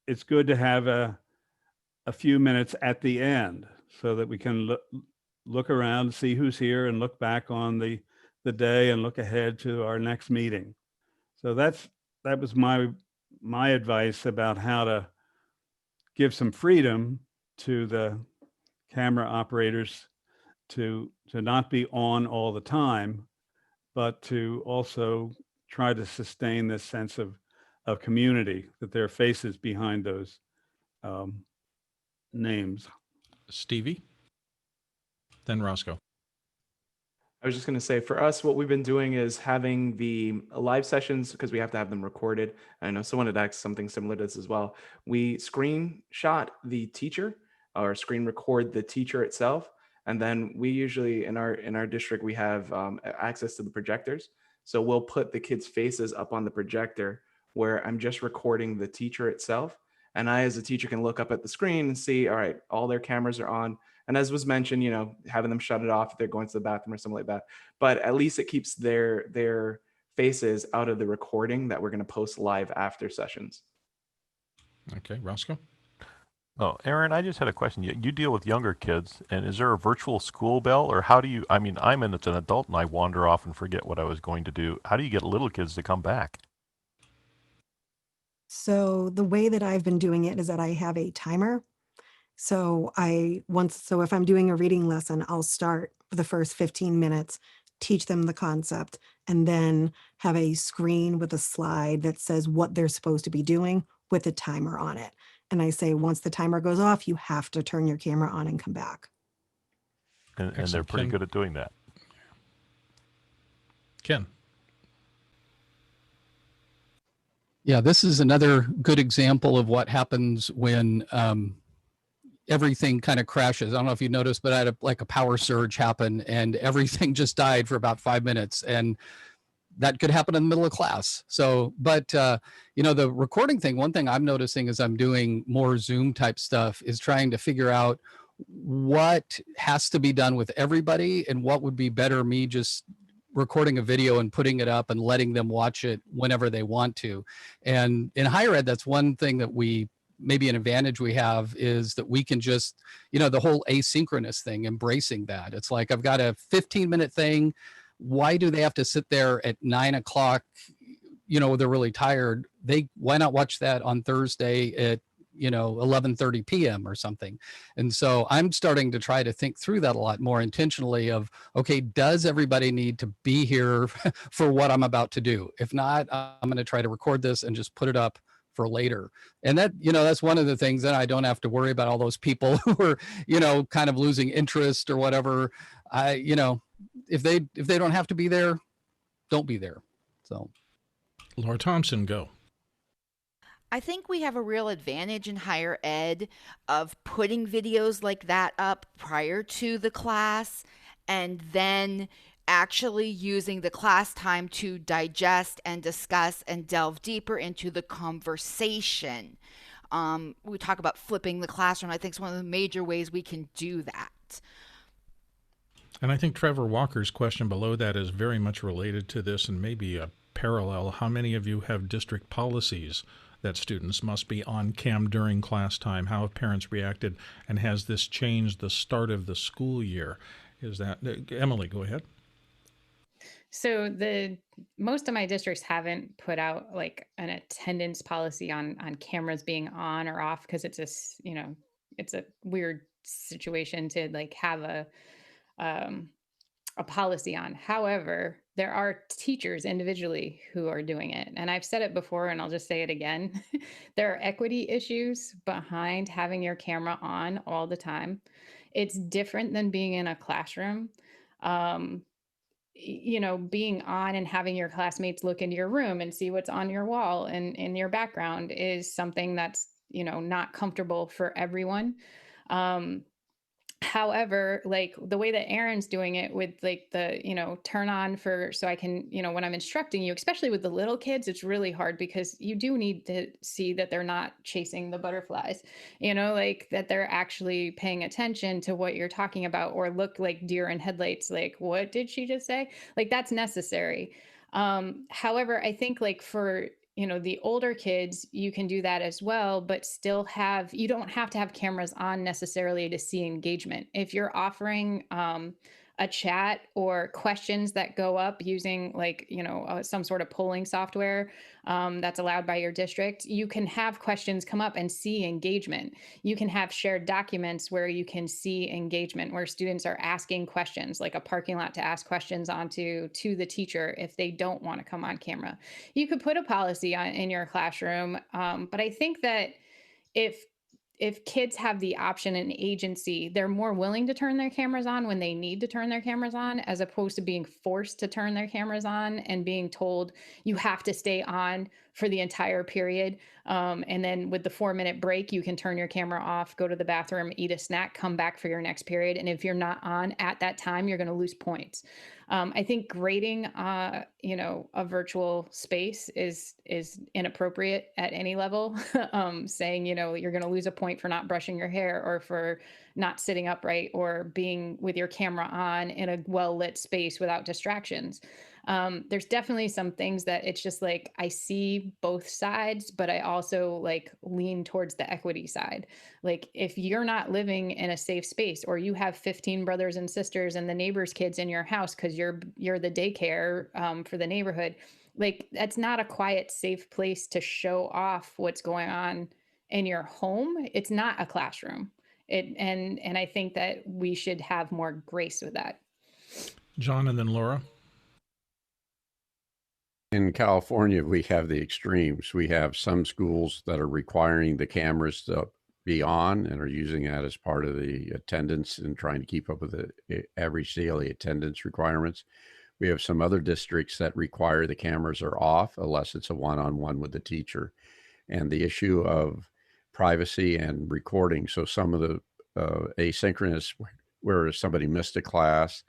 it's good to have a few minutes at the end so that we can look around, see who's here, and look back on the day and look ahead to our next meeting. So that was my advice about how to give some freedom to the camera operators to not be on all the time, but to also try to sustain this sense of community, that there are faces behind those names. Stevie, then Roscoe. I was just going to say, for us, what we've been doing is having the live sessions, because we have to have them recorded. I know someone had asked something similar to this as well. We screenshot the teacher or screen record the teacher itself. And then we usually, in our district, we have access to the projectors. So we'll put the kids' faces up on the projector where I'm just recording the teacher itself. And I, as a teacher, can look up at the screen and see, all right, all their cameras are on. And as was mentioned, having them shut it off if they're going to the bathroom or something like that. But at least it keeps their faces out of the recording that we're going to post live after sessions. Okay, Roscoe? Oh, Aaron, I just had a question. You deal with younger kids, and is there a virtual school bell, or how do you, I'm an adult and I wander off and forget what I was going to do. How do you get little kids to come back? So the way that I've been doing it is that I have a timer, So if I'm doing a reading lesson, I'll start for the first 15 minutes, teach them the concept, and then have a screen with a slide that says what they're supposed to be doing with a timer on it. And I say, once the timer goes off, you have to turn your camera on and come back. And they're Excellent. pretty Ken? good at doing that. Ken. Yeah, this is another good example of what happens when everything kind of crashes. I don't know if you noticed, but I had a power surge happen and everything just died for about 5 minutes. And that could happen in the middle of class. So, but the recording thing, one thing I'm noticing as I'm doing more Zoom type stuff is trying to figure out what has to be done with everybody and what would be better me just recording a video and putting it up and letting them watch it whenever they want to. And in higher ed, that's one thing that maybe an advantage we have is that we can just, the whole asynchronous thing, embracing that. It's like, I've got a 15-minute thing. Why do they have to sit there at 9 o'clock? They're really tired. Why not watch that on Thursday at 11:30 p.m. or something? And so I'm starting to try to think through that a lot more intentionally of, okay, does everybody need to be here for what I'm about to do? If not, I'm going to try to record this and just put it up for later. And that, that's one of the things that I don't have to worry about all those people who are, kind of losing interest or whatever. If they don't have to be there, don't be there. So Laura Thompson, go. I think we have a real advantage in higher ed of putting videos like that up prior to the class and then actually using the class time to digest and discuss and delve deeper into the conversation. We talk about flipping the classroom. I think it's one of the major ways we can do that. And I think Trevor Walker's question below that is very much related to this and maybe a parallel. How many of you have district policies that students must be on cam during class time? How have parents reacted? And has this changed the start of the school year? Is that, Emily, go ahead. So most of my districts haven't put out like an attendance policy on cameras being on or off, because it's it's a weird situation to like have a policy on. However, there are teachers individually who are doing it. And I've said it before, and I'll just say it again. There are equity issues behind having your camera on all the time. It's different than being in a classroom. Being on and having your classmates look into your room and see what's on your wall and in your background is something that's, not comfortable for everyone. However, like the way that Aaron's doing it with like the, turn on so I can, when I'm instructing you, especially with the little kids, it's really hard because you do need to see that they're not chasing the butterflies, like that they're actually paying attention to what you're talking about, or look like deer in headlights. Like, what did she just say? Like, that's necessary. However, I think like for the older kids, you can do that as well, but still you don't have to have cameras on necessarily to see engagement. If you're offering a chat or questions that go up using like, some sort of polling software that's allowed by your district, you can have questions come up and see engagement. You can have shared documents where you can see engagement, where students are asking questions, like a parking lot to ask questions to the teacher if they don't want to come on camera. You could put a policy in your classroom, but I think that if kids have the option and agency, they're more willing to turn their cameras on when they need to turn their cameras on, as opposed to being forced to turn their cameras on and being told you have to stay on for the entire period. And then with the 4-minute break, you can turn your camera off, go to the bathroom, eat a snack, come back for your next period. And if you're not on at that time, you're going to lose points. I think grading, a virtual space is inappropriate at any level. Saying, you're going to lose a point for not brushing your hair or for not sitting upright or being with your camera on in a well-lit space without distractions. There's definitely some things that it's just like, I see both sides, but I also like lean towards the equity side. Like if you're not living in a safe space, or you have 15 brothers and sisters and the neighbor's kids in your house, cause you're the daycare, for the neighborhood, like that's not a quiet, safe place to show off what's going on in your home. It's not a classroom. And I think that we should have more grace with that. John and then Laura. In California, we have the extremes. We have some schools that are requiring the cameras to be on and are using that as part of the attendance and trying to keep up with the average daily attendance requirements. We have some other districts that require the cameras are off unless it's a one-on-one with the teacher. And the issue of privacy and recording. So some of the asynchronous, where somebody missed a class,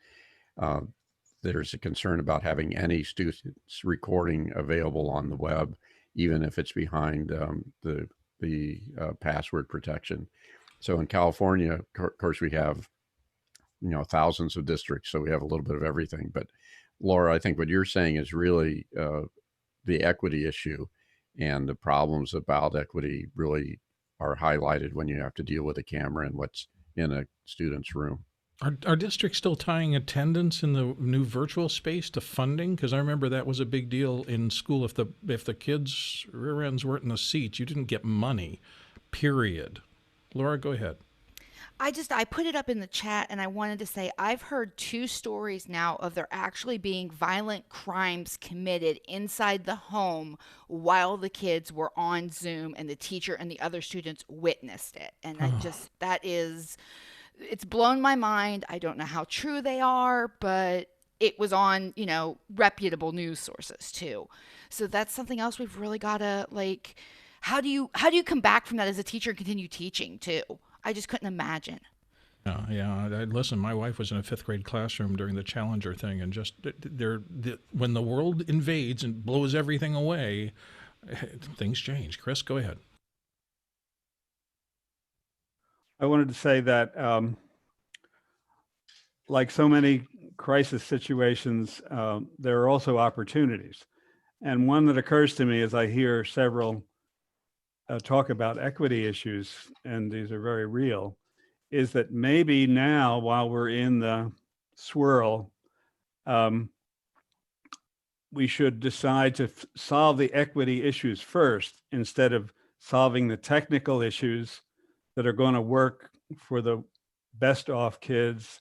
there's a concern about having any students recording available on the web, even if it's behind the password protection. So in California, of course, we have thousands of districts, so we have a little bit of everything. But Laura, I think what you're saying is really the equity issue, and the problems about equity really are highlighted when you have to deal with a camera and what's in a student's room. Are districts still tying attendance in the new virtual space to funding? Because I remember that was a big deal in school. If the kids' rear ends weren't in the seats, you didn't get money, period. Laura, go ahead. I put it up in the chat, and I wanted to say I've heard 2 stories now of there actually being violent crimes committed inside the home while the kids were on Zoom and the teacher and the other students witnessed it. And it's blown my mind. I don't know how true they are, but it was on, reputable news sources too. So that's something else we've really got to how do you come back from that as a teacher and continue teaching too? I just couldn't imagine. Yeah. Listen, my wife was in a 5th grade classroom during the Challenger thing, and just when the world invades and blows everything away, things change. Chris, go ahead. I wanted to say that, like so many crisis situations, there are also opportunities. And one that occurs to me as I hear several talk about equity issues, and these are very real, is that maybe now, while we're in the swirl, we should decide to solve the equity issues first instead of solving the technical issues that are going to work for the best off kids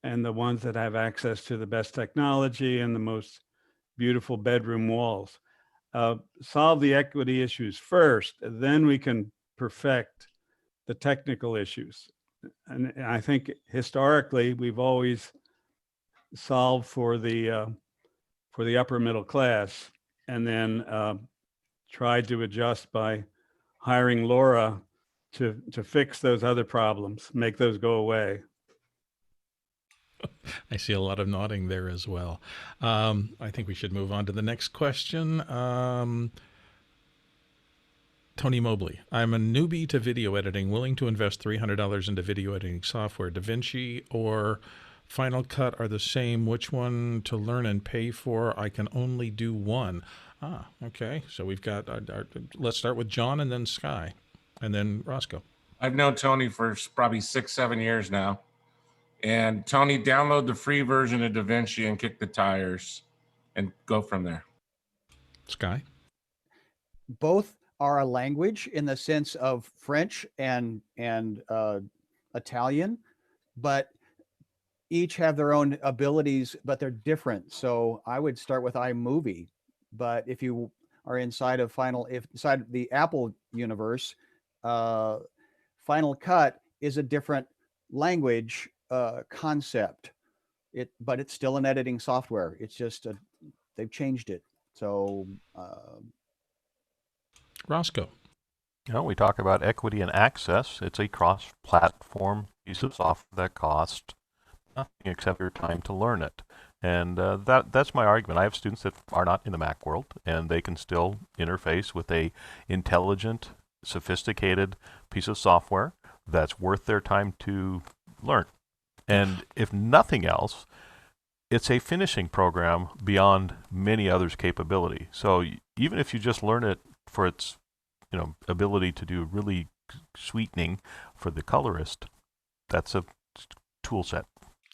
and the ones that have access to the best technology and the most beautiful bedroom walls. Solve the equity issues first, then we can perfect the technical issues. And I think historically we've always solved for the upper middle class, and then tried to adjust by hiring Laura to fix those other problems, make those go away. I see a lot of nodding there as well. I think we should move on to the next question. Tony Mobley, I'm a newbie to video editing, willing to invest $300 into video editing software. DaVinci or Final Cut are the same. Which one to learn and pay for? I can only do one. Okay. So we've got, let's start with John and then Sky and then Roscoe. I've known Tony for probably 6-7 years now. And Tony, download the free version of DaVinci and kick the tires and go from there. Sky? Both are a language in the sense of French and Italian, but each have their own abilities, but they're different. So I would start with iMovie, but if you are inside the Apple universe, Final Cut is a different language concept. But it's still an editing software. It's just they've changed it. So Roscoe. We talk about equity and access. It's a cross-platform piece of software that costs nothing except your time to learn it. And that's my argument. I have students that are not in the Mac world, and they can still interface with a intelligent, sophisticated piece of software that's worth their time to learn. And if nothing else, it's a finishing program beyond many others' capability. So even if you just learn it for its ability to do really sweetening for the colorist, that's a tool set.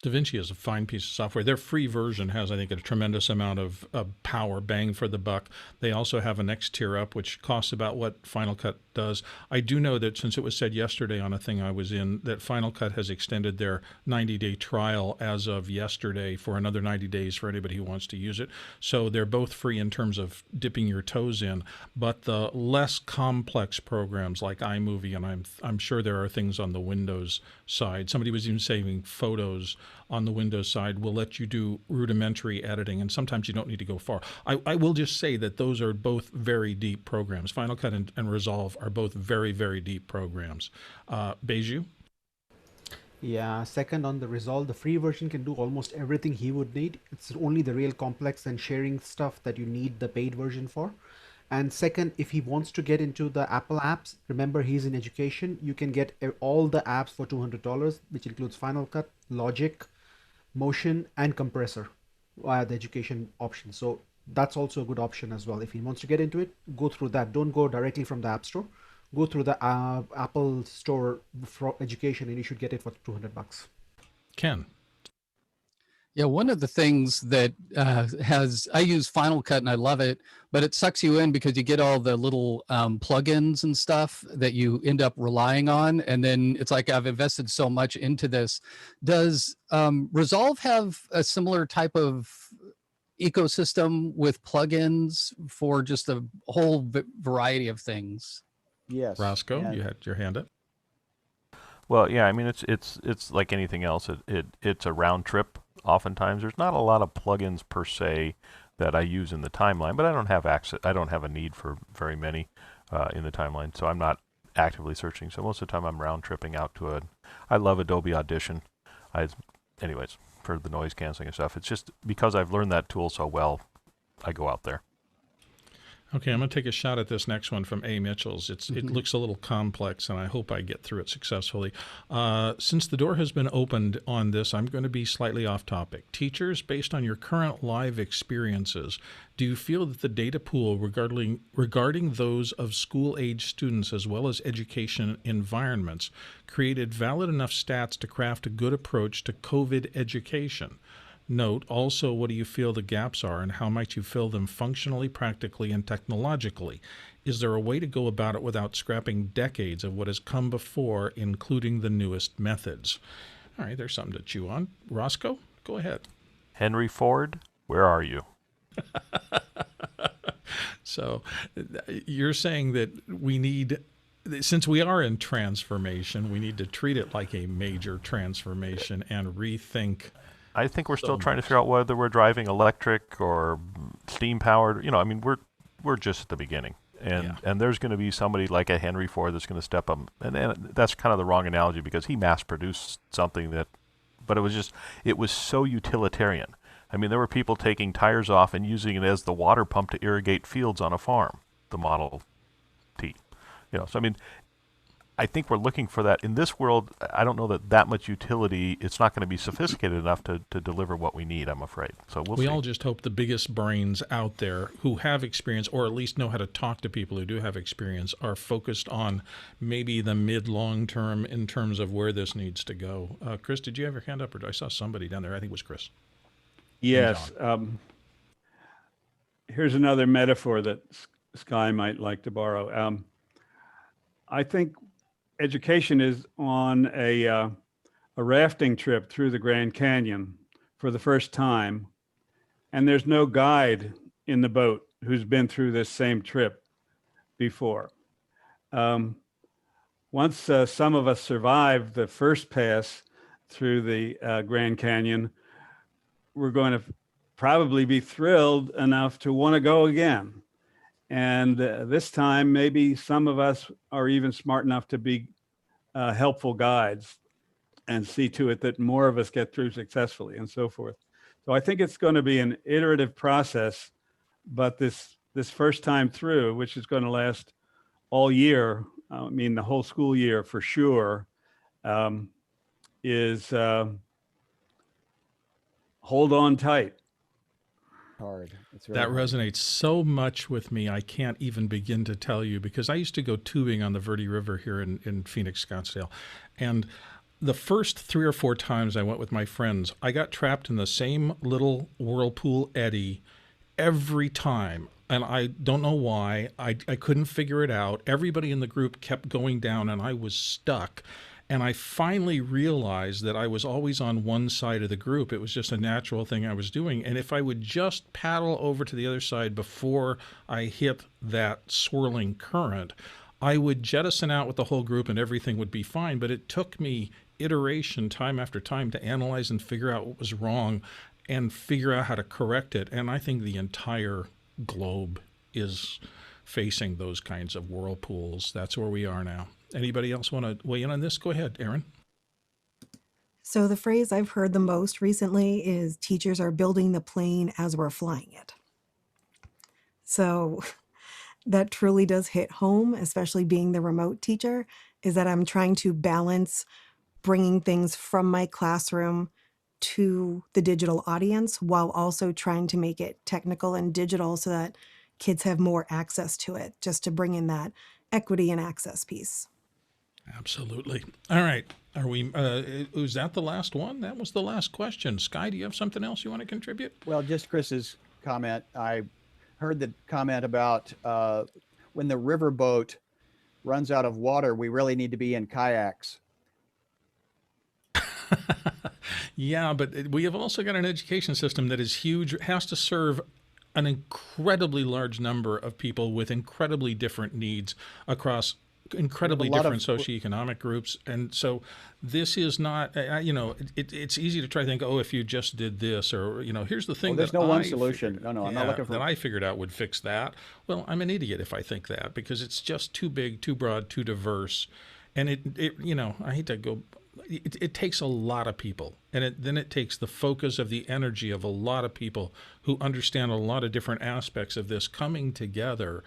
DaVinci is a fine piece of software. Their free version has, I think, a tremendous amount of power, bang for the buck. They also have a next tier up, which costs about what Final Cut does. I do know that since it was said yesterday on a thing I was in, that Final Cut has extended their 90-day trial as of yesterday for another 90 days for anybody who wants to use it. So they're both free in terms of dipping your toes in. But the less complex programs like iMovie, and I'm sure there are things on the Windows side. Somebody was even saying photos on the Windows side will let you do rudimentary editing, and sometimes you don't need to go far. I will just say that those are both very deep programs. Final Cut and Resolve are both very, very deep programs. Beju? Yeah, second on the Resolve, the free version can do almost everything he would need. It's only the real complex and sharing stuff that you need the paid version for. And second, if he wants to get into the Apple apps, remember he's in education, you can get all the apps for $200, which includes Final Cut, Logic, Motion, and Compressor via the education option. So that's also a good option as well. If he wants to get into it, go through that. Don't go directly from the App Store. Go through the Apple Store for education, and you should get it for $200. Ken? Yeah, one of the things that I use Final Cut and I love it, but it sucks you in because you get all the little plugins and stuff that you end up relying on. And then it's like, I've invested so much into this. Does Resolve have a similar type of ecosystem with plugins for just a whole variety of things? Yes. Roscoe, you had your hand up. Well, yeah, I mean, it's like anything else. It's a round trip. Oftentimes, there's not a lot of plugins per se that I use in the timeline, but I don't have access. I don't have a need for very many in the timeline, so I'm not actively searching. So most of the time, I'm round tripping out to a. I love Adobe Audition. Anyways, for the noise canceling and stuff. It's just because I've learned that tool so well, I go out there. Okay, I'm going to take a shot at this next one from A. Mitchell's. It looks a little complex, and I hope I get through it successfully. Since the door has been opened on this, I'm going to be slightly off topic. Teachers, based on your current live experiences, do you feel that the data pool regarding those of school-age students as well as education environments created valid enough stats to craft a good approach to COVID education? Note also, what do you feel the gaps are and how might you fill them functionally, practically, and technologically? Is there a way to go about it without scrapping decades of what has come before, including the newest methods? All right, there's something to chew on. Roscoe, go ahead. Henry Ford, where are you? So you're saying that we need, since we are in transformation, we need to treat it like a major transformation and rethink. I think we're still trying to figure out whether we're driving electric or steam powered. You know, I mean, we're just at the beginning, and there's going to be somebody like a Henry Ford that's going to step up, and that's kind of the wrong analogy because he mass produced something but it was so utilitarian. I mean, there were people taking tires off and using it as the water pump to irrigate fields on a farm. The Model T, you know. So I mean, I think we're looking for that in this world. I don't know that much utility. It's not going to be sophisticated enough to deliver what we need, I'm afraid. So we'll see. We all just hope the biggest brains out there who have experience, or at least know how to talk to people who do have experience, are focused on maybe the mid-long term in terms of where this needs to go. Chris, did you have your hand up, or I saw somebody down there? I think it was Chris. Yes. Here's another metaphor that Sky might like to borrow. I think education is on a rafting trip through the Grand Canyon for the first time, and there's no guide in the boat who's been through this same trip before. Once some of us survive the first pass through the Grand Canyon, we're going to probably be thrilled enough to want to go again. And this time, maybe some of us are even smart enough to be helpful guides and see to it that more of us get through successfully and so forth. So I think it's going to be an iterative process, but this first time through, which is going to last all year, I mean, the whole school year for sure, is hold on tight. Hard. That resonates so much with me, I can't even begin to tell you, because I used to go tubing on the Verde River here in Phoenix, Scottsdale. And the first 3 or 4 times I went with my friends, I got trapped in the same little whirlpool eddy every time. And I don't know why. I couldn't figure it out. Everybody in the group kept going down and I was stuck. And I finally realized that I was always on one side of the group. It was just a natural thing I was doing. And if I would just paddle over to the other side before I hit that swirling current, I would jettison out with the whole group and everything would be fine. But it took me iteration time after time to analyze and figure out what was wrong and figure out how to correct it. And I think the entire globe is facing those kinds of whirlpools. That's where we are now. Anybody else want to weigh in on this? Go ahead, Aaron. So the phrase I've heard the most recently is teachers are building the plane as we're flying it. So that truly does hit home, especially being the remote teacher, is that I'm trying to balance bringing things from my classroom to the digital audience while also trying to make it technical and digital so that kids have more access to it, just to bring in that equity and access piece. Absolutely. All right. Are we, was that the last one? That was the last question. Sky, do you have something else you want to contribute? Well, just Chris's comment. I heard the comment about when the riverboat runs out of water, we really need to be in kayaks. Yeah, but we have also got an education system that is huge, has to serve an incredibly large number of people with incredibly different needs across incredibly different socioeconomic groups. And so this is not, it's easy to try to think, oh, if you just did this, or, here's the thing. There's that no one I solution. figured, No, I'm not looking for that I figured out would fix that. Well, I'm an idiot if I think that, because it's just too big, too broad, too diverse. And I hate to go, it takes a lot of people, and then it takes the focus of the energy of a lot of people who understand a lot of different aspects of this coming together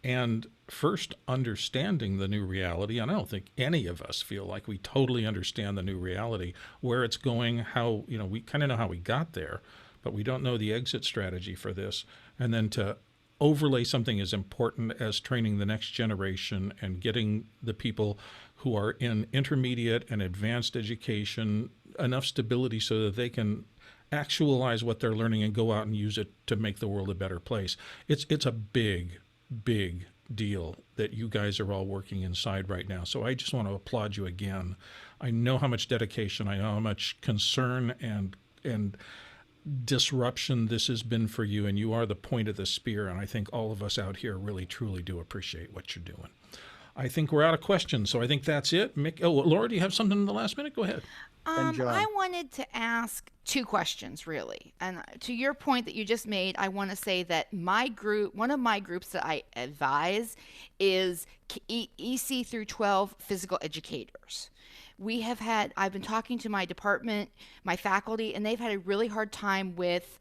and first understanding the new reality. And I don't think any of us feel like we totally understand the new reality, where it's going, how, we kind of know how we got there, but we don't know the exit strategy for this. And then to overlay something as important as training the next generation and getting the people who are in intermediate and advanced education enough stability so that they can actualize what they're learning and go out and use it to make the world a better place. It's a big deal that you guys are all working inside right now. So I just want to applaud you again. I know how much dedication, I know how much concern and disruption this has been for you, and you are the point of the spear. And I think all of us out here really, truly do appreciate what you're doing. I think we're out of questions, so I think that's it. Laura, do you have something in the last minute? Go ahead. I wanted to ask 2 questions, really. And to your point that you just made, I want to say that my group, one of my groups that I advise is EC through 12 physical educators. I've been talking to my department, my faculty, and they've had a really hard time with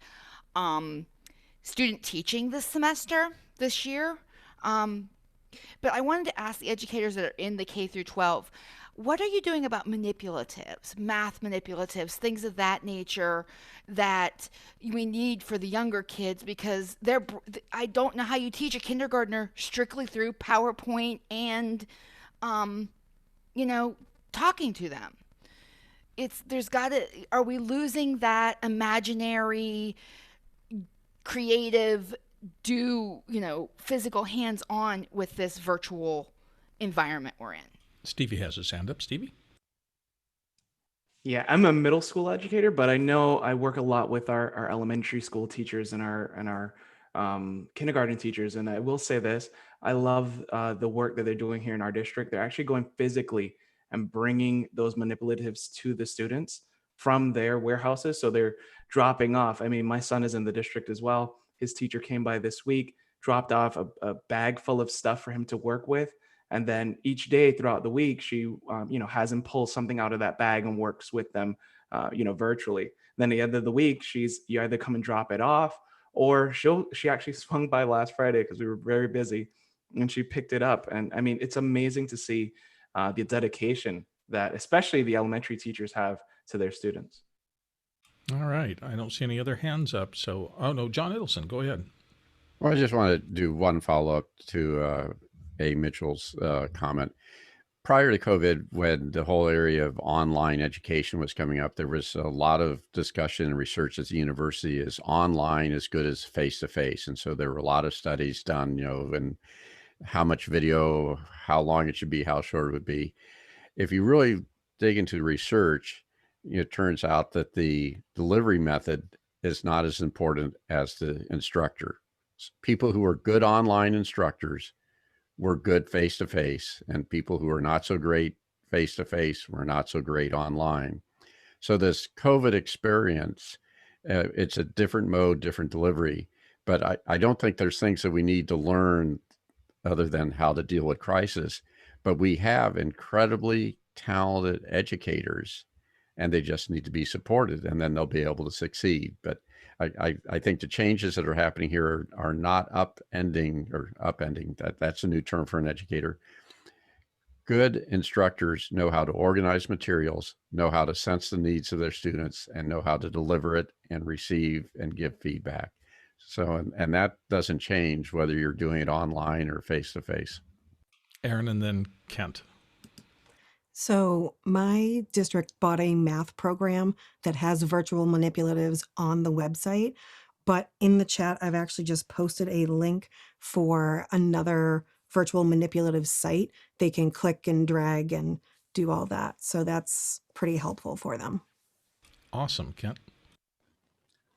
student teaching this year. But I wanted to ask the educators that are in the K through 12, what are you doing about manipulatives, math manipulatives, things of that nature that we need for the younger kids? Because I don't know how you teach a kindergartner strictly through PowerPoint and, talking to them. Are we losing that imaginary, creative, physical hands-on with this virtual environment we're in? Stevie has his hand up. Stevie? Yeah, I'm a middle school educator, but I know I work a lot with our elementary school teachers and our kindergarten teachers. And I will say this, I love the work that they're doing here in our district. They're actually going physically and bringing those manipulatives to the students from their warehouses. So they're dropping off. I mean, my son is in the district as well. His teacher came by this week, dropped off a bag full of stuff for him to work with. And then each day throughout the week, she, has him pull something out of that bag and works with them, virtually. Then at the end of the week, you either come and drop it off, or she actually swung by last Friday because we were very busy, and she picked it up. And I mean, it's amazing to see the dedication that especially the elementary teachers have to their students. All right. I don't see any other hands up. So, John Idelson, go ahead. Well, I just want to do one follow-up to A. Mitchell's comment. prior to COVID, when the whole area of online education was coming up, there was a lot of discussion and research at the university is online as good as face-to-face. And so there were a lot of studies done, and how much video, how long it should be, how short it would be. If you really dig into the research, it turns out that the delivery method is not as important as the instructor. People who are good online instructors were good face-to-face, and people who are not so great face-to-face were not so great online. So this COVID experience, it's a different mode, different delivery, but I don't think there's things that we need to learn other than how to deal with crisis. But we have incredibly talented educators, and they just need to be supported, and then they'll be able to succeed. But I think the changes that are happening here are not upending. That's a new term for an educator. Good instructors know how to organize materials, know how to sense the needs of their students, and know how to deliver it and receive and give feedback. So, and that doesn't change whether you're doing it online or face-to-face. Aaron, and then Kent. So my district bought a math program that has virtual manipulatives on the website, but in the chat, I've actually just posted a link for another virtual manipulative site. They can click and drag and do all that. So that's pretty helpful for them. Awesome, Kent.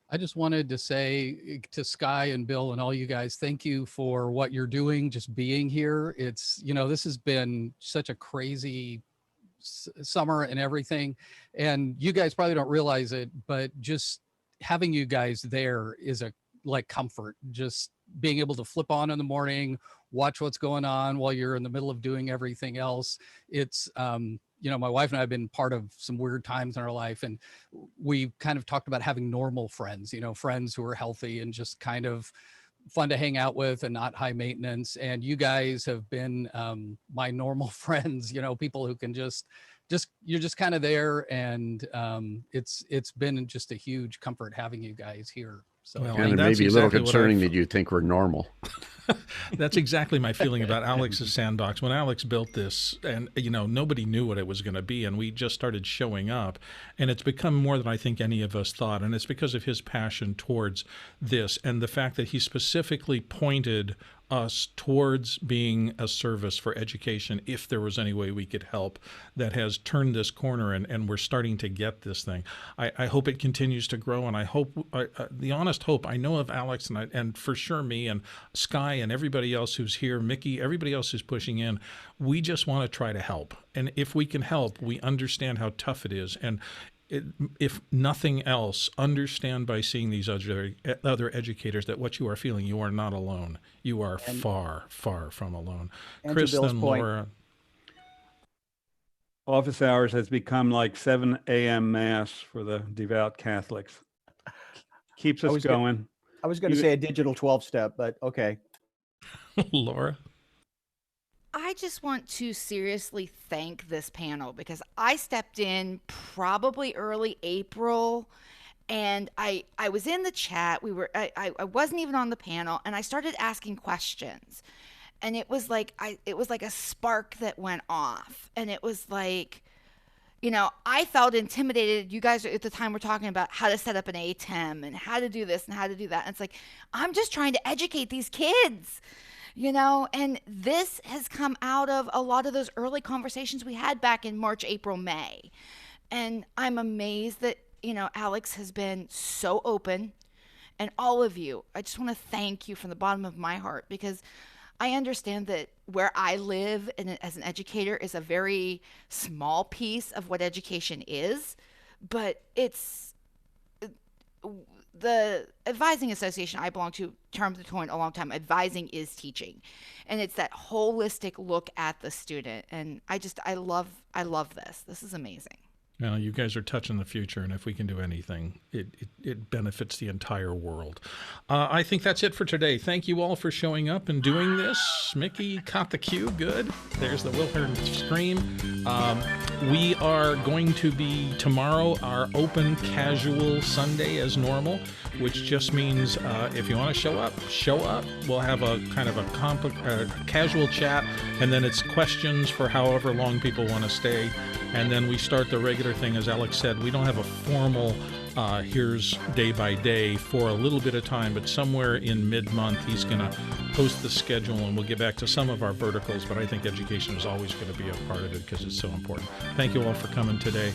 I just wanted to say to Sky and Bill and all you guys, thank you for what you're doing, just being here. It's, this has been such a crazy summer and everything. And you guys probably don't realize it, but just having you guys there is comfort. Just being able to flip on in the morning, watch what's going on while you're in the middle of doing everything else. It's, my wife and I have been part of some weird times in our life, and we kind of talked about having normal friends, friends who are healthy and just kind of fun to hang out with and not high maintenance. And you guys have been my normal friends, people who can you're just kind of there. And it's been just a huge comfort having you guys here. So, and it may be a little concerning that you think we're normal. That's exactly my feeling about Alex's sandbox. When Alex built this, and nobody knew what it was going to be, and we just started showing up, and it's become more than I think any of us thought, and it's because of his passion towards this and the fact that he specifically pointed us towards being a service for education if there was any way we could help, that has turned this corner, and we're starting to get this thing. I hope it continues to grow, and I hope the honest hope I know of Alex and for sure me and Sky and everybody else who's here, Mickey, everybody else who's pushing in, we just want to try to help. And if we can help, we understand how tough it is. And if nothing else, understand by seeing these other educators that what you are feeling, you are not alone. You are far, far from alone. Chris and Laura. Office hours has become like 7 a.m. mass for the devout Catholics. Keeps us going. I was going to say a digital 12-step, but okay. Laura? I just want to seriously thank this panel because I stepped in probably early April, and I was in the chat. I wasn't even on the panel, and I started asking questions, and it was like a spark that went off, and it was like, I felt intimidated. You guys at the time were talking about how to set up an ATEM and how to do this and how to do that. And it's like, I'm just trying to educate these kids. And this has come out of a lot of those early conversations we had back in March, April, May. And I'm amazed that, Alex has been so open, and all of you. I just want to thank you from the bottom of my heart, because I understand that where I live as an educator is a very small piece of what education is, but it's the advising association I belong to, termed the point a long time. Advising is teaching, and it's that holistic look at the student. And I love this. This is amazing. Well, you guys are touching the future, and if we can do anything, it benefits the entire world. I think that's it for today. Thank you all for showing up and doing this. Mickey caught the cue. Good. There's the Wilhelm scream. We are going to be tomorrow our open casual Sunday as normal, which just means if you want to show up. We'll have a kind of a casual chat, and then it's questions for however long people want to stay. And then we start the regular thing. As Alex said, we don't have a formal here's day by day for a little bit of time, but somewhere in mid-month he's going to post the schedule, and we'll get back to some of our verticals, but I think education is always going to be a part of it because it's so important. Thank you all for coming today.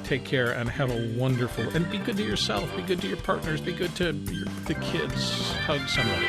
Take care and have a wonderful, and be good to yourself, be good to your partners, be good to the kids. Hug somebody.